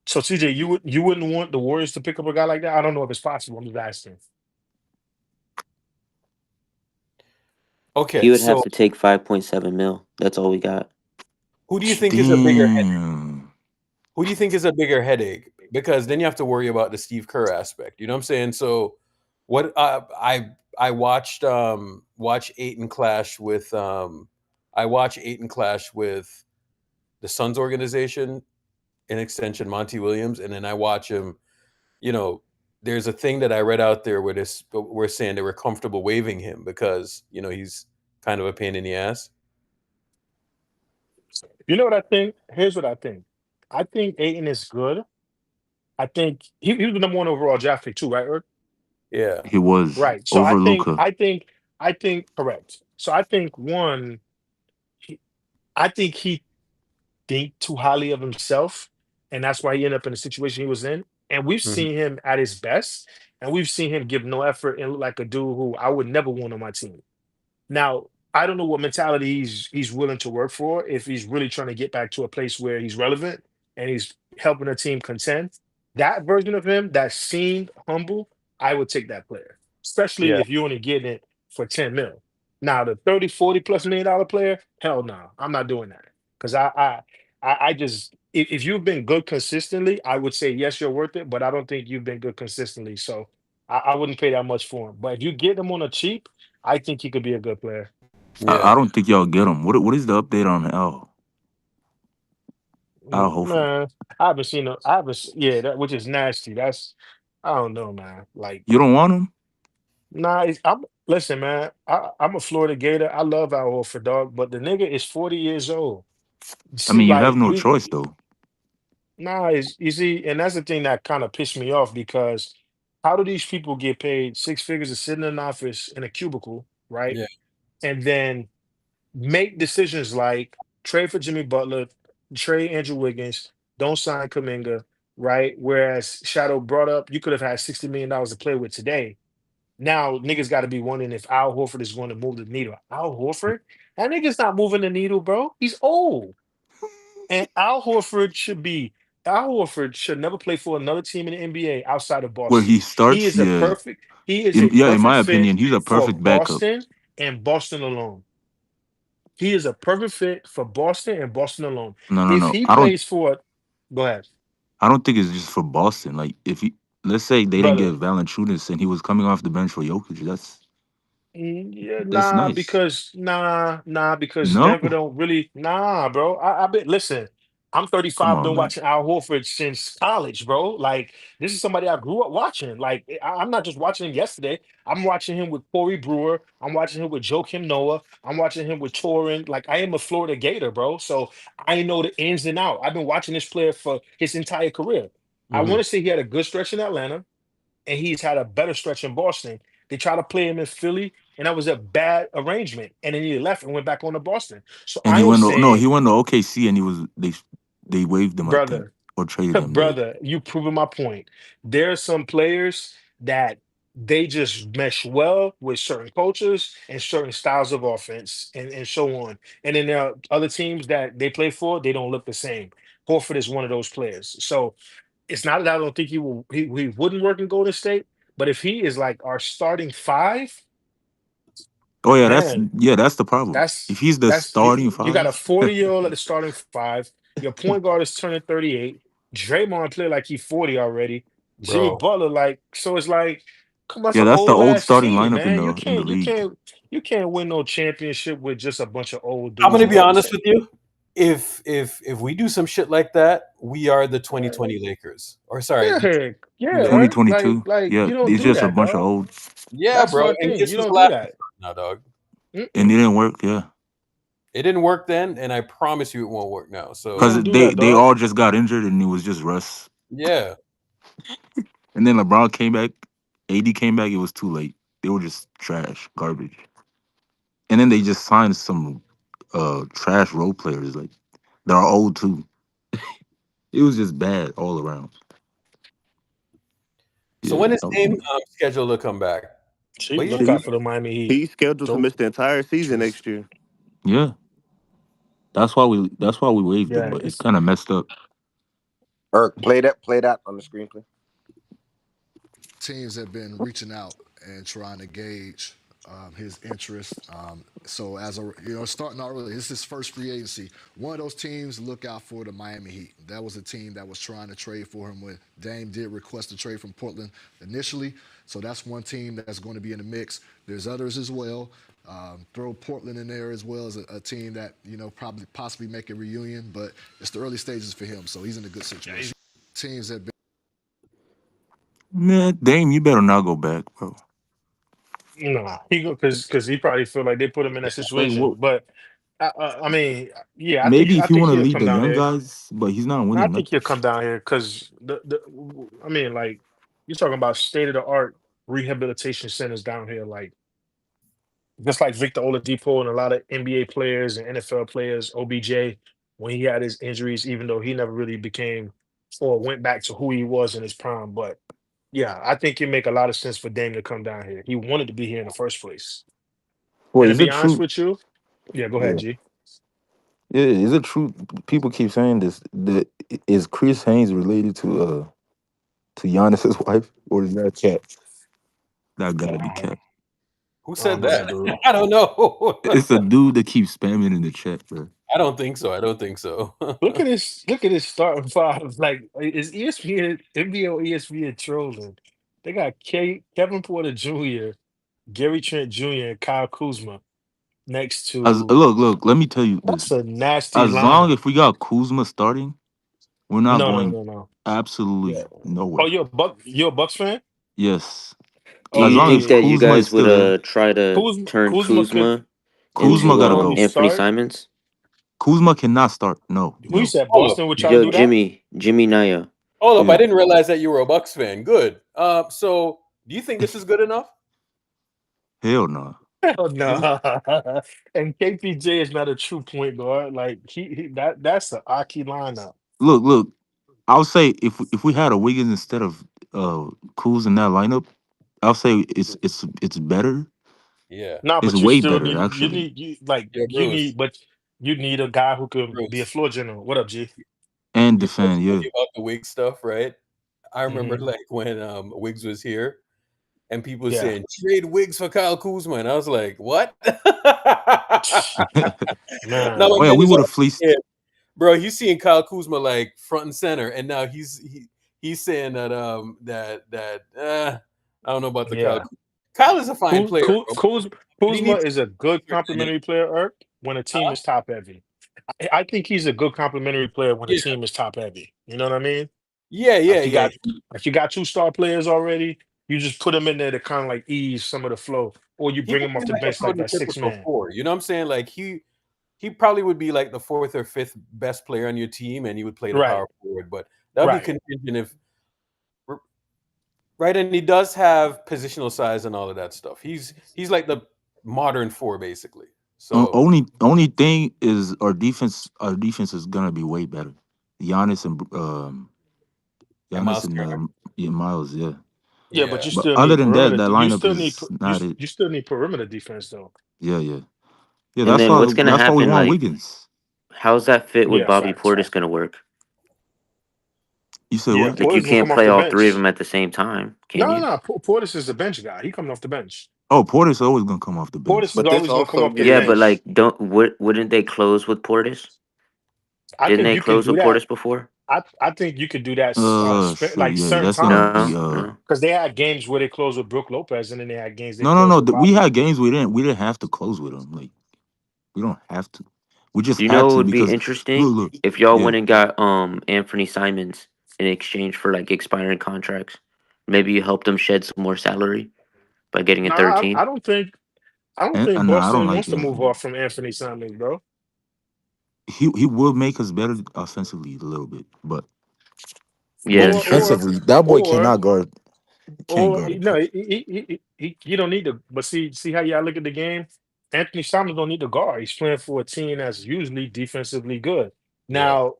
So CJ, you wouldn't want the Warriors to pick up a guy like that? I don't know if it's possible. I'm just asking. He Okay, would have so to take 5.7 mil. That's all we got. who do you think is a bigger Damn. who do you think is a bigger headache? Because then you have to worry about the Steve Kerr aspect. You know what I'm saying? So what I watched watch Aiton clash with I watch Aiton clash with the Suns organization, in extension Monty Williams, and then I watch him, you know, there's a thing that I read out there where we're saying they were comfortable waiving him because, he's kind of a pain in the ass. You know what I think? Here's what I think. I think Aiton is good. I think he was the number one overall draft pick too, right? Eric? Yeah. He was Right. So I over think Luca. I think I think correct. So I think one, he, I think he think too highly of himself, and that's why he ended up in the situation he was in. And we've Mhm. seen him at his best, and we've seen him give no effort and look like a dude who I would never want on my team. Now, I don't know what mentality he's willing to work for if he's really trying to get back to a place where he's relevant and he's helping a team contend. That version of him that seemed humble, I would take that player, especially Yeah. if you're only getting it for 10 mil. Now, the 30, 40 plus $1 million player, hell no, I'm not doing that. Because I just if you've been good consistently, I would say yes, you're worth it, but I don't think you've been good consistently. So I wouldn't pay that much for him. But if you get him on a cheap, I think he could be a good player. Yeah. I don't think y'all get him. What is the update on Al Horford? Man, I haven't seen a, I haven't, yeah, that which is nasty. That's, I don't know, man. Like, You don't want him? nah, listen, man. I'm a Florida Gator. I love Al Horford, dog, but the nigga is 40 years old. I See, mean, you have like no choice though. nah, you see, and that's the thing that kind of pissed me off because how do these people get paid six figures to sit in an office in a cubicle, right? Yeah. And then make decisions like trade for Jimmy Butler, trade Andrew Wiggins, don't sign Kaminga, right? Whereas Shadow brought up, you could have had $60 million to play with today. Now niggas got to be wondering if Al Horford is going to move the needle. Al Horford? That nigga's not moving the needle, bro. He's old. And Al Horford should never play for another team in the NBA outside of Where Boston. he starts, yeah. He is a In perfect my fit opinion, he's a for perfect backup. Boston and Boston alone. He is a perfect fit for Boston and Boston alone. No, no, If no. he plays for, go ahead, I don't think it's just for Boston. Like if he, let's say they didn't get brother. Valanciunas and he was coming off the bench for Jokic, Yeah, that's nice. because No, Denver don't really, bro. I bet. Listen, I'm come 35, on, been man. watching Al Horford since college, bro. Like this is somebody I grew up watching. Like I'm not just watching him yesterday. I'm watching him with Corey Brewer. I'm watching him with Joakim Noah. I'm watching him with Torin. Like I am a Florida Gator, bro. So I know the ins and out. I've been watching this player for his entire career. I Hmm. want to say he had a good stretch in Atlanta and he's had a better stretch in Boston. They tried to play him in Philly, and that was a bad arrangement. And then he left and went back on to Boston. So And I he am went to no, he saying, went to OKC and he was they waived him, I think, brother, or traded him there. brother, you proving my point. There are some players that they just mesh well with certain coaches and certain styles of offense and so on. And then there are other teams that they play for, they don't look the same. Horford is one of those players. So it's not that I don't think he wouldn't work in Golden State, but if he is like our starting five, Oh man, that's the problem. If he's the starting you got a five, 40-year-old at the starting five. Your point guard is turning 38. Draymond play like he's 40 already. Jimmy bro. Butler, like, so it's like, come on, it's yeah, an that's the old old ass starting team, lineup man. in the league. You can't win no championship with just a bunch of old I'm dudes, gonna be bro. honest with you. If we do some shit like that, we are the 2020 Lakers. Or sorry, Yeah, yeah, yeah, right. 2022. Like Yeah, you don't it's do just a that, bunch of dog. old, yeah, That's bro. my And thing. this You was don't do last that. now, dog. and it Mm-mm. didn't work. Yeah, It didn't work then, and I promise you it won't work now. You So because don't do that, they dog. all just got injured and it was just Russ. yeah. And then LeBron came back, AD came back. It was too late. They were just trash, garbage. And then they just signed some trash role players like they're old too. It was just bad all around. So Yeah, when is that was Dame me. scheduled to come back? See, What year? look He out for the Miami Heat. he's scheduled to Don't miss the entire season just next year. Yeah, that's why we waived him, yeah. but it's It's kind of messed up. Eric, play that on the screen, please. Teams have been reaching out and trying to gauge his interest. So as a starting out early, it's his first free agency. One of those teams, look out for the Miami Heat. That was a team that was trying to trade for him when Dame did request a trade from Portland initially. So that's one team that's going to be in the mix. There's others as well. Throw Portland in there as well as a team that probably possibly make a reunion, but it's the early stages for him, so he's in a good situation. Teams have been. Man, Dame, you better not go back, bro. nah. He go because he probably feel like they put him in that Like situation. what? But I mean, yeah, Maybe I if you think want to he'll lead come the down young here. guys, but he's not No, I winning think nothing. he'll come down here because I mean, like you're talking about state of the art rehabilitation centers down here, like just like Victor Oladipo and a lot of NBA players and NFL players, OBJ, when he had his injuries, even though he never really became or went back to who he was in his prime. But yeah, I think it make a lot of sense for Dame to come down here. He wanted to be here in the first place. And Wait, to is be it honest true? with you, yeah, go ahead, Yeah, G. yeah. Is it true? People keep saying this. That is Chris Haynes related to Giannis's wife, or is that cat? That gotta be cat. Who I don't said know that? that dude. I don't know. It's a dude that keeps spamming in the chat, bro. I don't think so. I don't think so. Look at this starting five. Like, is ESPN, NBA or ESPN trolling? They got Kevin Porter Jr., Gary Trent Jr., and Kyle Kuzma next As to. look, let me tell you That's this. a nasty As long lineup. if we got Kuzma starting, we're not No, no, going no, no. absolutely Yeah. Oh, nowhere. you're a Bucks fan? Yes. Do As you long Okay. as think that you Kuzma is guys would still there, try to turn Kuzma Kuzma into gotta only go. Anthony start. Simons? Kuzma cannot start. No, Who you no. said Hold up. Boston would try to Yo, do that? Jimmy Naya. Hold up. I Yeah. didn't realize that you were a Bucks fan. Good. So do you think this is good enough? Hell no. Hell You no. And KPJ is not a true point guard. Like that's the Aki lineup. Look. I'll say if we had a Wiggins instead of Kuz in that lineup, I'll say it's better. yeah. No, It's but you way still better need actually. Yeah, Bruce. but you need a guy who can be a Bruce. floor general. What up, G? And You know what's defend, yeah. funny about the Wiggs stuff, right? I remember Hmm. like when Wiggs was here and people were Yeah. saying trade Wiggs for Kyle Kuzma, and I was like, what? Now Oh my Man. yeah, man we is would have already fleeced. saying, bro, he's seeing Kyle Kuzma like front and center, and now he's saying that I don't know about the Kyle. Yeah. Kyle is a fine player, bro, but he Kuzma needs is a good to in it. complementary player, Irk, when a team is top heavy. I think he's a good complementary player when a Yeah, team is top heavy. You know what I mean? yeah, yeah, Like you yeah. got like you got two star players already. You just put them in there to kind of like ease some of the flow, or you He bring would them be off the like bench a like that six prototypical man. four. You know what I'm saying? Like he probably would be like the fourth or fifth best player on your team, and he would play the Right, power forward. But that would be right. contingent if right, and he does have positional size and all of that stuff. He's like the modern four, basically. So Only thing is our defense is gonna be way better. Giannis and and Giannis Miles and Turner, yeah, Miles, yeah. Yeah, but yeah, you But still other need than that, perimeter. that You lineup still need is not it. you still need perimeter defense though. Yeah, yeah. Yeah, And that's then why what's gonna that's why we happen? want Like, Wiggins. how's that fit with Yeah, Bobby facts. Portis gonna work? You said Yeah, what? Like, you Porter's gonna can't come off play the all three of bench. them at the same time, can No, no, you? no. Portis is the bench guy. He coming off the bench. Oh, Porter's always gonna come off the bench. Portis is But this always gonna come also off the Yeah, gives but bench. like, wouldn't they close with Portis? I Didn't think they you can close do with that. Portis before? I think you could do that Shoot, like yeah, certain that's gonna be No, times no. because they had games where they closed with Brooke Lopez and then they had games they no, no, closed no. with We Bobby. had games we didn't have to close with them. Like we don't have to. We just You had know, it to would be because interesting look, if y'all yeah. went and got Anthony Simons in exchange for like expiring contracts. Maybe you help them shed some more salary by getting a No, third team. I don't think And no, I don't Boston like wants to that. move off from Anthony Simons, bro. He will make us better offensively a little bit, but Yeah, Or true. or defensively, that boy or cannot guard. He can't or guard a no, point. he don't need to. But see how y'all look at the game. Anthony Simons don't need to guard. He's playing for a team that's usually defensively good. Yeah. Now,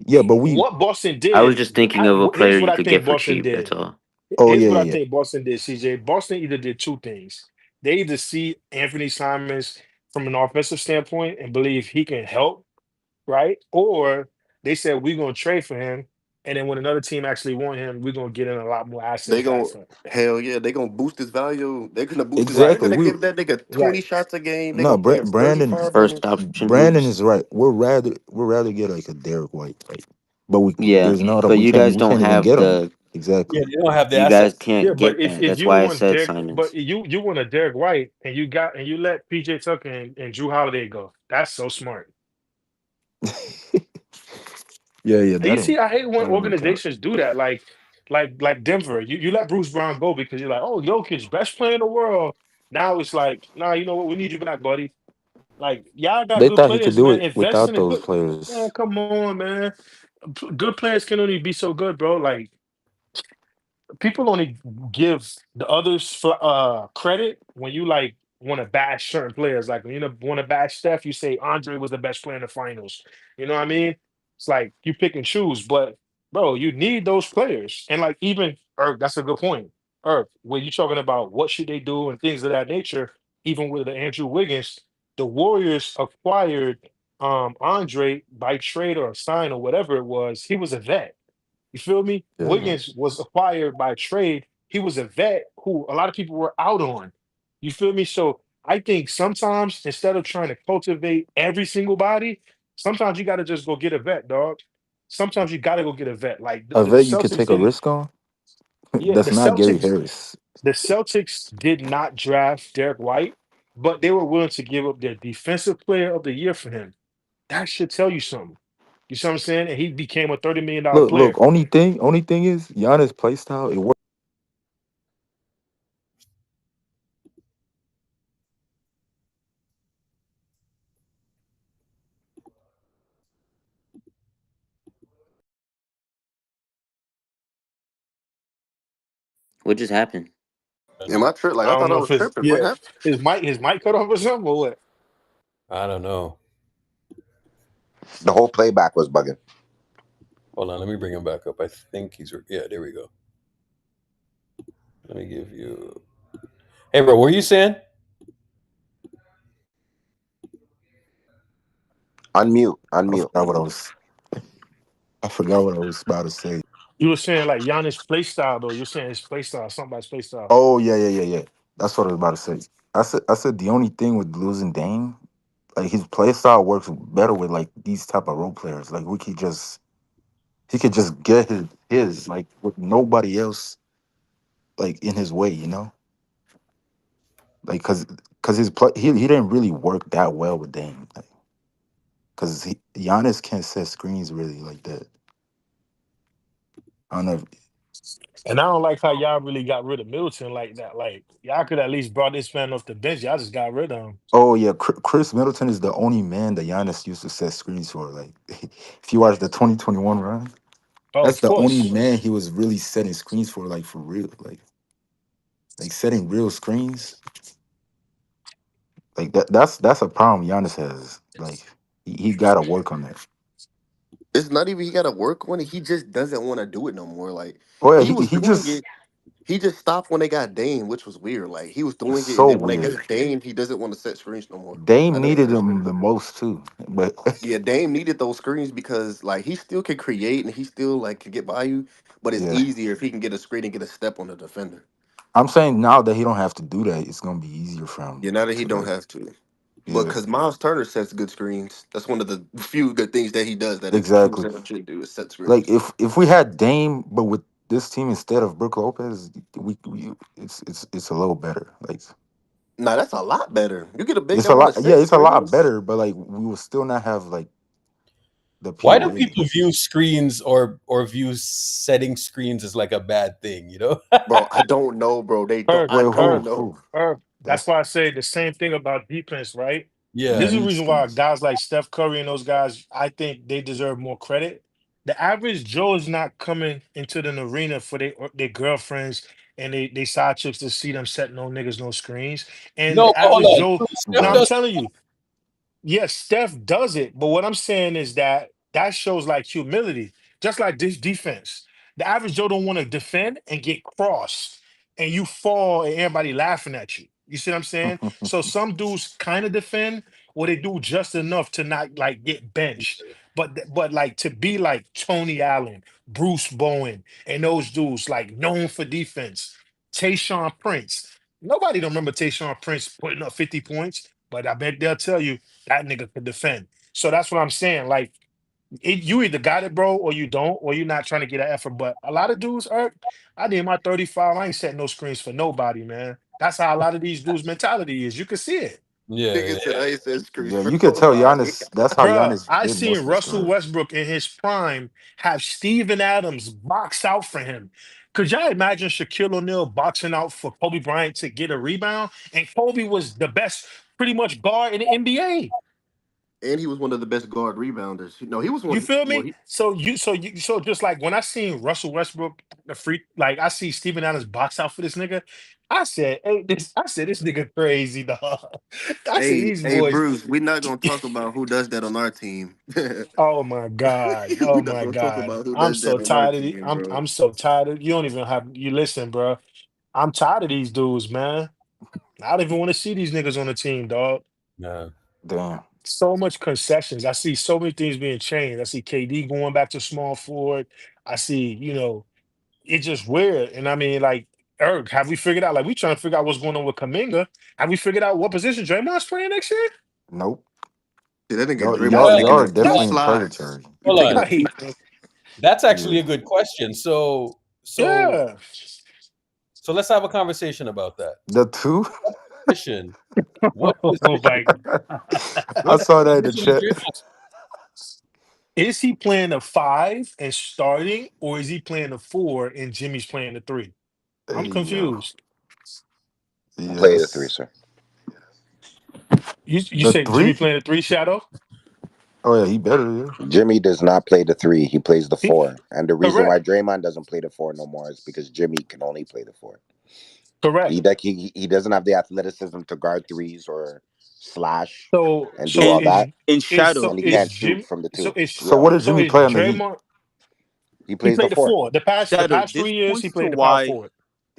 Yeah, but we. what Boston I was did, just thinking of a player here's what you I could get think for Boston cheap. That's did. all. Oh Here's yeah, what I yeah, think Boston did, CJ. Boston either did two things. They either see Anthony Simons from an offensive standpoint and believe he can help, right? Or they said we're gonna trade for him, and then when another team actually want him, we're gonna get in a lot more They assets back gon' for him. hell yeah, they gonna boost his value. They're gonna boost his value. They're Right, exactly. gonna We give that nigga right. 20 shots a game. They no, gonna pay him Brandon. 35 million. First option Brandon boost. is right. We're rather get like a Derek White, like, but Yeah, there's not a, but we you can't guys we don't can't even have get him the. exactly. Yeah, they don't have the You guys assets. Yeah, can't but get that. if That's you why I want said Derek, but Simons. you want a Derek White and you let PJ Tucker and Drew Holiday go. That's so smart. Yeah, yeah, And you see, I hate when that ain't work out. organizations do that. Like Denver, you let Bruce Brown go because you're like, oh, Jokic, best player in the world. Now it's like, nah, you know what? We need you back, buddy. Like y'all got They good thought he could players, do man. it Invest without in a those good players. man. Come on, man. Good players can only be so good, bro. Like people only give the others credit when you like want to bash certain players. Like when you want to bash Steph, you say Andre was the best player in the finals. You know what I mean? It's like you pick and choose, but bro, you need those players. And like even Irv, that's a good point. Irv, when you're talking about what should they do and things of that nature, even with the Andrew Wiggins, the Warriors acquired Andre by trade or sign or whatever it was. He was a vet. You feel me? Yeah, Wiggins was acquired by trade. He was a vet who a lot of people were out on. You feel me? So I think sometimes instead of trying to cultivate every single body, sometimes you got to just go get a vet, dog. Sometimes you got to go get a vet. Like a the vet you could Celtics take a didn't. risk on. Yeah, That's not Gary Harris. The Celtics did not draft Derek White, but they were willing to give up their defensive player of the year for him. That should tell you something. You see what I'm saying? And he became a $30 million Look. player. Only thing is Giannis' play style. It works. What just happened? Am I tripping? Like I I don't thought I know if was it's tripping. What yeah, happened? his mic cut off or something or what? I don't know. The whole playback was bugging. Hold on, let me bring him back up. I think yeah, there we go. Let me give you. Hey, bro, what were you saying? Unmute, I unmute. forgot what I was. I forgot what I was about to say. You were saying like Giannis play style though. You're saying his play style, something about his play style. Oh yeah, yeah, yeah, yeah. That's what I was about to say. I said the only thing with losing Dame, like his play style works better with like these type of role players. Like he could just get his like with nobody else like in his way, like because his play he didn't really work that well with Dame, like, because Giannis can't set screens really like that. I don't know. And I don't like how y'all really got rid of Middleton like that. Like y'all could at least brought this man off the bench. Y'all just got rid of him. Oh yeah, Chris Middleton is the only man that Giannis used to set screens for. Like if you watch the 2021 run, Oh, that's of the only course. man he was really setting screens for, like for real, like setting real screens. Like that's a problem Giannis has. Like he got to work on that. It's not even he got to work on it. He just doesn't want to do it no more. Like Oh yeah, he he was he doing just it. He just stopped when they got Dame, which was weird. Like he was it's doing it, and so then when they got weird. Dame, he doesn't want to set screens no more. Dame I think needed that's him crazy. the most too, but Yeah, Dame needed those screens because like he still can create and he still like can get by you, but it's yeah, easier if he can get a screen and get a step on the defender. I'm saying now that he don't have to do that, it's gonna be easier for him Yeah, now that he to don't like, have to. But yeah, because Miles Turner sets good screens, that's one of the few good things that he does that a true exactly. center should do is set Like screens. if we had Dame, but with this team instead of Brook Lopez, we it's a little better. Like Nah, that's a lot better. You get a big it's that a want to lot. Yeah, set it's a lot screens, better. But like we will still not have like the Why do POA. people view screens or view setting screens as like a bad thing? You know? bro. I don't know, bro. They don't. Irk, I Wait, don't who Irk, know. who? Irk. That's That's why I say the same thing about defense, right? who This Yeah. is the needs reason why screens? guys like Steph Curry and those guys, I think they deserve more credit. The average Joe is not coming into the arena for their girlfriends and they side chicks to see them setting no niggas no screens. And No, the but hold average on. Joe, Steph now I'm Right. does. telling you, yes, Steph does it, but what I'm saying is that that shows like humility, just like this defense. The average Joe don't want to defend and get crossed, and you fall and everybody laughing at you. You see what I'm saying? So some dudes kind of defend, or they do just enough to not like get benched. But like to be like Tony Allen, Bruce Bowen, and those dudes like known for defense. Tayshaun Prince. Nobody don't remember Tayshaun Prince putting up 50 points, but I bet they'll tell you that nigga could defend. So that's what I'm saying. Like you either got it, bro, or you don't, or you're not trying to get an effort. But a lot of dudes, I did my 35. I ain't setting no screens for nobody, man. That's how a lot of these dudes' mentality is. You can see it. Yeah, Nigga yeah. said I ain't set screens Yeah, for you could tell nobody. Giannis. That's how Bruh, Giannis I did seen most of his Russell career. Westbrook in his prime have Steven Adams box out for him. Could y'all imagine Shaquille O'Neal boxing out for Kobe Bryant to get a rebound? And Kobe was the best, pretty much, guard in the NBA. And he was one of the best guard rebounders. No, he was You one. feel Well, me? he, So just like when I seen Russell Westbrook the free, like I see Steven Adams box out for this nigga, I said this nigga crazy dog. I said these hey, boys. Bruce, we're not gonna talk about who does that on our team. Oh my God. We're Oh not my gonna talk God. about who I'm does so that on our tired of team, bro. I'm so tired of you don't even have you listen, bro. I'm tired of these dudes, man. I don't even want to see these niggas on the team, dog. No. Damn. So much concessions. I see so many things being changed. I see KD going back to small forward. I see, it's just weird. And I mean, like, Eric, have we figured out? Like, we trying to figure out what's going on with Kaminga. Have we figured out what position Draymond's playing next year? Nope. Dude, that nigga That's Draymond Well, taking Y'all are a he definitely well, in slides. purgatory. He hold taking a on. like, That's Yeah. actually a good question. So yeah. let's have a conversation about that. The two. Position. What Oh position? my I What saw that in the position is chat. Draymond? Is he playing a five and starting, or is he playing a four and Jimmy's playing the three? I'm Hey yo. confused. Play the three, Yes. sir. You The said Jimmy three? playing the three shadow? Oh yeah, he better. Yeah. Jimmy does not play the three. He plays the He, four. And the reason why correct. Draymond doesn't play the four no more is because Jimmy can only play the four. Correct. He doesn't have the athleticism to guard threes or slash So and do so all And that. in is shadow, And he is can't shoot Jim from the so two. is So Yeah. what did so Jimmy is play on the Heat? Draymond He he plays the played the four. four. The shadow. past 3 years he This played the power why forward.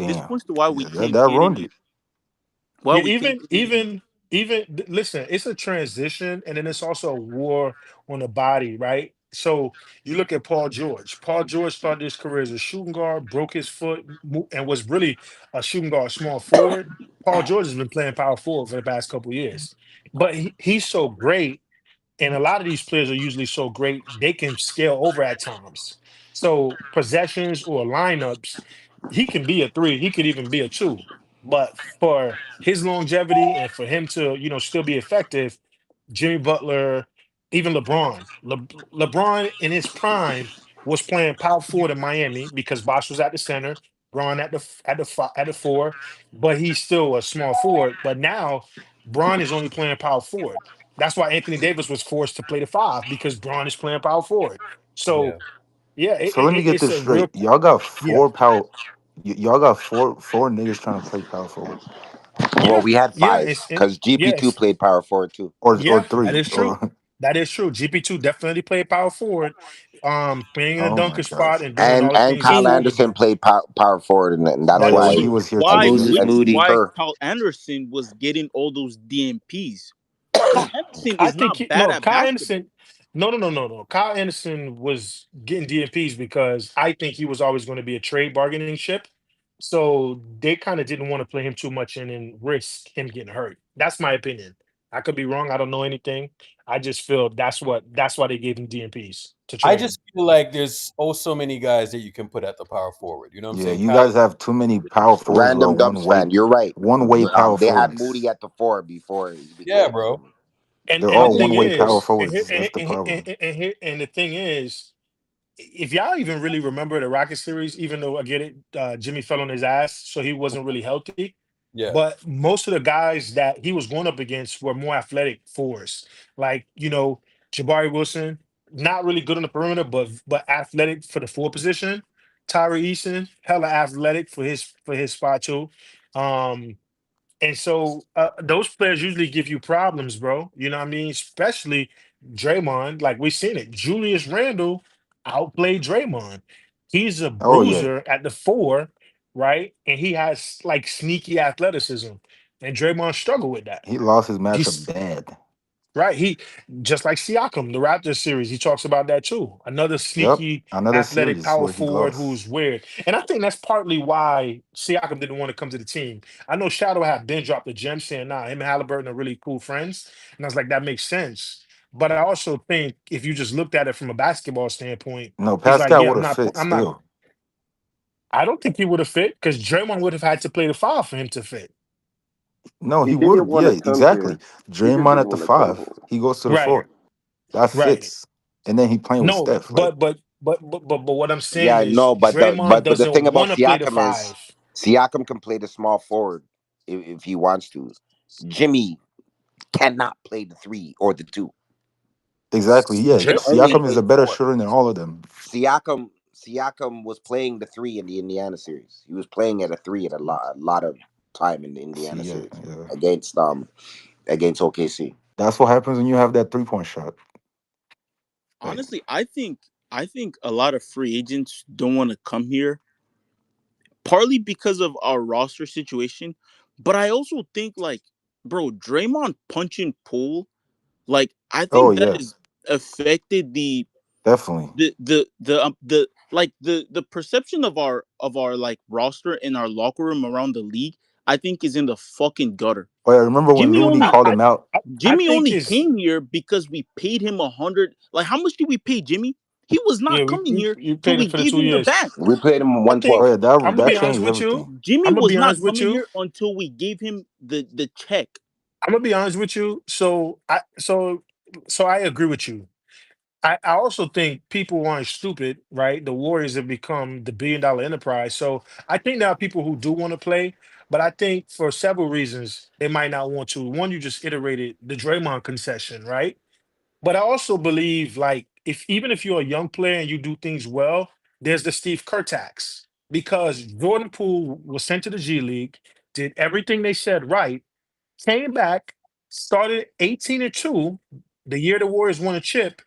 this Damn. points to why we Yeah, that can't that get ruined any it. why Yeah, we can't get any. listen, it's a transition and then it's also a war on the body, right? So you look at Paul George. Paul George started his career as a shooting guard, broke his foot, and was really a shooting guard, small forward. Paul George has been playing power forward for the past couple years, but he's so great, and a lot of these players are usually so great they can scale over at times. So possessions or lineups, he can be a three, he could even be a two. But for his longevity and for him to, still be effective, Jimmy Butler, even LeBron in his prime was playing power forward in Miami because Bosh was at the center, Bron at the four, but he's still a small forward. But now Bron is only playing power forward. That's why Anthony Davis was forced to play the five because Bron is playing power forward. Yeah. So yeah, So let me get it's this a straight. real Y'all got yeah four power. Y'all got four niggas trying to play power forward, Well, yeah we had yeah five it's because GP2 yes. played power forward too. or Yeah, that three, is true. or That is true. GP2 definitely played power forward, playing in a oh my dunker gosh. spot and doing all the And things he's Kyle And known to Anderson do. played power forward, and Oh that's That yeah, is when why. he true. was here And why too. then Yeah. which is Moody. why Kerr. Carl Anderson was getting all those DMPs. Carl Anderson I is think not bad no, at Kyle basketball. Anderson. No, no, no, no, no. Kyle Anderson was getting DMPs because I think he was always going to be a trade bargaining chip. So they kind of didn't want to play him too much and risk him getting hurt. That's my opinion. I could be wrong. I don't know anything. I just feel that's why they gave him DMPs to I trade him. just feel like there's so many guys that you can put at the power forward. You know what I'm Yeah, saying? you guys have too many power forwards who are Random Dubs fan. You're right. one way power They had Moody forwards. at the 4 before he Yeah, became. bro. They're And the all thing one way power is, forwards. That's the problem. and the thing is, if y'all even really remember the Rocket series, even though I get it, Jimmy fell on his ass, so he wasn't really healthy. Yeah. But most of the guys that he was going up against were more athletic forwards, like Jabari Wilson, not really good on the perimeter, but athletic for the four position. Tyree Eason, hella athletic for his spot too. Um, and so those players usually give you problems, bro. You know what I mean? Especially Draymond. Like we've seen it. Julius Randle outplayed Draymond. He's a Oh yeah, bruiser at the 4, right? And he has like sneaky athleticism. And Draymond struggled with that. he lost his matchup He's bad. right. He just like Siakam, the Raptors series, he talks about that too. Another Yep, sneaky another athletic series power where he forward lost. who's weird. And I think that's partly why Siakam didn't want to come to the team. I know Shadow had been dropped the gem saying, nah, him and Halliburton are really cool friends. And I was like, that makes sense. But I also think if you just looked at it from a basketball standpoint, No, he's like, Pascal yeah, would have fit I'm not, still. I don't think he would have fit because Draymond would have had to play the 5 for him to fit. No, He he didn't would. want Yeah, to come exactly. here. He just Draymond didn't at the want to come 5, here. he goes to the Right, 4. That right. fits. And then he playing with No, Steph. Like, but what I'm saying Yeah, is no, Draymond but the doesn't thing about want to play the Siakam is 5. Siakam can play the small forward if he wants to. Jimmy cannot play the 3 or the 2. exactly. Yeah, He can only Siakam is play a better 4. shooter than all of them. Siakam was playing the 3 in the Indiana series. He was playing at a 3 at a lot of time in the See, Indiana yeah, series yeah. against OKC. That's what happens when you have that 3-point shot. Like, Honestly, I think a lot of free agents don't want to come here, partly because of our roster situation, but I also think like, bro, Draymond punching Poole, like I oh think that yeah, has affected definitely. the perception of our like roster in our locker room around the league. I think is in the fucking gutter. Oh yeah, remember when Jimmy Looney only called him out? I Jimmy think only is came here because we paid him 100. Like, how much did we pay Jimmy? He was yeah, not coming here you till paid him we for the gave two him the years. bag. We played him I think 112. Oh yeah, I'm gonna that be honest changed with you. everything. Jimmy I'm gonna was be not honest with coming you. here until we gave him the check. I'm gonna be honest with you. So I agree with you. I also think people aren't stupid, right? The Warriors have become the billion-dollar enterprise. So I think there are people who do want to play, but I think for several reasons they might not want to. One, you just iterated the Draymond concession, right? But I also believe like if even if you're a young player and you do things well, there's the Steve Kerr tax because Jordan Poole was sent to the G League, did everything they said right, came back, started 18-2, the year the Warriors won a chip,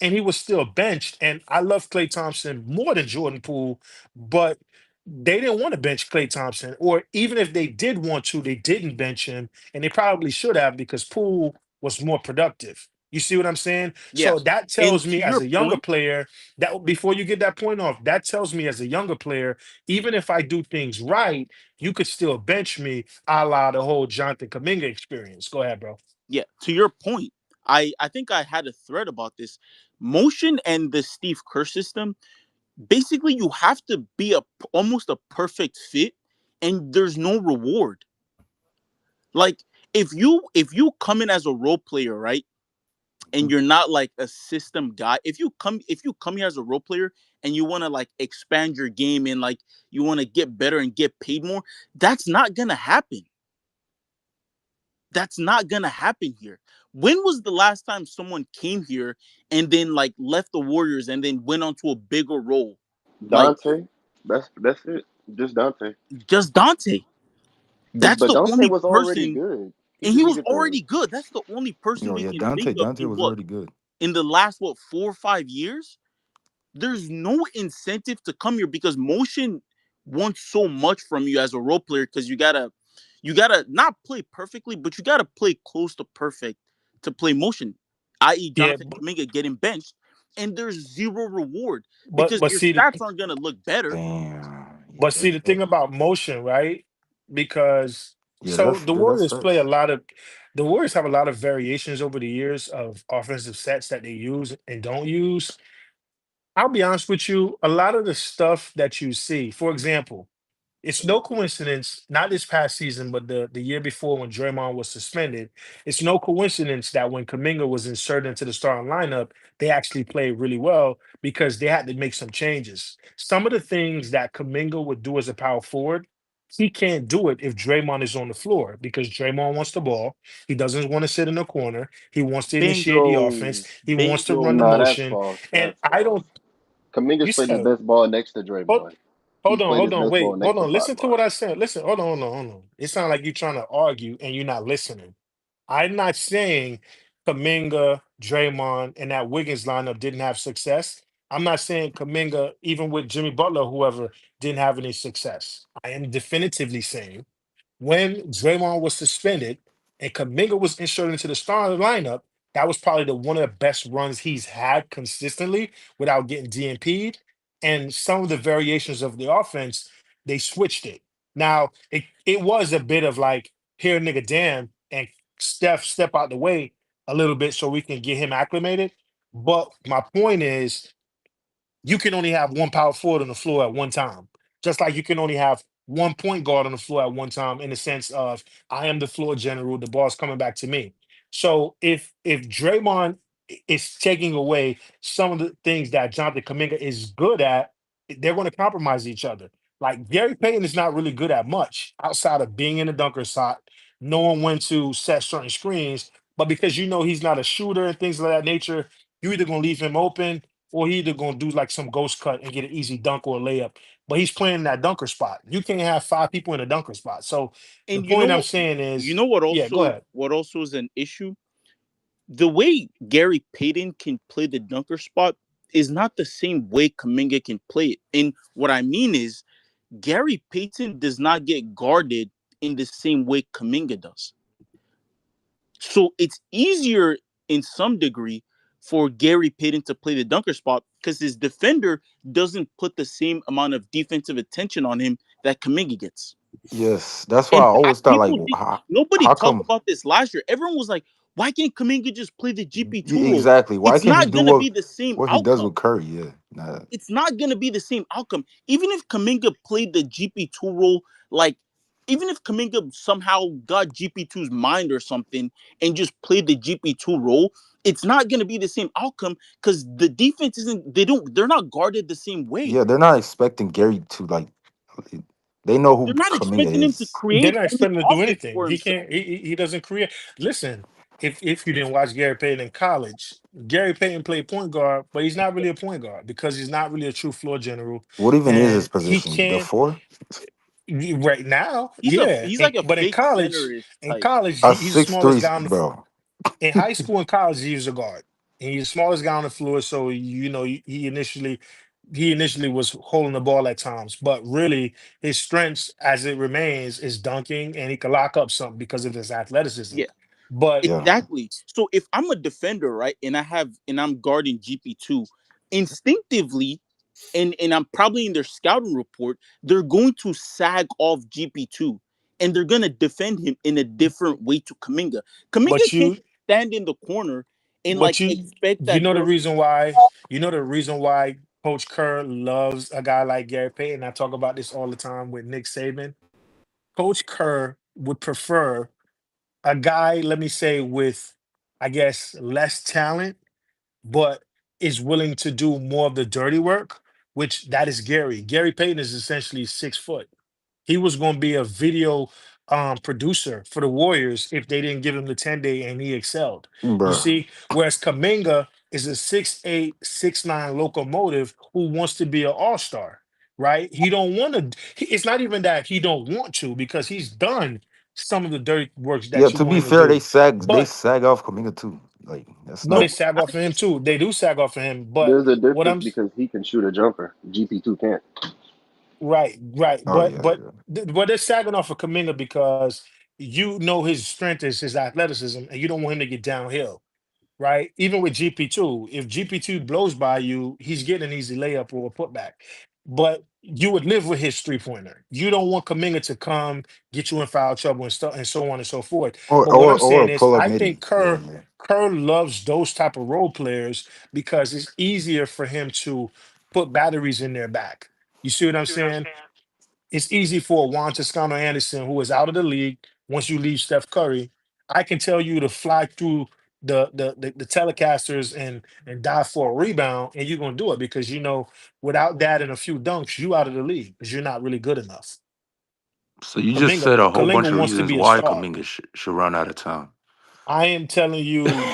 and he was still benched. And I love Klay Thompson more than Jordan Poole, but they didn't want to bench Klay Thompson, or even if they did want to, they didn't bench him, and they probably should have because Poole was more productive. You see what I'm saying? So Yes. that And tells to me as your a younger point, player that before you get that point off, that tells me as a younger player, even if I do things right, you could still bench me a la the whole Jonathan Kaminga experience. Go ahead, bro. yeah, to your point, I think I had a thread about this. Motion and the Steve Kerr system, basically you have to be almost a perfect fit and there's no reward. Like if you come in as a role player, right? And you're not like a system guy. If you come here as a role player and you want to like expand your game and like you want to get better and get paid more, that's not going to happen. That's not going to happen here. When was the last time someone came here and then like left the Warriors and then went on to a bigger role? Like Dante, that's it. Just Dante. just Dante. That's But the Dante only was already person, good. He and he just was needed to. already good. That's the only person Oh we yeah, can think of Dante in was already good. the last 4 or 5 years. There's no incentive to come here because Motion wants so much from you as a role player because you gotta not play perfectly, but you gotta play close to perfect to play Motion, i.e. Yeah, Jonathan Kuminga getting benched, and there's zero reward but because but your see, stats aren't gonna look better. Damn. Yeah, But see, that's the thing facts. about motion, right? Because Yeah, so the that's Warriors play a facts. lot of the Warriors have a lot of variations over the years of offensive sets that they use and don't use. I'll be honest with you, a lot of the stuff that you see, for example, it's no coincidence, not this past season, but the year before when Draymond was suspended, it's no coincidence that when Kaminga was inserted into the starting lineup, they actually played really well because they had to make some changes. Some of the things that Kaminga would do as a power forward, he can't do it if Draymond is on the floor because Draymond wants the ball. He doesn't want to sit in the corner. He wants to initiate the offense. Bingo. He wants to run the Bingo. Nah, that's motion. false. And That's I false. don't, Kaminga's you played his said, best ball next to hold, Draymond. hold He's on, played hold his on, best ball wait, next hold to on. Listen to Draymond. what I said. Listen, hold on. It sounds like you're trying to argue and you're not listening. I'm not saying Kaminga, Draymond, and that Wiggins lineup didn't have success. I'm not saying Kaminga, even with Jimmy Butler, whoever, didn't have any success. I am definitively saying when Draymond was suspended and Kaminga was inserted into the starting lineup, that was probably the one of the best runs he's had consistently without getting DNP'd. And some of the variations of the offense, they switched it. Now, it was a bit of like, here, nigga, damn, and step out the way a little bit so we can get him acclimated. But my point is, you can only have one power forward on the floor at one time. Just like you can only have one point guard on the floor at one time, in the sense of I am the floor general, the ball's coming back to me. So if Draymond is taking away some of the things that Jonathan Kaminga is good at, they're going to compromise each other. Like Gary Payton is not really good at much outside of being in the dunker spot, knowing when to set certain screens. But because you know he's not a shooter and things of that nature, you're either going to leave him open or he either gonna do like some ghost cut and get an easy dunk or a layup. But he's playing in that dunker spot. You can't have five people in a dunker spot. So the And point I'm saying you is, know yeah, go ahead. what also is an issue? The way Gary Payton can play the dunker spot is not the same way Kaminga can play it. And what I mean is Gary Payton does not get guarded in the same way Kaminga does. So it's easier in some degree for Gary Payton to play the dunker spot because his defender doesn't put the same amount of defensive attention on him that Kaminga gets. Yes, that's why I And always thought like, people did nobody how talked come? about this last year. Everyone was like, why can't Kaminga just play the GP2 Yeah, role? exactly. Why It's can't he not do gonna be the same what he does outcome. with Curry? Yeah, nah. It's not going to be the same outcome. Even if Kaminga played the GP2 role, like, even if Kaminga somehow got GP2's mind or something and just played the GP2 role, it's not going to be the same outcome because the defense isn't, they're not guarded the same way. Yeah, they're not expecting Gary to like. They know who They're not Kaminga expecting him to is. They're create not any expecting him to do offense anything. for He himself. can't. He doesn't create. Listen, if you didn't watch Gary Payton in college, Gary Payton played point guard, but he's not really a point guard because he's not really a true floor general, What even is his and he position? The can't four? right now. Yeah, He's like a but fake centerist in type. college, A he's the six smallest three, guy on the bro. in high school and college he was a guard and he's the smallest guy on the floor, so you know he initially was holding the ball at times, but really his strengths as it remains is dunking, and he can lock up something because of his athleticism. Yeah, But Yeah, exactly. So if I'm a defender, right, and I'm guarding GP2, instinctively, and I'm probably in their scouting report, they're going to sag off GP2 and they're going to defend him in a different way to Kaminga. but Kaminga can't you stand in the corner and but like you expect you that know the they're reason why Coach Kerr loves a guy like Gary Payton. I talk about this all the time with Nick Saban. Coach Kerr would prefer a guy, let me say, with, I guess, less talent, but is willing to do more of the dirty work, which that is Gary. Gary Payton is essentially 6 foot. He was going to be a video producer for the Warriors if they didn't give him the 10 day, and he excelled. You bro. see, whereas Kaminga is a 6'8", 6'9" locomotive who wants to be an all-star, right? He don't want to. It's not even that he don't want to, because he's done some of the dirty works Yeah, that you to be want him to fair, do. they But sag off Kaminga too. Like that's no, no, they not. but sag not off of him just too. They do sag off of him. But There's a what difference I'm because he can shoot a jumper. GP2 can't. right. Oh But yeah, yeah. they're sagging off of Kaminga because you know his strength is his athleticism, and you don't want him to get downhill, right? Even with GP2, if GP2 blows by you, he's getting an easy layup or a putback. but you would live with his 3 pointer. You don't want Kaminga to come get you in foul trouble and stuff and so on and so forth. Or But what I'm or saying a is, pull up I think midi here Kerr and there. Kerr loves those type of role players because it's easier for him to put batteries in their back. You see what I'm saying? It's easy for Juan Toscano Anderson, who is out of the league once you leave Steph Curry. I can tell you to fly through the telecasters and dive for a rebound, and you're gonna do it because you know without that and a few dunks, you out of the league because you're not really good enough. So you just said a whole bunch Kaminga of wants to reasons be a why star. Kaminga should run out of town. I am telling you,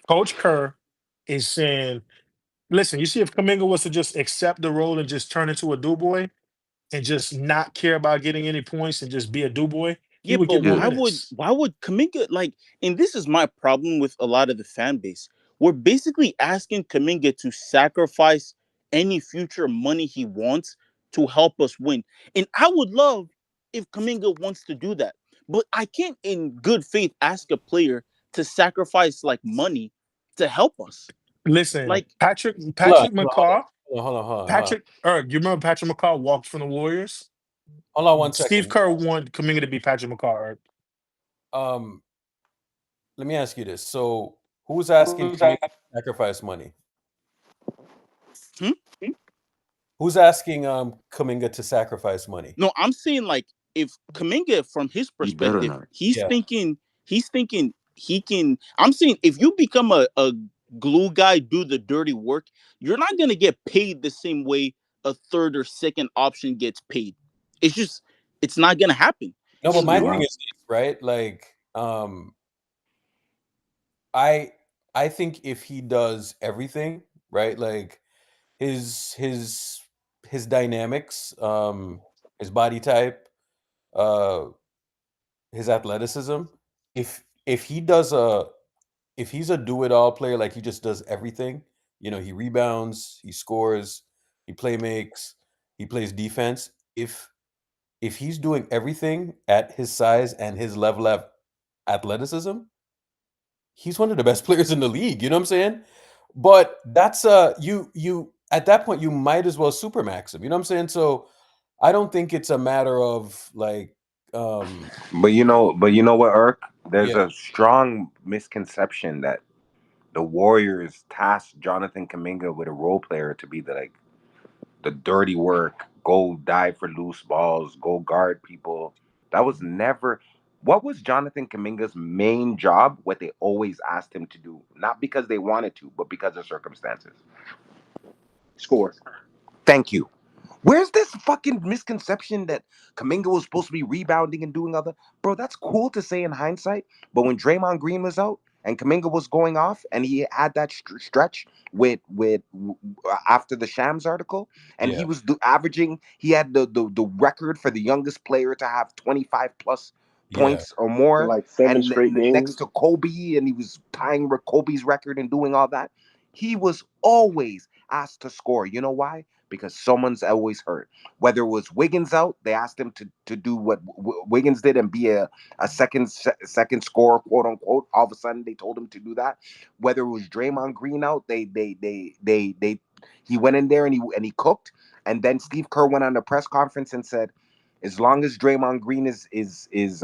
Coach Kerr is saying, listen, you see, if Kaminga was to just accept the role and just turn into a do boy and just not care about getting any points and just be a do boy, he Yeah, would but get more Yeah. minutes. why would Kaminga like? And this is my problem with a lot of the fan base. We're basically asking Kaminga to sacrifice any future money he wants to help us win. And I would love if Kaminga wants to do that, but I can't, in good faith, ask a player to sacrifice like money to help us. Listen, Like, Patrick McCaw, Hold on. You remember Patrick McCaw walked from the Warriors? Hold on one Steve second. Kerr wanted Kaminga to be Patrick McCaw. Um, let me ask you this. So, who's asking Kaminga to sacrifice money? hmm? Who's asking Kaminga to sacrifice money? No, I'm saying like if Kaminga, from his You better perspective, not. Yeah. he's thinking he can. I'm saying if you become a glue guy, do the dirty work, you're not gonna get paid the same way a third or second option gets paid. It's just it's not gonna happen. No, but And my You're thing you're not. is this, right? Like, I I think if he does everything, right? Like his his his dynamics, his body type, uh, his athleticism. If he does a if he's a do it all player, like he just does everything. You know, he rebounds, he scores, he play makes, he plays defense. If he's doing everything at his size and his level of athleticism, he's one of the best players in the league. You know what I'm saying? But that's you at that point you might as well supermax him. You know what I'm saying? So I don't think it's a matter of like But you know what, Irk? There's yeah. a strong misconception that the Warriors tasked Jonathan Kaminga with a role player to be the dirty work, go dive for loose balls, go guard people. That was never what was Jonathan Kaminga's main job, what they always asked him to do. Not because they wanted to, but because of circumstances. Score. Thank you. Where's this fucking misconception that Kaminga was supposed to be rebounding and doing other? Bro, that's cool to say in hindsight, but when Draymond Green was out and Kaminga was going off and he had that stretch after the Shams article and he Yeah. was averaging, he had the record for the youngest player to have 25 plus Yeah. points or In more like 7 straight and next games. to Kobe and he was tying Kobe's record and doing all that. He was always asked to score. You know why? Because someone's always hurt. Whether it was Wiggins out, they asked him to do what Wiggins did and be a second scorer, quote unquote. All of a sudden, they told him to do that. Whether it was Draymond Green out, they he went in there and he cooked. And then Steve Kerr went on a press conference and said, as long as Draymond Green is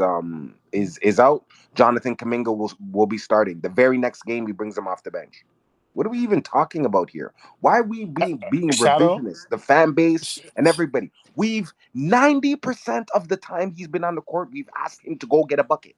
out, Jonathan Kaminga will be starting. The very next game, he brings him off the bench. What are we even talking about here? Why are we being Shadow, revisionist? The fan base sh- and everybody. We've 90% of the time he's been on the court, we've asked him to go get a bucket.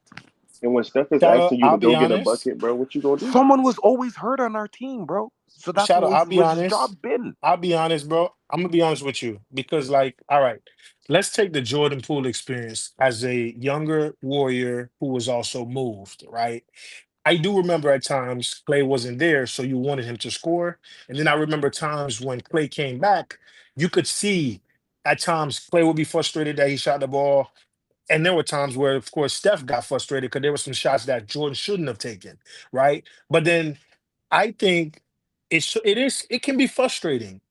And when Steph is Shadow. asking you I'll to be go get a honest. bucket, bro, what you gonna do? Someone was always hurt on our team, bro. So that's Shadow. I'll be what his honest. job been. I'll be honest, bro. I'm gonna be honest with you because, like, all right, let's take the Jordan Poole experience as a younger warrior who was also moved, right? I do remember at times Clay wasn't there, so you wanted him to score. And then I remember times when Clay came back, you could see at times Clay would be frustrated that he shot the ball. And there were times where, of course, Steph got frustrated because there were some shots that Jordan shouldn't have taken, right? But then I think it can be frustrating.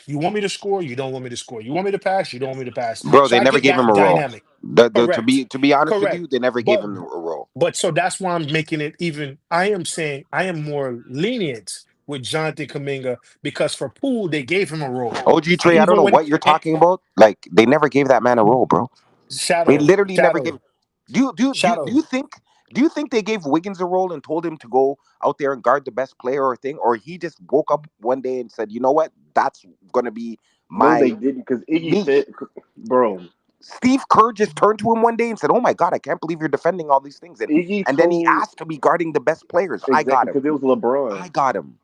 You want me to score, you don't want me to score. You want me to pass, you don't want me to pass. Bro, So they I never get gave him that a role. dynamic. To Correct. be honest with Correct. you, they never gave But him a role. but so that's why I'm making it even. I am saying I am more lenient with Jonathan Kaminga because for Poole they gave him a role, OG and Trey, I don't even know when what you're and talking about. Like they never gave that man a role, bro. They Shadow, literally never gave. Shadow, Do you Shadow. think they gave Wiggins a role and told him to go out there and guard the best player or thing, or he just woke up one day and said, you know what, that's gonna be No, they my didn't because Iggy niche. said, bro, Steve Kerr just turned to him one day and said, "Oh my God, I can't believe you're defending all these things." Iggy And then he told asked to be guarding the best players. I got exactly him. because it was LeBron. I got him.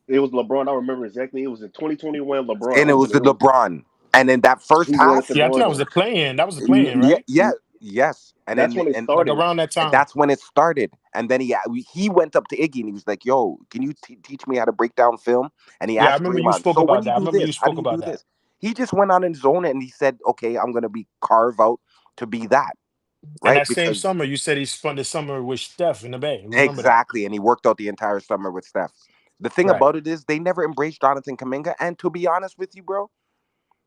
It was LeBron. I remember exactly. It was in 2021. LeBron And it was opened the it. LeBron. And in that first He wanted half, to Yeah, I think guard that was him. the plan. That was the plan, yeah, right? yeah, yes. And That's then when it and Like started. around that time. that's when it started. And then he went up to Iggy and he was like, "Yo, can you teach me how to break down film?" And he Yeah, I asked remember you Draymond, spoke "So when about you that. I do remember you this, how do spoke you do about that. this?" He just went on his own and he said, "Okay, I'm gonna be carve out to be that." And Right? that same Because summer, you said he spent the summer with Steph in the Bay. Remember that? exactly, and he worked out the entire summer with Steph. The thing Right, about it is they never embraced Jonathan Kaminga. And to be honest with you, bro,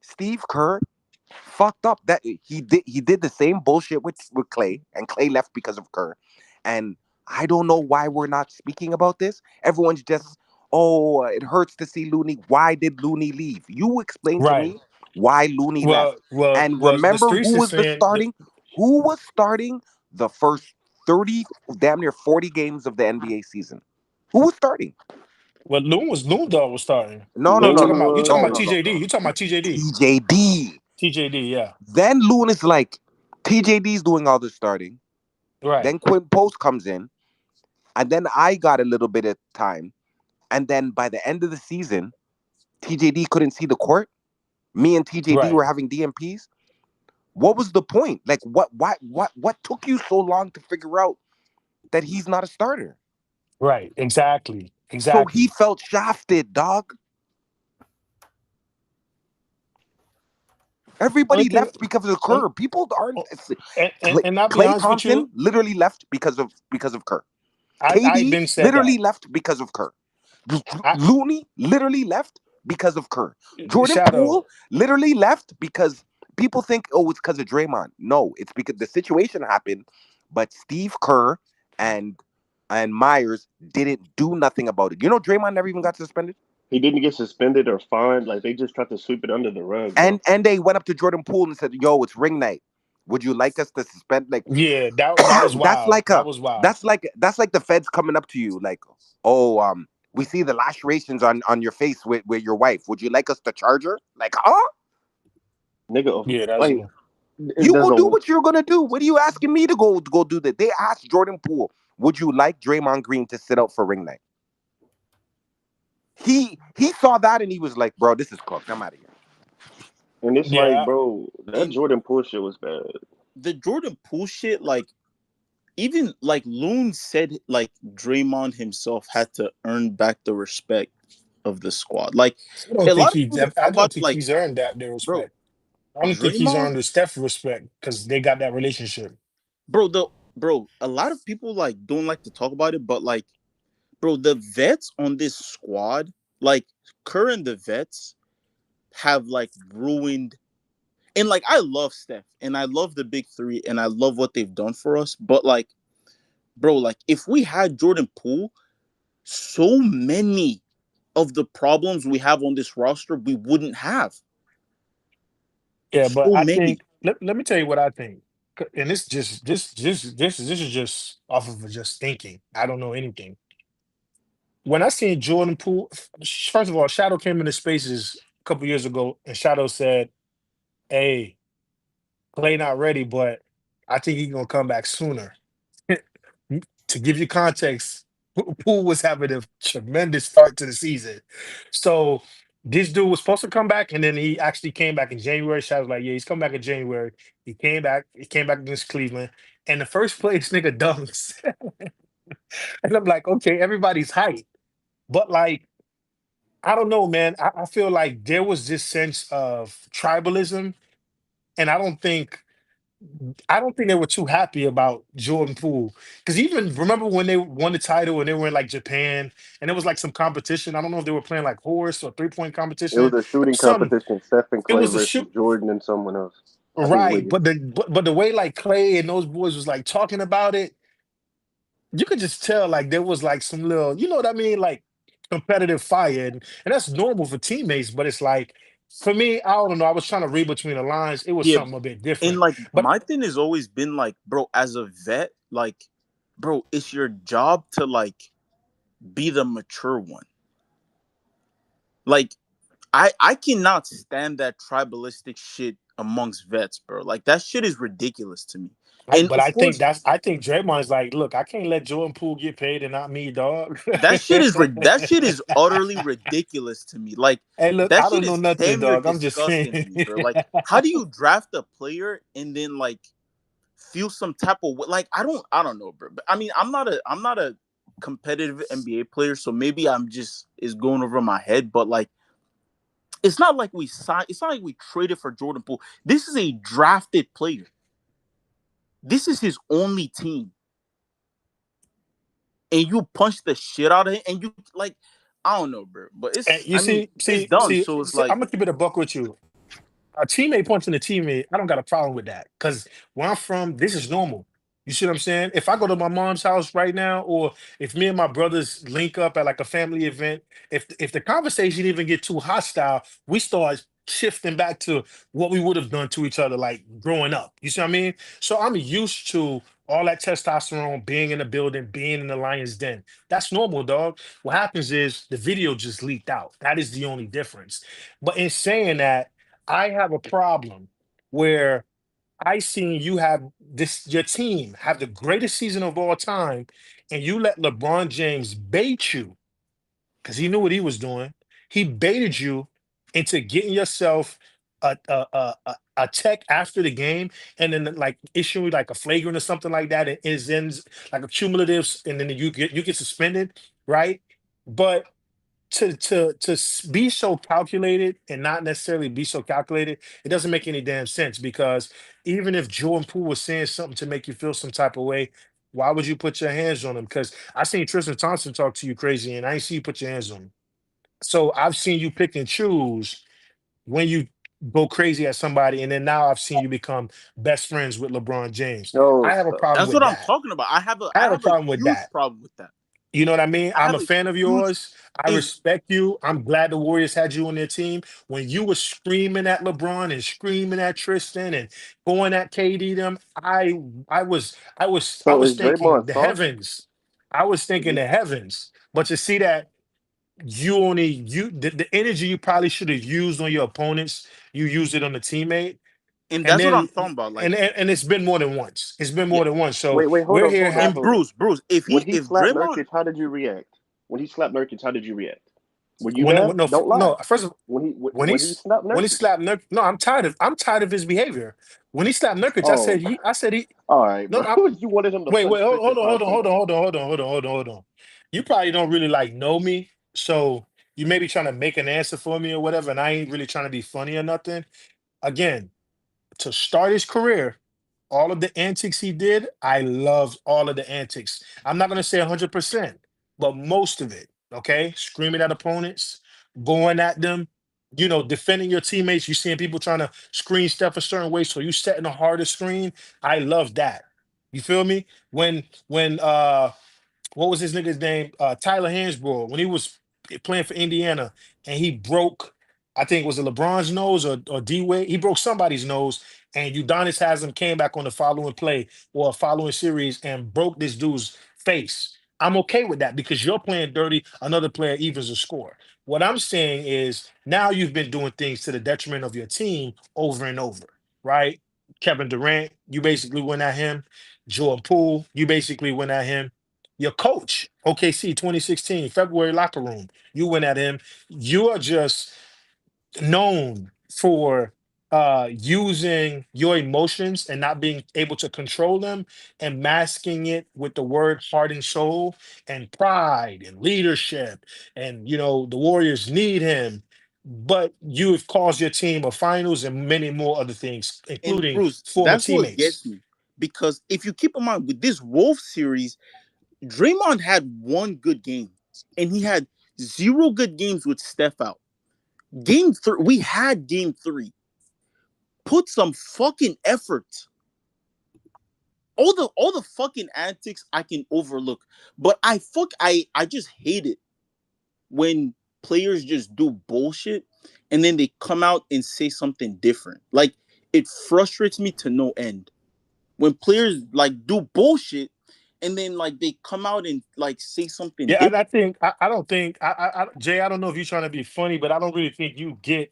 Steve Kerr fucked up that he did the same bullshit with Clay, and Clay left because of Kerr. And I don't know why we're not speaking about this. Everyone's just, oh, it hurts to see Looney. Why did Looney leave? You explain to right. me why Looney left. And The remember streets who is was the saying starting? Who was starting the first 30, damn near 40 games of the NBA season? Who was starting? well, Loon Dog was starting. No, no, You no, Loon talking no, about you was talking no, about no, and no, TJD? no. You talking about TJD? TJD. TJD, yeah. Then Loon is like, TJD's doing all the starting. Right, Then Quinn Post comes in, and then I got a little bit of time. And then by the end of the season, TJD couldn't see the court. Me and TJD right, were having DMPs. What was the point? Like, what took you so long to figure out that he's not a starter? right. Exactly, So he exactly. felt shafted, dog. Only Everybody thing, left because of the on, Kerr. People aren't. and I'll be Clay honest with you, Thompson literally left because of Kerr. I KD been said that. literally left because of Kerr. I Looney literally left because of Kerr. Jordan Shadow. Poole literally left because people think, oh, it's because of Draymond. No, it's because the situation happened, but Steve Kerr and Myers didn't do nothing about it. You know, Draymond never even got suspended, he didn't get suspended or fined. Like they just tried to sweep it under the rug, and bro. they went up to Jordan Poole and said, "Yo, it's ring night. Would you like us to suspend?" Like Yeah, that was that's wild. like That was wild. that's like the feds coming up to you like, oh, we see the lacerations on your face with your wife. Would you like us to charge her? Like, huh? Nigga, Yeah, that's like You there's go do a what you're gonna do. What are you asking me to go do that? They asked Jordan Poole, would you like Draymond Green to sit out for ring night? He saw that and he was like, bro, this is cooked. I'm out of here. and it's like, yeah. bro, that And Jordan Poole shit was bad. the Jordan Poole shit, like even like Loon said, like Draymond himself had to earn back the respect of the squad. Like I don't a think lot of he. people don't I talk about don't it, think like, he's earned that their bro, respect. I don't think he's Draymond, earned the Steph respect because they got that relationship. bro, a lot of people like don't like to talk about it, but like, bro, the vets on this squad, like current the vets have like ruined. And like I love Steph and I love the big three and I love what they've done for us. But like, bro, like if we had Jordan Poole, so many of the problems we have on this roster we wouldn't have. Yeah, but So I many. think let me tell you what I think. And this just this is just off of just thinking. I don't know anything. When I seen Jordan Poole, first of all, Shadow came into spaces a couple years ago, and Shadow said, "Hey, Clay not ready, but I think he's gonna come back sooner." To give you context, Poole was having a tremendous start to the season. So this dude was supposed to come back, and then he actually came back in January. Shadow's like, yeah, he's come back in January. He came back. He came back against Cleveland, and the first place nigga dunks. And I'm like, okay, everybody's hyped, but like, I don't know, man. I feel like there was this sense of tribalism, and I don't think they were too happy about Jordan Poole. Because even remember when they won the title and they were in like Japan and there was like some competition. I don't know if they were playing like horse or 3-point It competition. was a It shooting was some. competition. Steph and It Clay was a versus shoot. Jordan and someone else. I think Right. Wiggins. But the way like Clay and those boys was like talking about it, you could just tell like there was like some little, you know what I mean? Like competitive fire, and that's normal for teammates. But it's like for me, I don't know. I was trying to read between the lines. It was Yeah, something a bit and different. like But my thing has always been like, bro, as a vet, like, bro, it's your job to like be the mature one. Like, I cannot stand that tribalistic shit amongst vets, bro. Like that shit is ridiculous to me. And but of course, I think Draymond's like, look, I can't let Jordan Poole get paid and not me, dog. that shit is utterly ridiculous to me. Like Hey, look, that I shit don't know is nothing, damn near dog. I'm just disgusting saying. to me, bro. Like, how do you draft a player and then like feel some type of like I don't know, bro. But I mean, I'm not a competitive NBA player, so maybe I'm just is going over my head. But like, it's not like we signed. It's not like we traded for Jordan Poole. This is a drafted player. This is his only team, and you punch the shit out of him, and you like, I don't know, bro. But And it's, you I mean, see, it's see, done. see, So it's see, like, I'm gonna keep it a buck with you. A teammate punching a teammate, I don't got a problem with that. Because where I'm from, this is normal. You see what I'm saying? If I go to my mom's house right now, or if me and my brothers link up at like a family event, if the conversation even get too hostile, we start shifting back to what we would have done to each other like growing up. You see what I mean? So I'm used to all that testosterone being in the building, being in the lion's den. That's normal, dog. What happens is the video just leaked out. That is the only difference. But in saying that, I have a problem where I seen you have this your team have the greatest season of all time, and you let LeBron James bait you because he knew what he was doing. He baited you into getting yourself a tech after the game, and then like issuing like a flagrant or something like that. It is ends like a cumulative, and then you get suspended, right? But be so calculated and not necessarily be so calculated, it doesn't make any damn sense because even if Jordan Poole was saying something to make you feel some type of way, why would you put your hands on him? Because I seen Tristan Thompson talk to you crazy and I ain't see you put your hands on him. So I've seen you pick and choose when you go crazy at somebody, and then now I've seen you become best friends with LeBron James. No, I have a problem that's with what I'm that. talking about. I have a I I have a have a problem with huge that. problem with that. You know what I mean? I I'm have a a fan of huge yours. I and respect you. I'm glad the Warriors had you on their team. When you were screaming at LeBron and screaming at Tristan and going at KD them, I so was is thinking Draymond the soft? heavens. I was Is thinking he? the heavens. But to see that the energy you probably should have used on your opponents, you use it on the teammate. And that's what I'm then talking about. Like, and it's been more than once. It's been yeah, more than once. So Wait, hold we're on, here hold on, and having hold on. Bruce, if When he slapped Draymond, Nurkic, how did you react? When he slapped Nurkic, how did you react? Were you mad? no Don't lie. no first of When he slapped when he Nurkic. slapped Nurk, no, I'm tired of his behavior. When he slapped Nurkic, Oh, I said he all right, no, bro. no You wanted him to wait, punch Nurkic hold five on, hold on, times. hold on, hold on, hold on, hold on, hold on. You probably don't really like know me, so you may be trying to make an answer for me or whatever, and I ain't really trying to be funny or nothing. Again, to start his career, all of the antics he did, I loved all of the antics. I'm not going to say 100%, but most of it, okay? Screaming at opponents, going at them, defending your teammates. You seeing people trying to screen stuff a certain way, so you setting a harder screen. I love that. You feel me? When what was his nigga's name? Tyler Hansbrough, when he was playing for Indiana and he broke, I think was it LeBron's nose or D Wade? He broke somebody's nose, and Udonis Haslam came back on the following play or a following series and broke this dude's face. I'm okay with that because you're playing dirty, another player evens a score. What I'm saying is now you've been doing things to the detriment of your team over and over, right? Kevin Durant, you basically went at him. Jordan Poole, you basically went at him. Your coach, OKC 2016, February locker room, you went at him. You are just known for using your emotions and not being able to control them and masking it with the word heart and soul and pride and leadership. And, the Warriors need him. But you have caused your team a finals and many more other things, and including Bruce, former that's what gets teammates. me. Because if you keep in mind with this Wolf series, Draymond had one good game, and he had zero good games with Steph out. Game three, we had game three. Put some fucking effort. All the fucking antics I can overlook, but I just hate it when players just do bullshit and then they come out and say something different. Like, it frustrates me to no end when players like do bullshit and then like they come out and like say something Yeah, different. and I don't think Jay. I don't know if you're trying to be funny, but I don't really think you get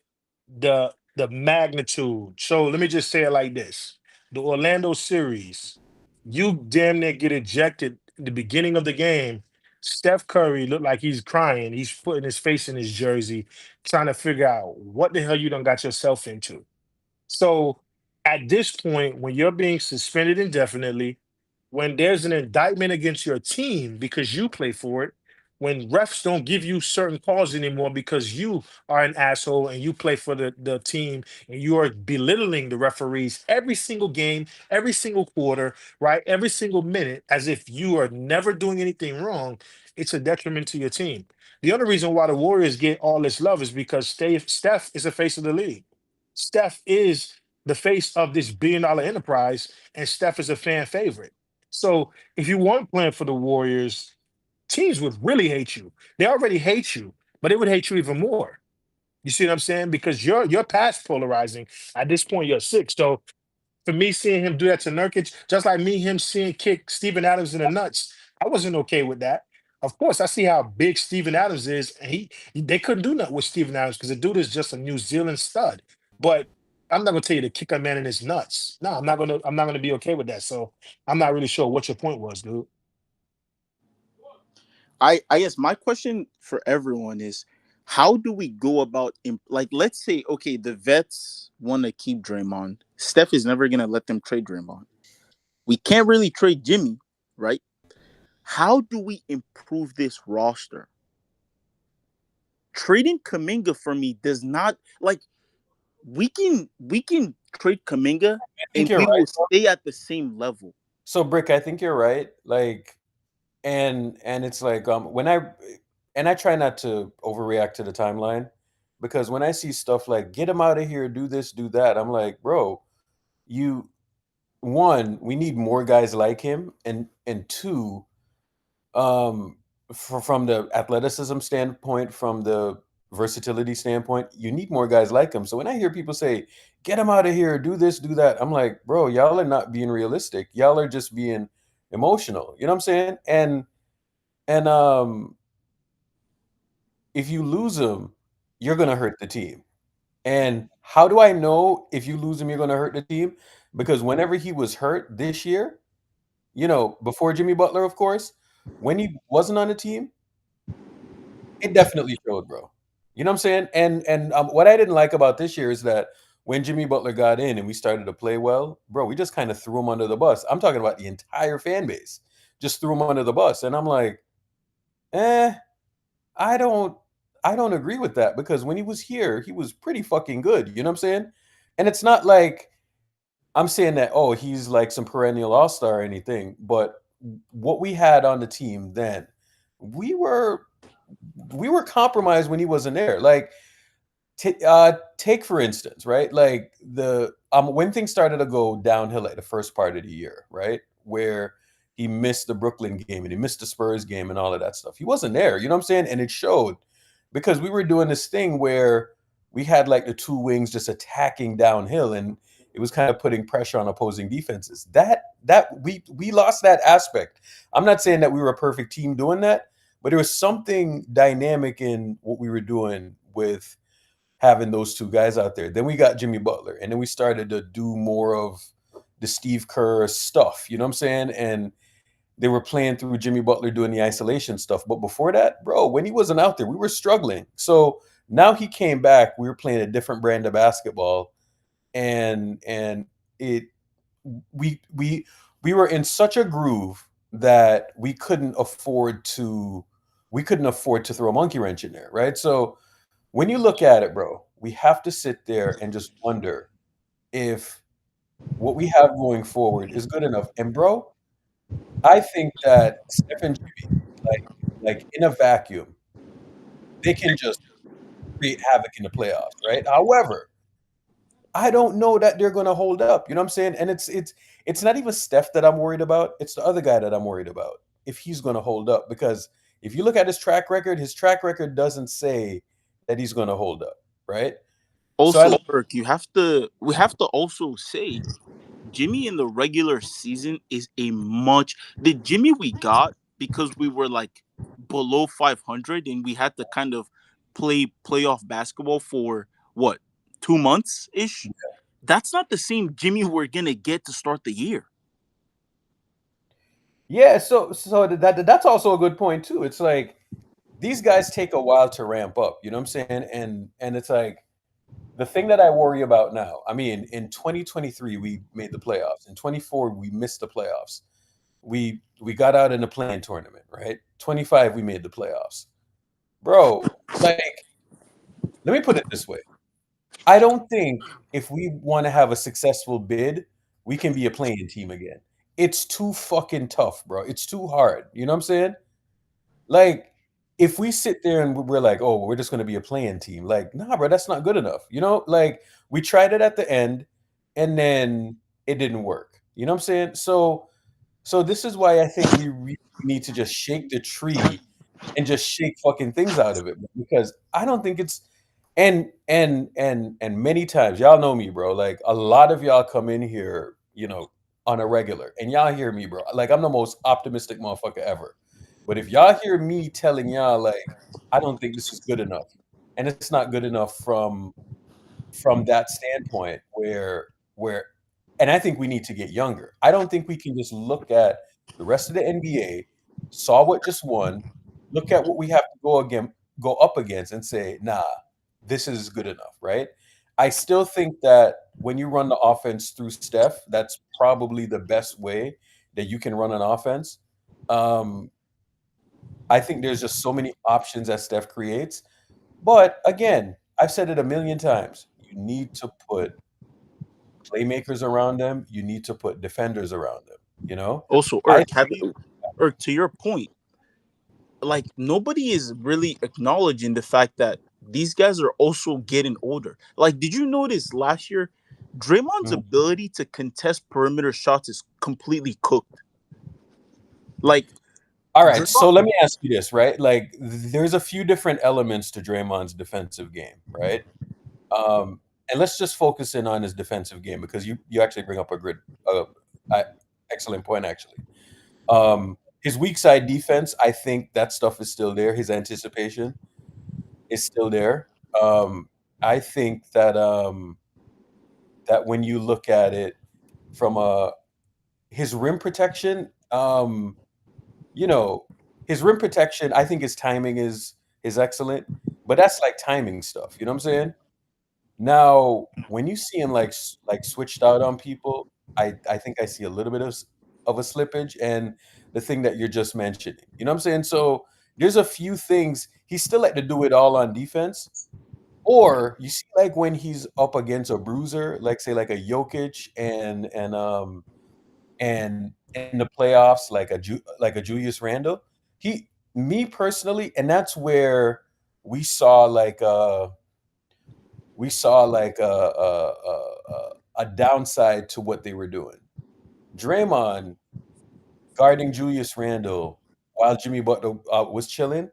the magnitude. So let me just say it like this: the Orlando series, you damn near get ejected at the beginning of the game. Steph Curry looked like he's crying. He's putting his face in his jersey, trying to figure out what the hell you done got yourself into. So at this point, when you're being suspended indefinitely, when there's an indictment against your team because you play for it, when refs don't give you certain calls anymore because you are an asshole and you play for the team and you are belittling the referees every single game, every single quarter, right? Every single minute, as if you are never doing anything wrong, it's a detriment to your team. The other reason why the Warriors get all this love is because Steph is the face of the league. Steph is the face of this billion-dollar enterprise, and Steph is a fan favorite. So if you weren't playing for the Warriors, teams would really hate you. They already hate you, but they would hate you even more. You see what I'm saying? Because you're past polarizing. At this point, you're six. So for me, seeing him do that to Nurkic, just like me, him seeing kick Steven Adams in the nuts, I wasn't okay with that. Of course, I see how big Steven Adams is, and they couldn't do nothing with Steven Adams because the dude is just a New Zealand stud. But I'm not gonna tell you to kick a man in his nuts. No, I'm not gonna be okay with that. So I'm not really sure what your point was, dude. I guess my question for everyone is, how do we go about like, let's say, okay, the vets want to keep Draymond. Steph is never gonna let them trade Draymond. We can't really trade Jimmy, right? How do we improve this roster? Trading Kaminga for me does not, like, we can trade Kaminga I think and you're we right, will bro. stay at the same level. So Brick, I think you're right. Like, and it's like when I try not to overreact to the timeline because when I see stuff like get him out of here, do this, do that, I'm like, bro, you one, we need more guys like him, and two, um, from the athleticism standpoint, from the versatility standpoint, you need more guys like him. So when I hear people say, "Get him out of here, do this, do that," I'm like, "Bro, y'all are not being realistic. Y'all are just being emotional." You know what I'm saying? And if you lose him, you're gonna hurt the team. And how do I know if you lose him, you're gonna hurt the team? Because whenever he was hurt this year, before Jimmy Butler, of course, when he wasn't on the team, it definitely showed, bro. You know what I'm saying? And what I didn't like about this year is that when Jimmy Butler got in and we started to play well, bro, we just kind of threw him under the bus. I'm talking about the entire fan base, just threw him under the bus, and I'm like, eh, I don't, I don't agree with that because when he was here, he was pretty fucking good. You know what I'm saying? And it's not like I'm saying that, oh, he's like some perennial all star or anything, but what we had on the team then, we were we were compromised when he wasn't there. Like, take for instance, right? Like the when things started to go downhill at the first part of the year, right, where he missed the Brooklyn game and he missed the Spurs game and all of that stuff. He wasn't there. You know what I'm saying? And it showed because we were doing this thing where we had like the two wings just attacking downhill and it was kind of putting pressure on opposing defenses. That we lost that aspect. I'm not saying that we were a perfect team doing that, but there was something dynamic in what we were doing with having those two guys out there. Then we got Jimmy Butler, and then we started to do more of the Steve Kerr stuff. You know what I'm saying? And they were playing through Jimmy Butler doing the isolation stuff. But before that, bro, when he wasn't out there, we were struggling. So now he came back. We were playing a different brand of basketball, and it we were in such a groove that we couldn't afford to throw a monkey wrench in there, right? So when you look at it, bro, we have to sit there and just wonder if what we have going forward is good enough. And bro, I think that Steph and Jimmy, like in a vacuum, they can just create havoc in the playoffs, right? However, I don't know that they're gonna hold up. You know what I'm saying? And it's not even Steph that I'm worried about. It's the other guy that I'm worried about if he's gonna hold up because If you look at his track record doesn't say that he's going to hold up, right? So Also, Irk, we have to also say Jimmy in the regular season is a much the Jimmy we got because we were like below 500 and we had to kind of play playoff basketball for what 2 months ish. That's not the same Jimmy we're gonna get to start the year. yeah, so that's also a good point too. It's like these guys take a while to ramp up. You know what I'm saying? And it's like the thing that I worry about now. I mean, in 2023 we made the playoffs. In 24 we missed the playoffs. We got out in the playing tournament, right? 25 we made the playoffs. Bro, like let me put it this way. I don't think if we want to have a successful bid, we can be a playing team again. It's too fucking tough, bro. It's too hard. You know what I'm saying? Like, if we sit there and we're like, oh, we're just going to be a playing team, like, nah, bro, that's not good enough. You know, like we tried it at the end and then it didn't work. You know what I'm saying? So this is why I think we really need to just shake the tree and just shake fucking things out of it because I don't think it's and many times y'all know me, bro. Like a lot of y'all come in here, on a regular, and y'all hear me, bro. Like I'm the most optimistic motherfucker ever. But if y'all hear me telling y'all like I don't think this is good enough, and it's not good enough from that standpoint where and I think we need to get younger. I don't think we can just look at the rest of the NBA, saw what just won, look at what we have to go up against and say, nah, this is good enough, right? I still think that when you run the offense through Steph, that's probably the best way that you can run an offense. Um, I think there's just so many options that Steph creates. But again, I've said it a million times. You need to put playmakers around them. You need to put defenders around them. You know, Also, I Irk, to your point, like nobody is really acknowledging the fact that these guys are also getting older. Like, did you notice last year, Draymond's Mhm. ability to contest perimeter shots is completely cooked. Like, All right. So Draymond, let me ask you this, right? Like, there's a few different elements to Draymond's defensive game, right? And let's just focus in on his defensive game because you actually bring up a good, uh, excellent point, actually. His weak side defense, I think that stuff is still there. His anticipation is still there. I think that when you look at it from his rim protection, you know, his rim protection, I think his timing is excellent, but that's like timing stuff. You know what I'm saying? Now, when you see him like switched out on people, I think I see a little bit of a slippage and the thing that you're just mentioning. You know what I'm saying? So there's a few things he still like to do it all on defense. Or you see like when he's up against a bruiser, like say like a Jokic and in the playoffs like a Julius Randle. Me personally, and that's where we saw like a downside to what they were doing. Draymond guarding Julius Randle while Jimmy Butler was chilling.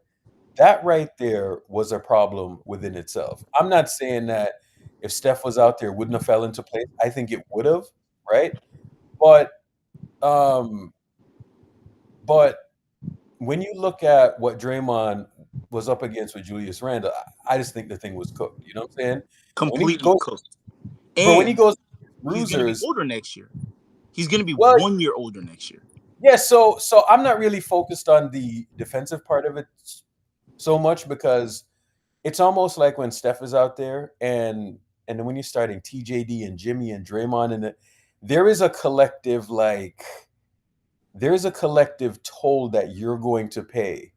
That right there was a problem within itself. I'm not saying that if Steph was out there, it wouldn't have fell into place. I think it would have, right? But um, but when you look at what Draymond was up against with Julius Randle, I just think the thing was cooked. You know what I'm saying? When he completely goes, cooked. bro, when he And goes he's gonna be bruisers, older next year. He's gonna be well, 1 year older next year. yeah. So I'm not really focused on the defensive part of it so much because it's almost like when Steph is out there and then when you're starting TJD and Jimmy and Draymond there is a collective there's a collective toll that you're going to pay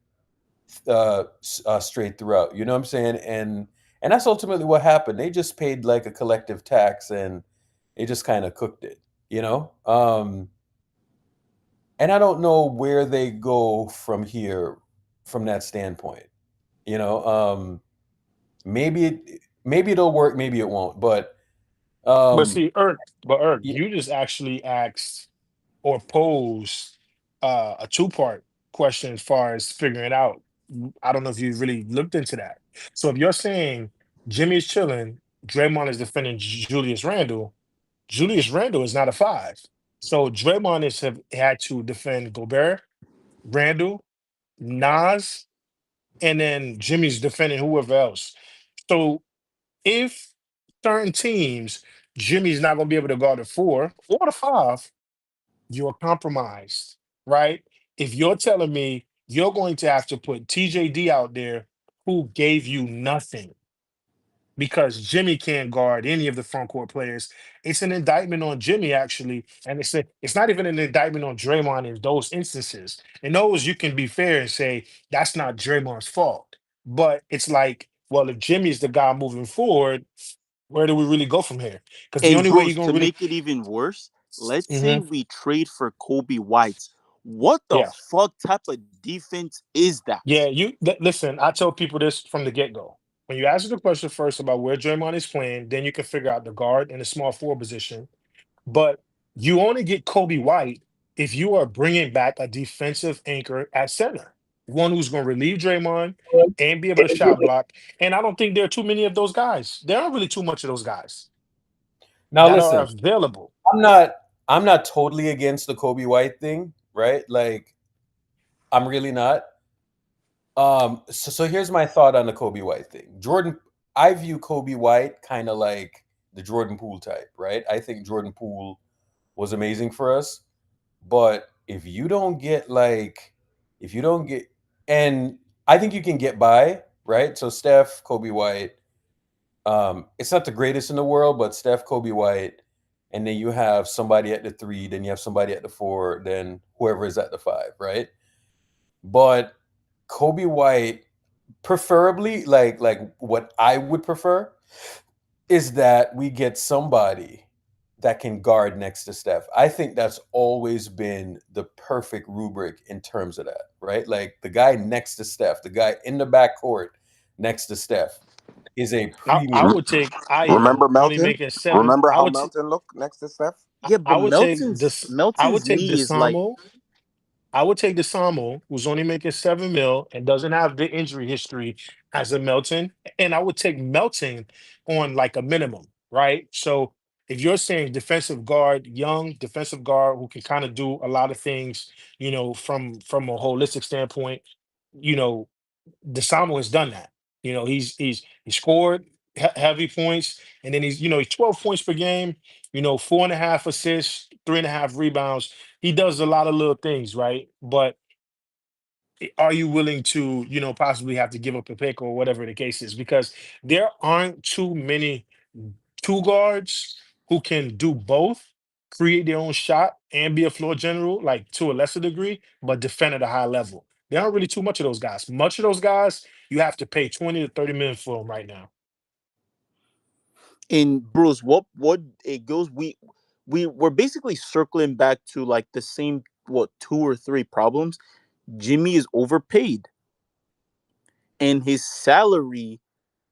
straight throughout. You know what I'm saying? And that's ultimately what happened. They just paid like a collective tax and they just kind of cooked it, you know? And I don't know where they go from here from that standpoint. You know, maybe it'll work, maybe it won't. But But um see, Irk, yeah, you just actually asked or posed a two-part. question as far as figuring it out. I don't know if you really looked into that. So if you're saying Jimmy's chilling, Draymond is defending Julius Randle, Julius Randle is not a five. So Draymond is have had to defend Gobert, Randle, Nas, and then Jimmy's defending whoever else. So if certain teams, Jimmy's not going to be able to guard the four or the five, you're compromised, right? If you're telling me you're going to have to put TJD out there who gave you nothing because Jimmy can't guard any of the front court players, it's an indictment on Jimmy actually, and it's not even an indictment on Draymond in those instances. In those, you can be fair and say that's not Draymond's fault, but it's like, well, if Jimmy's the guy moving forward, where do we really go from here? Because the And only way bros, you're to gonna really, make it even worse, let's say Mhm. we trade for Kobe White. What the Yeah. fuck type of defense is that? Yeah, listen. I tell people this from the get go. When you ask the question first about where Draymond is playing, then you can figure out the guard and the small forward position. But you only get Kobe White if you are bringing back a defensive anchor at center, one who's going to relieve Draymond and be able to shot block. And I don't think there are too many of those guys. There aren't really too much of those guys Now that are listen, available. I'm not I'm not totally against the Kobe White thing, right? Like I'm really not. So here's my thought on the Kobe White thing. I view Kobe White kind of like the Jordan Poole type, right? I think Jordan Poole was amazing for us, but if you don't get, and I think you can get by, right? So Steph, Kobe White, it's not the greatest in the world, but Steph, Kobe White, and then you have somebody at the three, then you have somebody at the four, then whoever is at the five, right? But Kobe White, preferably, like what I would prefer is that we get somebody that can guard next to Steph. I think that's always been the perfect rubric in terms of that, right? Like the guy next to Steph, the guy in the backcourt next to Steph is a I premium. would take Ivan Remember only Melton? making seven. Remember how Melton looked next to Steph? Yeah, I but would take Melton's this. I would Melton's take knee is like DeSamo. I would take DeSamo, who's only making 7 mil and doesn't have the injury history as a Melton, and I would take Melton on like a minimum, right? So if you're saying defensive guard, young defensive guard who can kind of do a lot of things, from a holistic standpoint, you know, DeSamo has done that. He scored heavy points, and then he's 12 points per game. 4.5 assists, 3.5 rebounds. He does a lot of little things, right? But are you willing to possibly have to give up a pick or whatever the case is? Because there aren't too many two guards who can do both, create their own shot and be a floor general, like to a lesser degree, but defend at a high level. There aren't really too much of those guys. Much of those guys, you have to pay 20 to 30 million for them right now. in Bruce. What it goes, we're basically circling back to like the same what two or three problems. Jimmy is overpaid, and his salary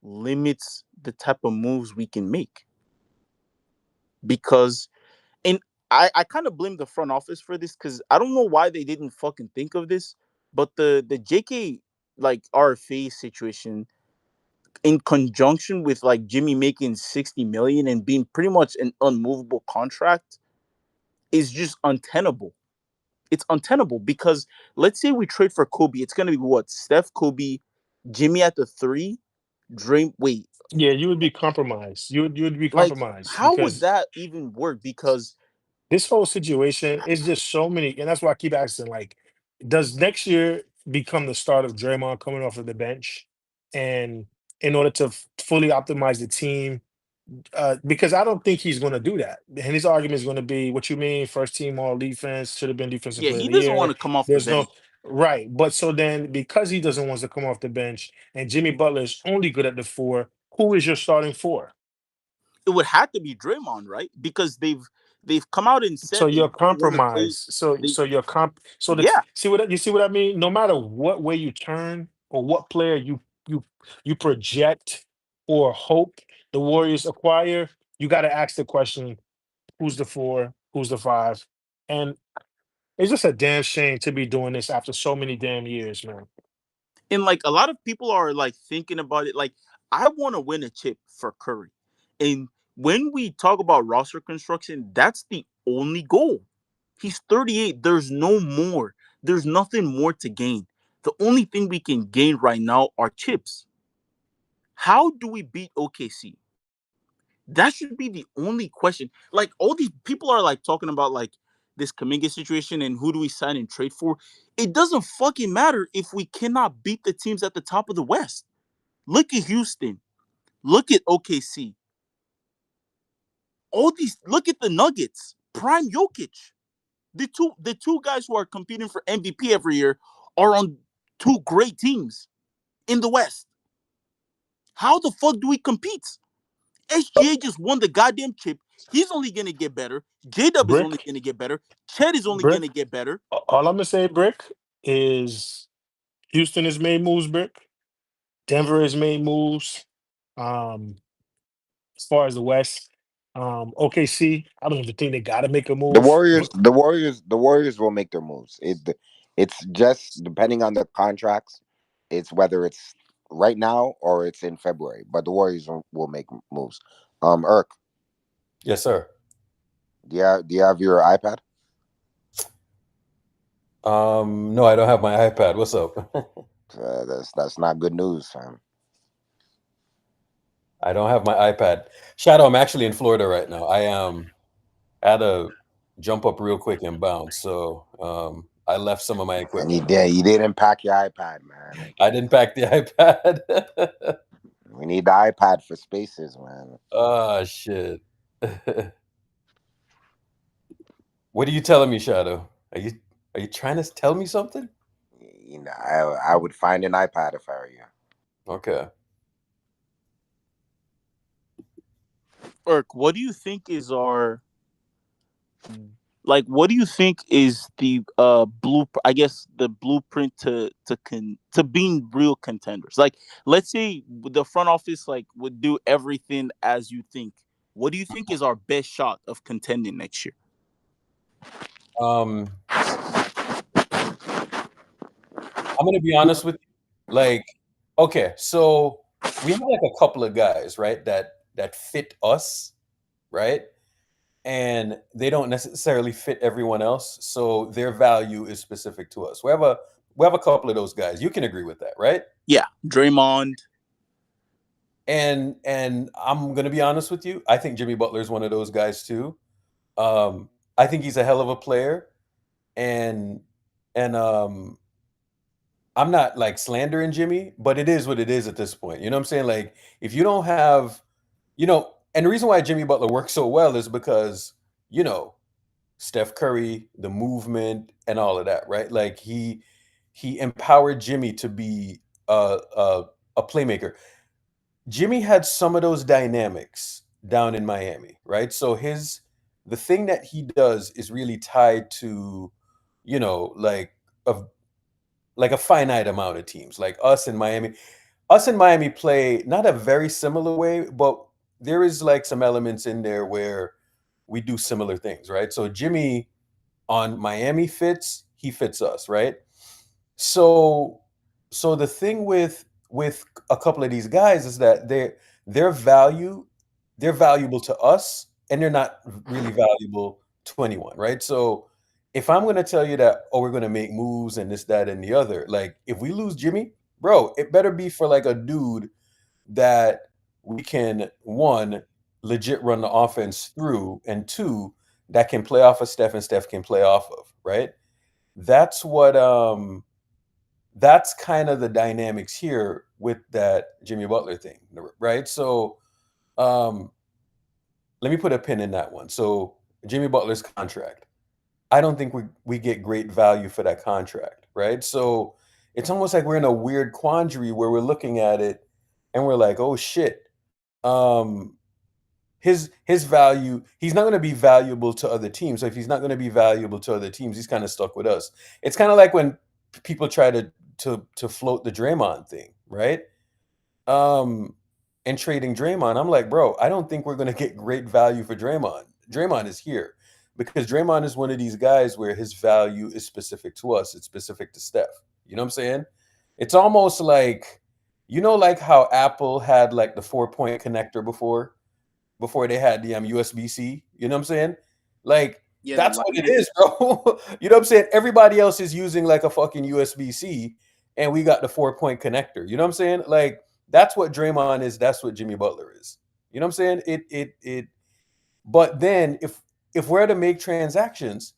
limits the type of moves we can make. Because and I kind of blame the front office for this because I don't know why they didn't fucking think of this. But the JK like RFA situation in conjunction with like Jimmy making 60 million and being pretty much an unmovable contract is just untenable. It's untenable because let's say we trade for Kobe, it's gonna be what Steph, Kobe, Jimmy at the three, Dream. Wait, Yeah, you would be compromised. You would be like compromised how would because that even work? Because this whole situation is just so many, and that's why I keep asking, like, does next year become the start of Draymond coming off of the bench? And in order to fully optimize the team, because I don't think he's going to do that. And his argument is going to be, "What you mean? First team all defense should have been defensive yeah, player of he the doesn't want year." to come off the There's no bench. right, but so then because he doesn't want to come off the bench, and Jimmy Butler is only good at the four, who is your starting four? It would have to be Draymond, right? Because they've come out and So said they you're don't want to play. compromised. So They so you're comp. So yeah, you see what I mean. No matter what way you turn or what player you you project or hope the Warriors acquire, you got to ask the question: Who's the four? Who's the five? And It's just a damn shame to be doing this after so many damn years, man. And like a lot of people are like thinking about it. Like, I want to win a chip for Curry. And when we talk about roster construction, that's the only goal. He's 38. There's no more. There's nothing more to gain. The only thing we can gain right now are chips. How do we beat OKC? That should be the only question. Like, all these people are like talking about like this Kaminga situation and who do we sign and trade for. It doesn't fucking matter if we cannot beat the teams at the top of the West. Look at Houston. Look at OKC. All these. Look at the Nuggets. Prime Jokic. The two guys who are competing for MVP every year are on two great teams in the West. How the fuck do we compete? SGA just won the goddamn chip. He's only gonna get better. J Dub is only Brick, gonna get better. Chet is only Brick. gonna get better. All I'm gonna say, Brick, is Houston has made moves. Brick. Denver has made moves. Um, as far as the West, OKC, I don't even think they got to make a The move. Warriors, the Warriors will make their moves. It's just depending on the contracts. It's whether it's right now or it's in February. But the Warriors will make moves. Irk, Yes, sir. do you have your iPad? No, I don't have my iPad. What's up? That's not good news, fam. I don't have my iPad. Shadow, I'm actually in Florida right now. I had to jump up real quick and bounce, so I left some of my And equipment. you didn't pack your iPad, man. I didn't pack the iPad. We need the iPad for spaces, man. Oh shit. What are you telling me, Shadow? Are you trying to tell me something? You know, I would find an iPad if I were you. Okay. Irk, what do you think is our what do you think is the I guess the blueprint to being real contenders? Like, let's say the front office like would do everything as you think. What do you think is our best shot of contending next year? I'm gonna be honest with you. Like, okay, so we have like a couple of guys, right, that fit us, right? And they don't necessarily fit everyone else, so their value is specific to us. We have a couple of those guys. You can agree with that, right? Yeah, Draymond. And I'm gonna be honest with you. I think Jimmy Butler is one of those guys too. I think he's a hell of a player, and and I'm not like slandering Jimmy, but it is what it is at this point. You know what I'm saying? Like, if you don't have, and the reason why Jimmy Butler works so well is because, you know, Steph Curry, the movement, and all of that, right? Like he empowered Jimmy to be a playmaker. Jimmy had some of those dynamics down in Miami, right? So the thing that he does is really tied to, like a finite amount of teams, like us in Miami. Us in Miami play not a very similar way, but there is like some elements in there where we do similar things, right? So Jimmy on Miami he fits us, right? So the thing with a couple of these guys is that their value they're valuable to us and they're not really valuable to anyone, right? So if I'm going to tell you that, oh, we're going to make moves and this, that, and the other, like if we lose Jimmy, bro, it better be for like a dude that we can, one, legit run the offense through, and two, that can play off of Steph and Steph can play off of, right? That's what that's kind of the dynamics here with that Jimmy Butler thing, right? So let me put a pin in that one. So Jimmy Butler's contract. I don't think we get great value for that contract, right? So it's almost like we're in a weird quandary where we're looking at it and we're like, oh shit. His value, he's not going to be valuable to other teams. So if he's not going to be valuable to other teams, he's kind of stuck with us. It's kind of like when people try to float the Draymond thing, right? And trading Draymond, I'm like, bro, I don't think we're going to get great value for Draymond. Draymond is here. because Draymond is one of these guys where his value is specific to us. It's specific to Steph. You know what I'm saying? It's almost like, like how Apple had like the 4-point connector before they had the USB-C. You know what I'm saying? Like Yeah, the that's what it lightning. is, bro. You know what I'm saying? Everybody else is using like a fucking USB-C, and we got the 4-point connector. You know what I'm saying? Like that's what Draymond is. That's what Jimmy Butler is. You know what I'm saying? It. But then if we're to make transactions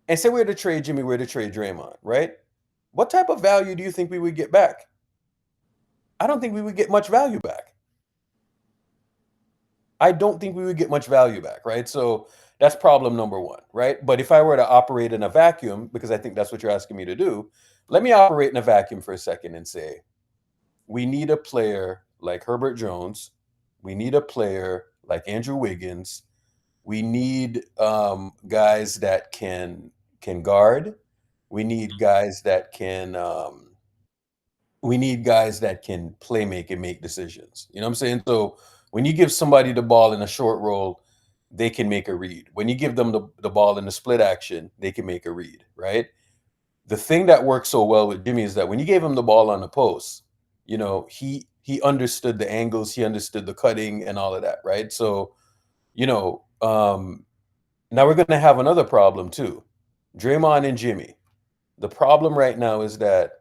and say we're to trade Jimmy, we're to trade Draymond, right? What type of value do you think we would get back? I don't think we would get much value back. I don't think we would get much value back, right? So that's problem number one, right? But if I were to operate in a vacuum, because I think that's what you're asking me to do, let me operate in a vacuum for a second and say, we need a player like Herbert Jones. We need a player like Andrew Wiggins. We need guys that can guard. We need guys that can play make and make decisions. You know what I'm saying? So when you give somebody the ball in a short roll, they can make a read. When you give them the ball in the split action, they can make a read, right? The thing that works so well with Jimmy is that when you gave him the ball on the post, he understood the angles, he understood the cutting and all of that, right? So, now we're going to have another problem too. Draymond and Jimmy. The problem right now is that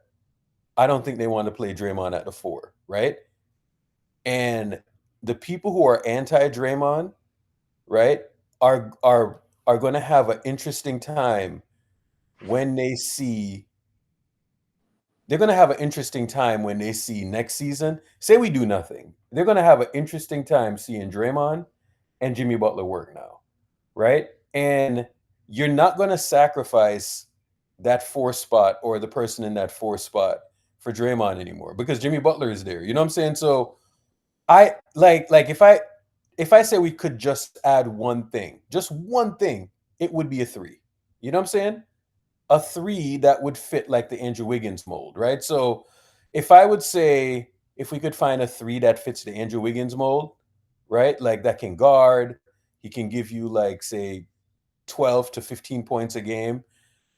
I don't think they want to play Draymond at the 4, right? And the people who are anti-Draymond, right, are going to have an interesting time when they see they're going to have an interesting time when they see next season. Say we do nothing. They're going to have an interesting time seeing Draymond and Jimmy Butler work now, right? And you're not going to sacrifice that 4 spot or the person in that 4 spot for Draymond anymore because Jimmy Butler is there. You know what I'm saying? So I like if I say we could just add one thing, just one thing, it would be a 3. You know what I'm saying? A 3 that would fit like the Andrew Wiggins mold, right? So if I would say if we could find a 3 that fits the Andrew Wiggins mold, right? Like that can guard, he can give you like say 12 to 15 points a game.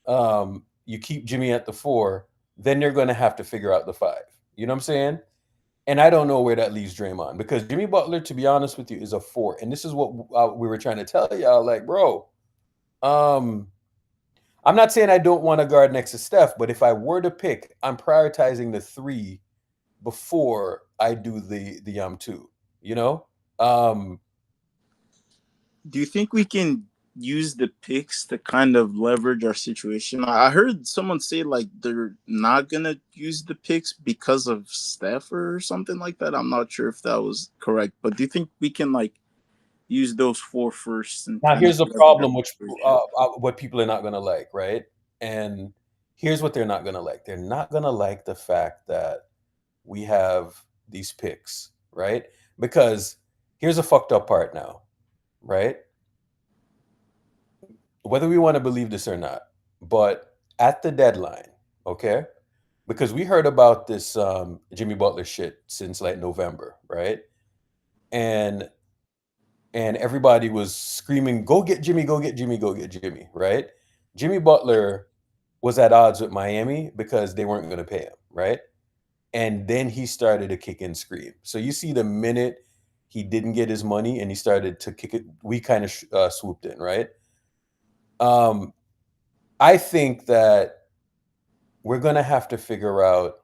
You keep Jimmy at the 4, then they're going to have to figure out the 5. You know what I'm saying? And I don't know where that leaves Draymond because Jimmy Butler, to be honest with you, is a 4. And this is what we were trying to tell y'all. Like, bro, I'm not saying I don't want to guard next to Steph, but if I were to pick, I'm prioritizing the 3 before I do the 2. You know, Do you think we can use the picks to kind of leverage our situation? I heard someone say like they're not gonna use the picks because of Steph or something like that. I'm not sure if that was correct, but do you think we can like use those 4 first and now kind of here's the leverage our problem, which situation? what people are not going to like, right? And here's what they're not going to like. They're not going to like the fact that we have these picks, right? Because here's a fucked up part now, right? Whether we want to believe this or not, but at the deadline, okay? Because we heard about this Jimmy Butler shit since like November, right? And everybody was screaming, "Go get Jimmy! Go get Jimmy! Go get Jimmy!" Right? Jimmy Butler was at odds with Miami because they weren't going to pay him, right? And then he started to kick and scream. So you see, the minute he didn't get his money and he started to kick it, we kind of swooped in, right? Um, I think that we're going to have to figure out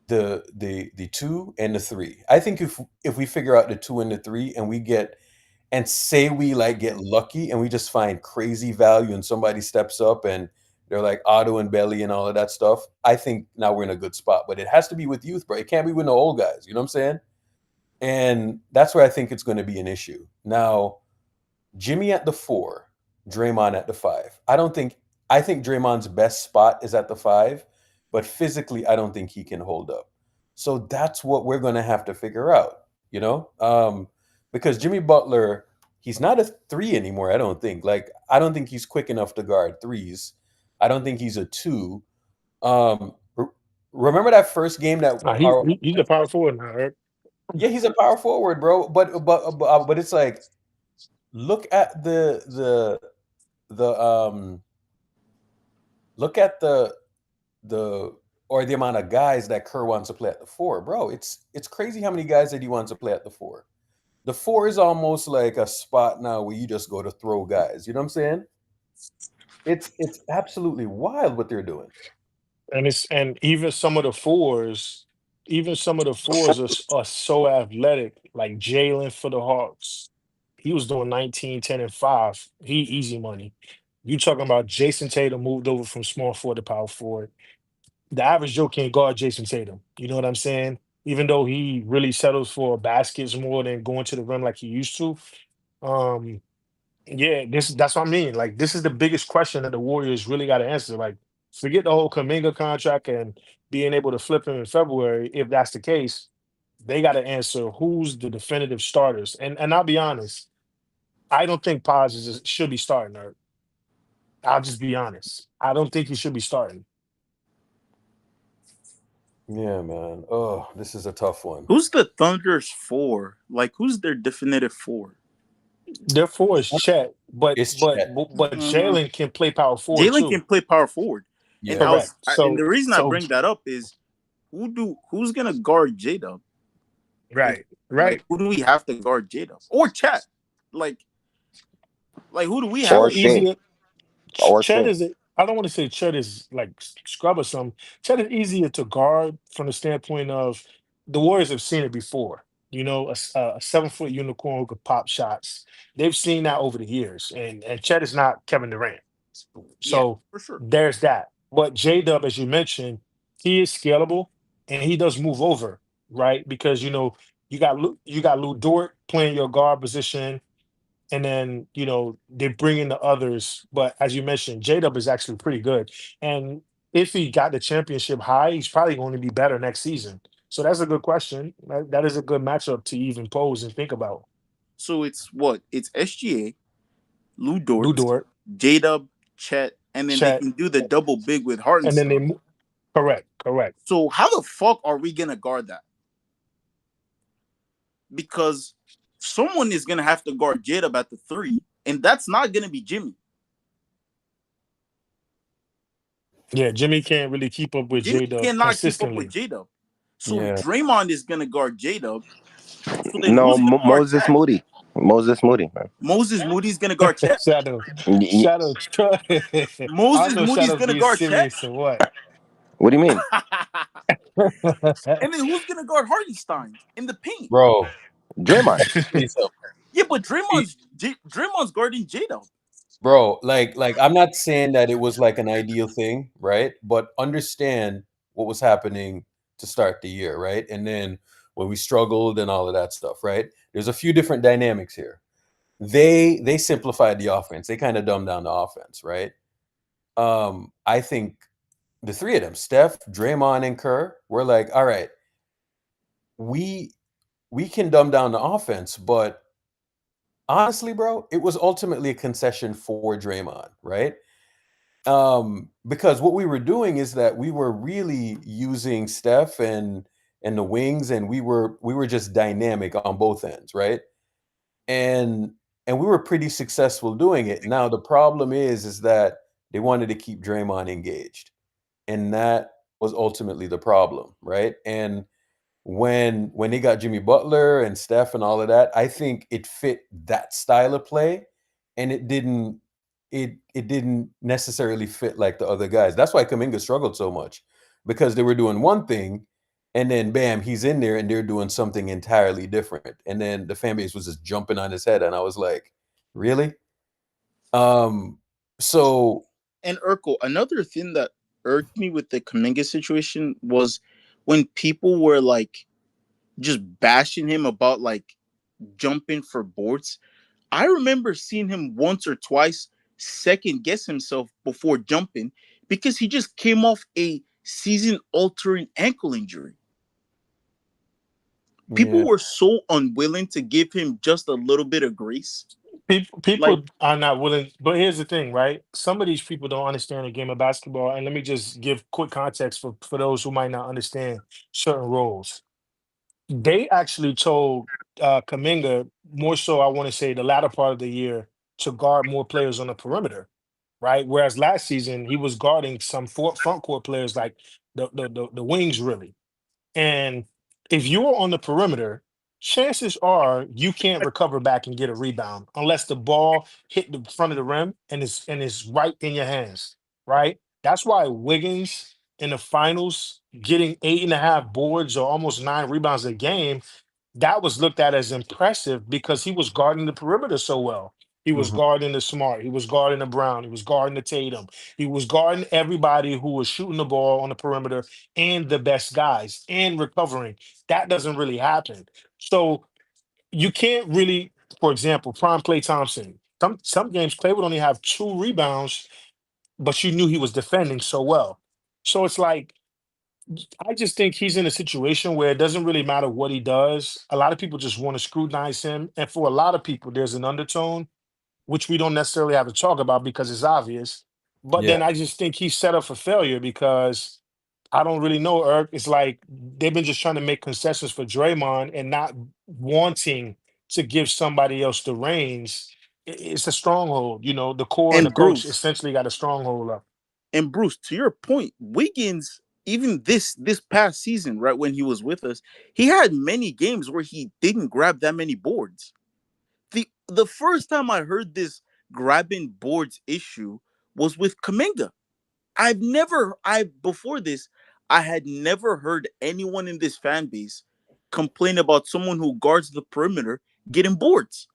the 2 and the 3. I think if we figure out the 2 and the 3 and we get and say we like get lucky and we just find crazy value and somebody steps up and they're like Otto and Belly and all of that stuff, I think now we're in a good spot. But it has to be with youth, bro. It can't be with no old guys. You know what I'm saying? And that's where I think it's going to be an issue. Now, Jimmy at the 4, Draymond at the 5. I think Draymond's best spot is at the 5, but physically I don't think he can hold up. So that's what we're going to have to figure out, you know? Because Jimmy Butler, he's not a 3 anymore, I don't think. Like I don't think he's quick enough to guard 3s. I don't think he's a 2. Remember that first game that Nah, our he's a power forward now, right? yeah, he's a power forward, bro. But it's like look at the look at the or the amount of guys that Kerr wants to play at the four, bro. It's crazy how many guys that he wants to play at the four. The four is almost like a spot now where you just go to throw guys. You know what I'm saying? It's absolutely wild what they're doing. And even some of the fours, even some of the fours are so athletic. Like Jalen for the Hawks, he was doing 19, 10, and 5. He easy money. You talking about Jason Tatum moved over from small forward to power forward. The average Joe can't guard Jason Tatum. You know what I'm saying? Even though he really settles for baskets more than going to the rim like he used to. Um, yeah, that's what I mean. Like, this is the biggest question that the Warriors really got to answer. Like, forget the whole Kaminga contract and being able to flip him in February. If that's the case, they got to answer who's the definitive starters. And I'll be honest, I don't think Paz should be starting. Or I'll just be honest. I don't think he should be starting. Yeah, man. Oh, this is a tough one. Who's the Thunder's four? Like, who's their definitive four? Therefore, it's Chet, It's Chet. but Mm, Jalen can play power forward Jalen too. can play power forward, and Yeah. Correct. and the reason I So bring that up is who's gonna guard J Dub? right, Like, right. who do we have to guard J Dub or Chat? Like, who do we have Chet Or to guard? Shane. easier. Or Chet Shane. is. I don't want to say Chet is like scrub or something. Chet is easier to guard from the standpoint of the Warriors have seen it before. You know, a 7 foot unicorn who could pop shots. They've seen that over the years, and Chet is not Kevin Durant. Yeah, So for sure. there's that. But J Dub, as you mentioned, he is scalable and he does move over, right? Because you got Lou Dort playing your guard position, and then they bring in the others. But as you mentioned, J Dub is actually pretty good, and if he got the championship high, he's probably going to be better next season. So that's a good question. That is a good matchup to even pose and think about. So it's what? It's SGA, Lou Lou Dort, Dort, J Dub, Chet, and then they Chet, can do the double big with and then Hartenstein. correct, correct. So how the fuck are we gonna guard that? Because someone is gonna have to guard J Dub at the three, and that's not gonna be Jimmy. Yeah, Jimmy can't really keep up with Jimmy J Dub cannot keep up with consistently. J Dub. So Yeah. Draymond is gonna guard J Dub. So then No, who's gonna guard Moses Chat? Moody. Moses Moody, man. Moses Moody's gonna guard Chat. Shadow, Y- y- Shadow, I don't Moses know Moody's Shadow's gonna being guard Chat. serious or what. What do you mean? And then who's gonna guard Hartenstein in the paint? Bro. Draymond. So, Yeah, but Draymond's guarding J Dub. bro, like I'm not saying that it was like an ideal thing, right? But understand what was happening to start the year, right? And then when we struggled and all of that stuff, right? There's a few different dynamics here. They simplified the offense. They kind of dumbed down the offense, right? I think the three of them, Steph, Draymond, and Kerr, were like, all right, we we can dumb down the offense, but honestly, bro, it was ultimately a concession for Draymond, right? Because what we were doing is that we were really using Steph and the wings, and we were just dynamic on both ends, right? And and we were pretty successful doing it. Now the problem is that they wanted to keep Draymond engaged, and that was ultimately the problem, right? And when they got Jimmy Butler and Steph and all of that, I think it fit that style of play, and it didn't necessarily fit like the other guys. That's why Kaminga struggled so much because they were doing one thing, and then bam, he's in there and they're doing something entirely different, and then the fan base was just jumping on his head, and I was like, really? Um, so And Urkel, another thing that irked me with the Kaminga situation was when people were like just bashing him about like jumping for boards. I remember seeing him once or twice second guess himself before jumping because he just came off a season altering ankle injury. People yeah, were so unwilling to give him just a little bit of grace. Like, People are not willing, but here's the thing, right? Some of these people don't understand the game of basketball, and let me just give quick context for those who might not understand certain roles. they actually told Kaminga more so, I want to say, the latter part of the year to guard more players on the perimeter, right? Whereas last season he was guarding some front court players like the wings really. And if you're on the perimeter, chances are you can't recover back and get a rebound unless the ball hit the front of the rim and is right in your hands, right? That's why Wiggins in the finals getting 8.5 boards or almost 9 rebounds a game, that was looked at as impressive because he was guarding the perimeter so well. He was Mhm. guarding the Smart. He was guarding the Brown. He was guarding the Tatum. He was guarding everybody who was shooting the ball on the perimeter and the best guys and recovering. That doesn't really happen. So you can't really, for example, prime Clay Thompson. Some games Clay would only have 2 rebounds, but you knew he was defending so well. So it's like I just think he's in a situation where it doesn't really matter what he does. A lot of people just want to scrutinize him. And for a lot of people, there's an undertone, which we don't necessarily have to talk about because it's obvious. But Yeah. then I just think he's set up for failure because I don't really know, Eric. It's like they've been just trying to make concessions for Draymond and not wanting to give somebody else the reins. It's a stronghold. The core and the And coach Bruce, essentially got a stronghold up. and Bruce, to your point, Wiggins, even this past season, right when he was with us, he had many games where he didn't grab that many boards. The first time I heard this grabbing boards issue was with Kaminga. I before this, I had never heard anyone in this fan base complain about someone who guards the perimeter getting boards.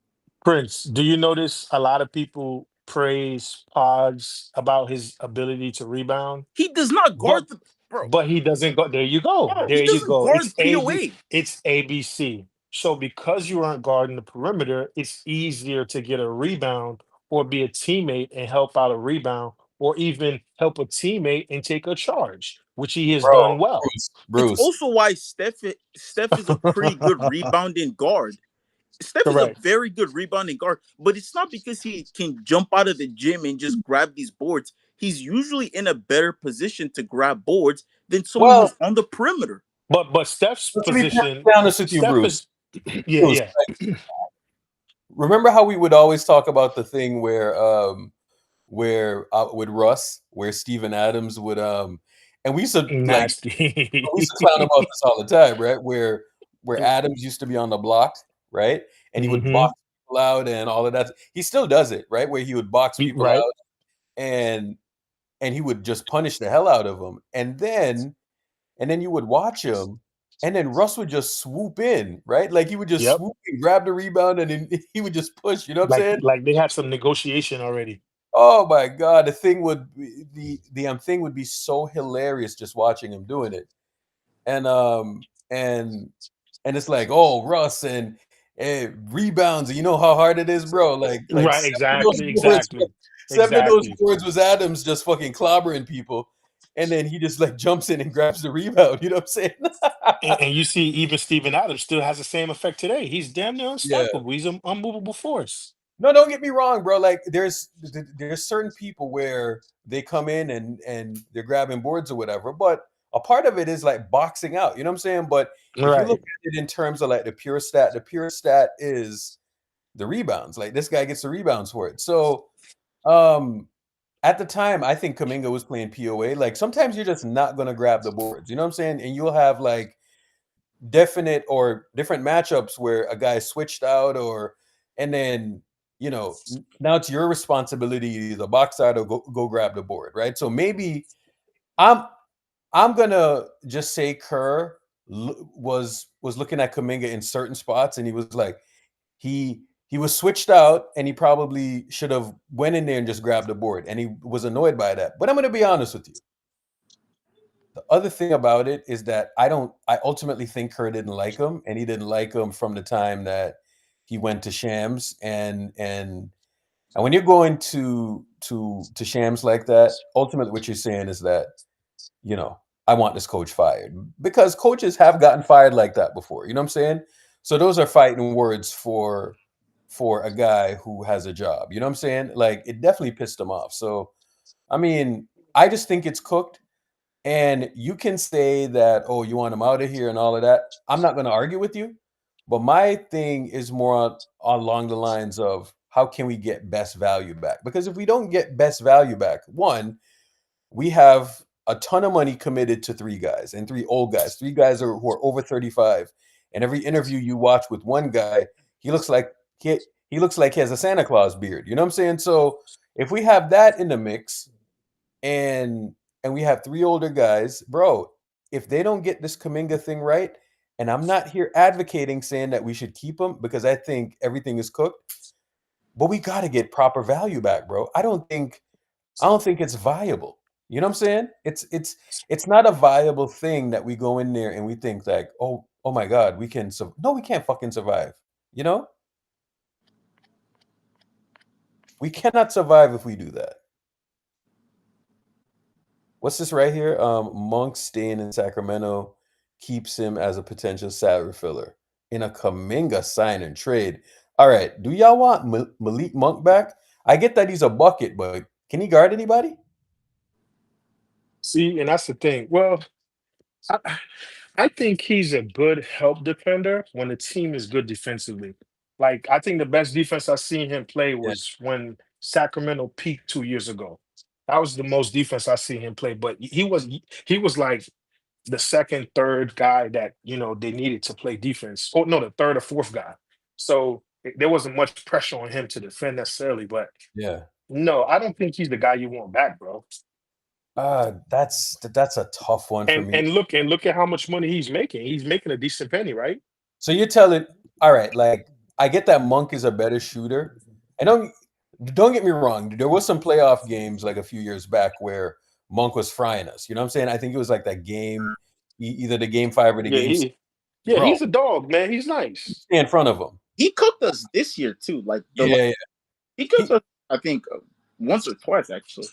Prince, do you notice a lot of people praise Pods about his ability to rebound? He does not But guard the bro. but he doesn't go. There you go. Bro, he There you doesn't go. guard POA. It's ABC. So because you aren't guarding the perimeter, it's easier to get a rebound or be a teammate and help out a rebound or even help a teammate and take a charge, which he has Bro, done well. Bruce, It's Bruce. also why Steph is a pretty good rebounding guard. Steph is a Correct. very good rebounding guard, but it's not because he can jump out of the gym and just grab these boards. He's usually in a better position to grab boards than someone Well, who's on the perimeter. But Steph's to be position, perfectly honest with you, Steph Bruce, is yeah, it was yeah. remember how we would always talk about the thing where with Russ, where Steven Adams would and we used to like Nasty. we used to clown about this all the time, right? Where Adams used to be on the block, right? And he would hmm box people out and all of that. He still does it, right? Where he would box people Right. out and he would just punish the hell out of them. And then you would watch him, and then Russ would just swoop in, right? Like he would just Yep. swoop and grab the rebound, and then he would just push. You know what I'm Like saying? like they had some negotiation already. Oh my god, the thing would be so hilarious just watching him doing it. And and it's like, oh, Russ and rebounds, and you know how hard it is, bro. Like Right, seven of those exactly, boards, exactly, seven of those exactly. boards was Adams just fucking clobbering people, and then he just like jumps in and grabs the rebound. You know what I'm saying? And you see, even Steven Adams still has the same effect today. He's damn near Yeah. unstoppable. He's an unmovable force. No, don't get me wrong, bro. Like there's certain people where they come in and they're grabbing boards or whatever, but a part of it is like boxing out. You know what I'm saying? But if you look Right. at it in terms of like the pure stat is the rebounds. Like this guy gets the rebounds for it. So um at the time, I think Kaminga was playing POA. Like sometimes you're just not gonna grab the boards. You know what I'm saying? And you'll have like definite or different matchups where a guy switched out or and then now it's your responsibility to either box out or go grab the board, right? So maybe I'm I'm gonna just say Kerr was looking at Kaminga in certain spots and he was like he was switched out and he probably should have went in there and just grabbed the board and he was annoyed by that. But I'm gonna be honest with you. The other thing about it is that I ultimately think Kerr didn't like him, and he didn't like him from the time that he went to Shams, and when you're going to Shams like that, ultimately what you're saying is that, I want this coach fired. Because coaches have gotten fired like that before. You know what I'm saying? So those are fighting words for a guy who has a job. You know what I'm saying? Like it definitely pissed him off. So I mean, I just think it's cooked. And you can say that, oh, you want him out of here and all of that. I'm not going to argue with you. But my thing is more along the lines of how can we get best value back? Because if we don't get best value back, one, we have a ton of money committed to three guys and three old guys, three guys who are over 35. And every interview you watch with one guy, he looks like he, he looks like he has a Santa Claus beard. You know what I'm saying? So if we have that in the mix, and we have three older guys, bro. If they don't get this Kaminga thing right, and I'm not here advocating saying that we should keep them because I think everything is cooked, but we got to get proper value back, bro. I don't think it's viable. You know what I'm saying? It's not a viable thing that we go in there and we think like, oh my God, we can. No, we can't fucking survive. You know, we cannot survive if we do that. What's this right here? Monk staying in Sacramento keeps him as a potential salary filler in a Kaminga sign and trade. All right, do y'all want Malik Monk back? I get that he's a bucket, but can he guard anybody? See, and that's the thing. Well, I, I think he's a good help defender when the team is good defensively. Like I think the best defense I seen him play Yeah, was when Sacramento peaked 2 years ago. That was the most defense I seen him play. But he was like the second, third guy that they needed to play defense. Oh no, the third or fourth guy. So there wasn't much pressure on him to defend necessarily. But yeah. no, I don't think he's the guy you want back, bro. That's a tough one for And me. and look at how much money he's making. He's making a decent penny, right? So you're telling, all right, like I get that Monk is a better shooter. And don't get me wrong, there was some playoff games like a few years back where Monk was frying us. You know what I'm saying? I think it was like that game, either the game 5 or the Yeah, game 6. yeah, Bro, he's a dog, man. He's nice. stay in front of him. He cooked us this year too. Like Yeah, yeah. he cooked He, us, I think, once or twice actually.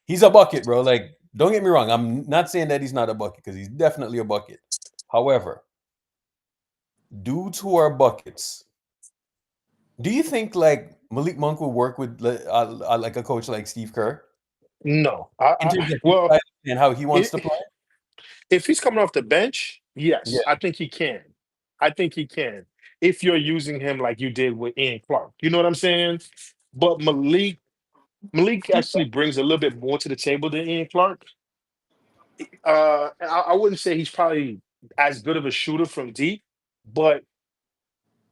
he's a bucket, bro. Like, don't get me wrong. I'm not saying that he's not a bucket because he's definitely a bucket. However, dudes who are buckets, do you think like Malik Monk will work with like a coach like Steve Kerr No, in terms of his well, style and how he wants to i- play? if he's coming off the bench, Yeah. yes, I think he can. I think he can. If you're using him like you did with Ian Clark, you know what I'm saying? But Malik actually brings a little bit more to the table than Ian Clark. I wouldn't say he's probably as good of a shooter from deep, but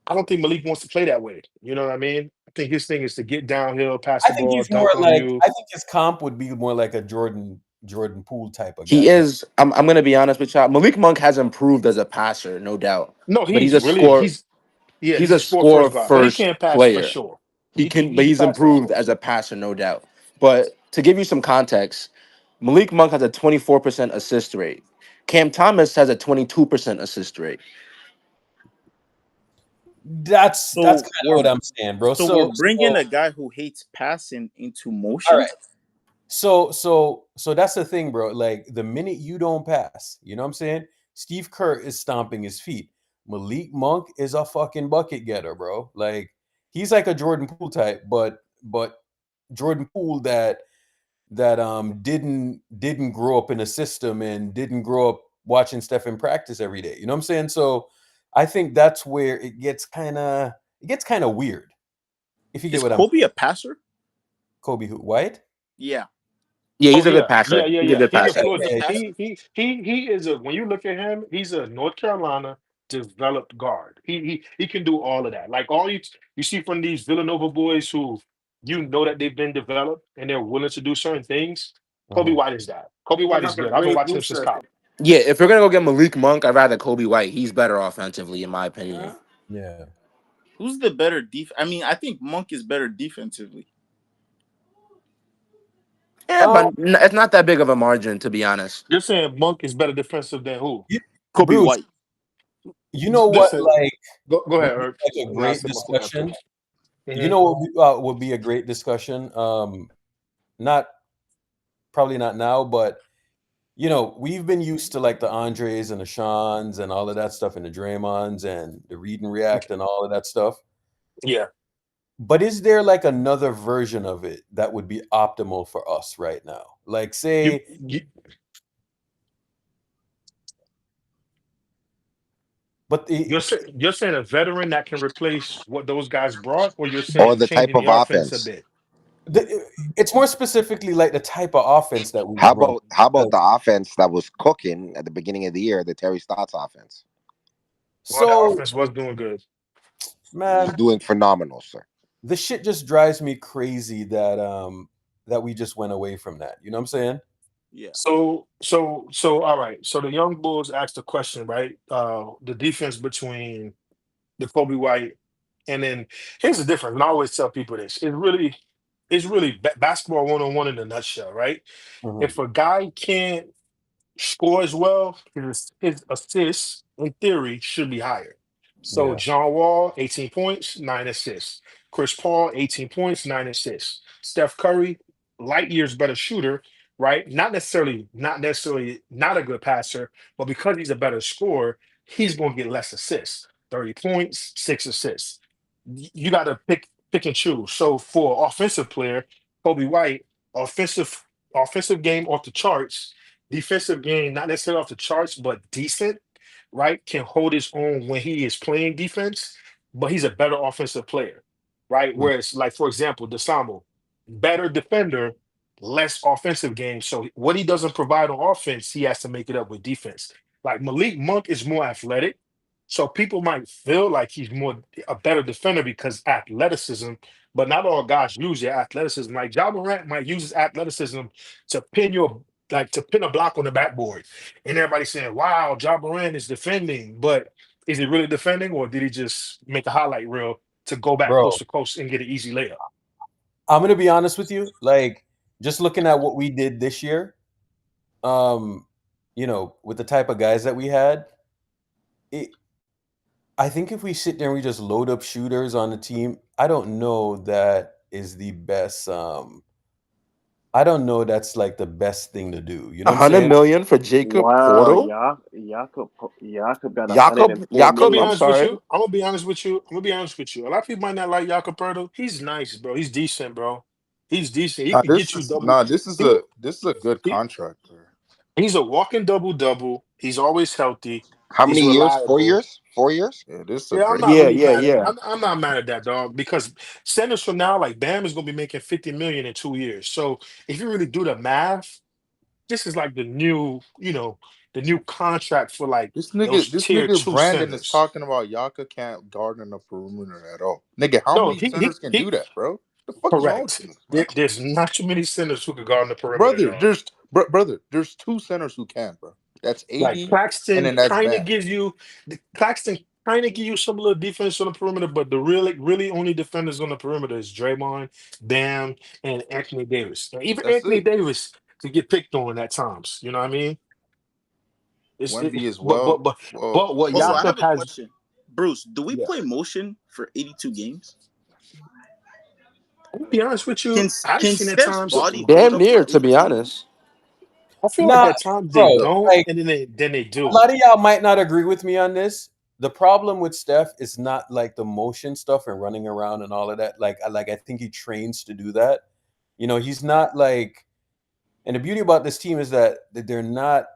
I don't think Malik wants to play that way. You know what I mean? I think his thing is to get downhill, pass I the think ball, he's more dunk on like you. I think his comp would be more like a Jordan Poole type of He guy. is. I'm gonna be honest with y'all. Malik Monk has improved as a passer, no doubt. No, But he's he's a really score. he's He's a a score score first guy, but he first can't pass for player. sure. He can, but He can he's pass for improved sure. as a passer, no doubt. But to give you some context, Malik Monk has a 24% assist rate. Cam Thomas has a 22% assist rate. That's So kind of what I'm saying, bro. we're So bringing a guy who hates passing into all motion. right. So that's the thing, bro. Like the minute you don't pass, you know what I'm saying? Steve Kerr is stomping his feet. Malik Monk is a fucking bucket getter, bro. Like he's like a Jordan Poole type, but Jordan Poole that didn't grow up in a system and didn't grow up watching Stephen practice every day. You know what I'm saying? So I think that's where it gets kind of weird. If you get Is what I'm Kobe a passer? Kobe who White? Yeah. Yeah, Oh he's a good yeah, passer. He's a yeah. good He's a passer. Okay, he's Florida. a Yeah, passer. He is a. When you look at him, he's a North Carolina developed guard. He can do all of that. Like all you see from these Villanova boys who that they've been developed and they're willing to do certain things. Kobe mhm. White is that. Kobe He's White is like a good. I've been great watching him since booster. college. Yeah, if we're gonna go get Malik Monk, I'd rather Kobe White. He's better offensively, in my opinion. Yeah. Who's the better I mean, I think Monk is better defensively. Yeah, Um, but it's not that big of a margin, to be honest. You're saying Monk is better defensive than who? you, Kobe Bruce, White. you know what? Listen, Like go would ahead, be Eric. like a And I great said my point after. discussion. You hmm know what would be a great discussion? Not probably not now, but we've been used to like the Andres and the Shans and all of that stuff and the Draymonds and the read and react and all of that stuff. Yeah. But is there like another version of it that would be optimal for us right now? Like You, say you But You're saying a veteran that can replace what those guys brought, or you're Or saying the type changing the of offense a offense. bit? it's more specifically like the type of offense that we run. How about Because- the offense that was cooking at the beginning of the year, the Terry Stotts offense? Well, the So, offense was doing good. It was man, doing phenomenal, sir. the shit just drives me crazy that we just went away from that. You know what I'm saying? Yeah. So, all right. So the young Bulls asked a question, right? The defense between the Kobe White and then here's the difference. And I always tell people this: it's really basketball 101 in a nutshell, right? Mhm. If a guy can't score as well, his assists in theory should be higher. So Yeah. John Wall, 18 points, 9 assists. Chris Paul, 18 points, 9 assists. Steph Curry, light years better shooter, right? Not necessarily not a good passer, but because he's a better scorer, he's going to get less assists. 30 points, 6 assists. You got to pick and choose. So for offensive player, Kobe White, offensive game off the charts, defensive game not necessarily off the charts, but decent, right? Can hold his own when he is playing defense, but he's a better offensive player, right? Mm. Whereas, like for example, DeSambo, better defender, less offensive game. So what he doesn't provide on offense, he has to make it up with defense. Like Malik Monk is more athletic, so people might feel like he's more a better defender because athleticism. But not all guys use their athleticism. Like Ja Morant might use his athleticism to pin a block on the backboard, and everybody saying, "Wow, Ja Morant is defending," but is he really defending, or did he just make a highlight reel to go back Bro, coast to coast and get an easy layup? I'm gonna be honest with you. Like, just looking at what we did this year, um, with the type of guys that we had, it, I think if we sit there and we just load up shooters on the team, I don't know that is the best. I don't know that's like the best thing to do. You know A what I'm hundred saying? million for Jacob Wow, Portal. Jakob got Jakob. 104 I'm gonna be I'm million. honest with sorry. you. I'm gonna be honest with you. I'm gonna be honest with you. A lot of people might not like Jakob Poeltl. He's nice, bro. He's decent, bro. He's decent. He Nah, could get you double. this is He, a good he contract. Sir. he's a walking double double. He's always healthy. How He's many years? Four reliable. years? 4 years? Yeah, this is a Yeah, I'm great not Yeah, really yeah, mad at. yeah. I'm not mad at that, dog. Because centers from now, like Bam, is gonna be making 50 million in 2 years. So if you really do the math, this is like the new contract for like those This tier nigga two Brandon is centers. talking about Yaka can't guard in the perimeter at all. Nigga, how No, many he he centers can do he. that, bro? The fuck is wrong with Correct. you, There's not too many centers who could guard on the perimeter, brother? dog. Brother, there's two centers who can, bro. That's Like AD, and Claxton then that's kind of Bam. gives you Claxton kind of give you some little defense on the perimeter, but the really only defenders on the perimeter is Draymond, Bam, and Anthony Davis. And even That's Anthony it. Davis can get picked on at times. You know what I mean? Wemby as But well. but but Well, but what Also, I Jakob have a has, question. Bruce, do we yeah. play motion for 82 games? I'll be honest with Can you. I've can seen at Steph's times. body hold Damn up for near, to be 82 games? honest. I feel like Nah, at times they bro. don't, Like, and then they a do. lot of y'all might not agree with me on this. The problem with Steph is not like the motion stuff and running around and all of that. Like I think he trains to do that. He's not like. And the beauty about this team is that they're not,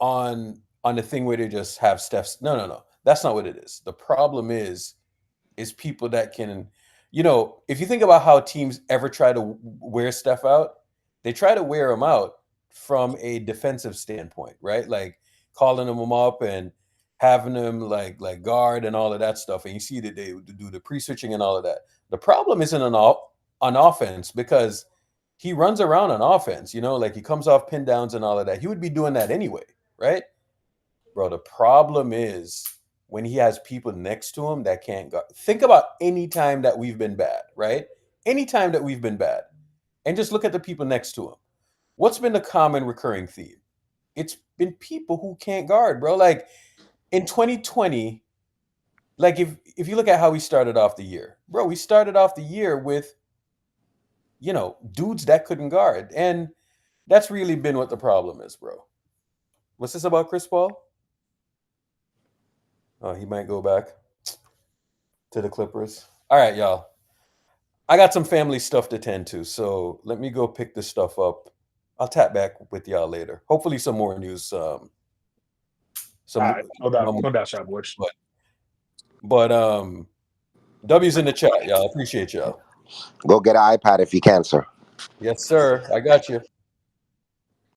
on the thing where they just have Steph's. No, no, no. That's not what it is. The problem is people that can, if you think about how teams ever try to wear Steph out, they try to wear him out from a defensive standpoint, right? Like calling him up and having him like guard and all of that stuff. And you see that they do the pre-switching and all of that. The problem isn't on offense because he runs around on offense, like he comes off pin downs and all of that. He would be doing that anyway, right? Bro, the problem is when he has people next to him that can't guard. Think about any time that we've been bad, right? Any time that we've been bad. And just look at the people next to him. What's been the common recurring theme? It's been people who can't guard, bro. Like in 2020, like if you look at how we started off the year, bro, we started off the year with, dudes that couldn't guard. And that's really been what the problem is, bro. What's this about Chris Paul? Oh, he might go back to the Clippers. All right, y'all. I got some family stuff to tend to, so let me go pick this stuff up. I'll tap back with y'all later. Hopefully, some more news some All right, no doubt, shot boys. but W's in the chat, y'all. Appreciate y'all. Go get an iPad if you can, sir. Yes, sir. I got you.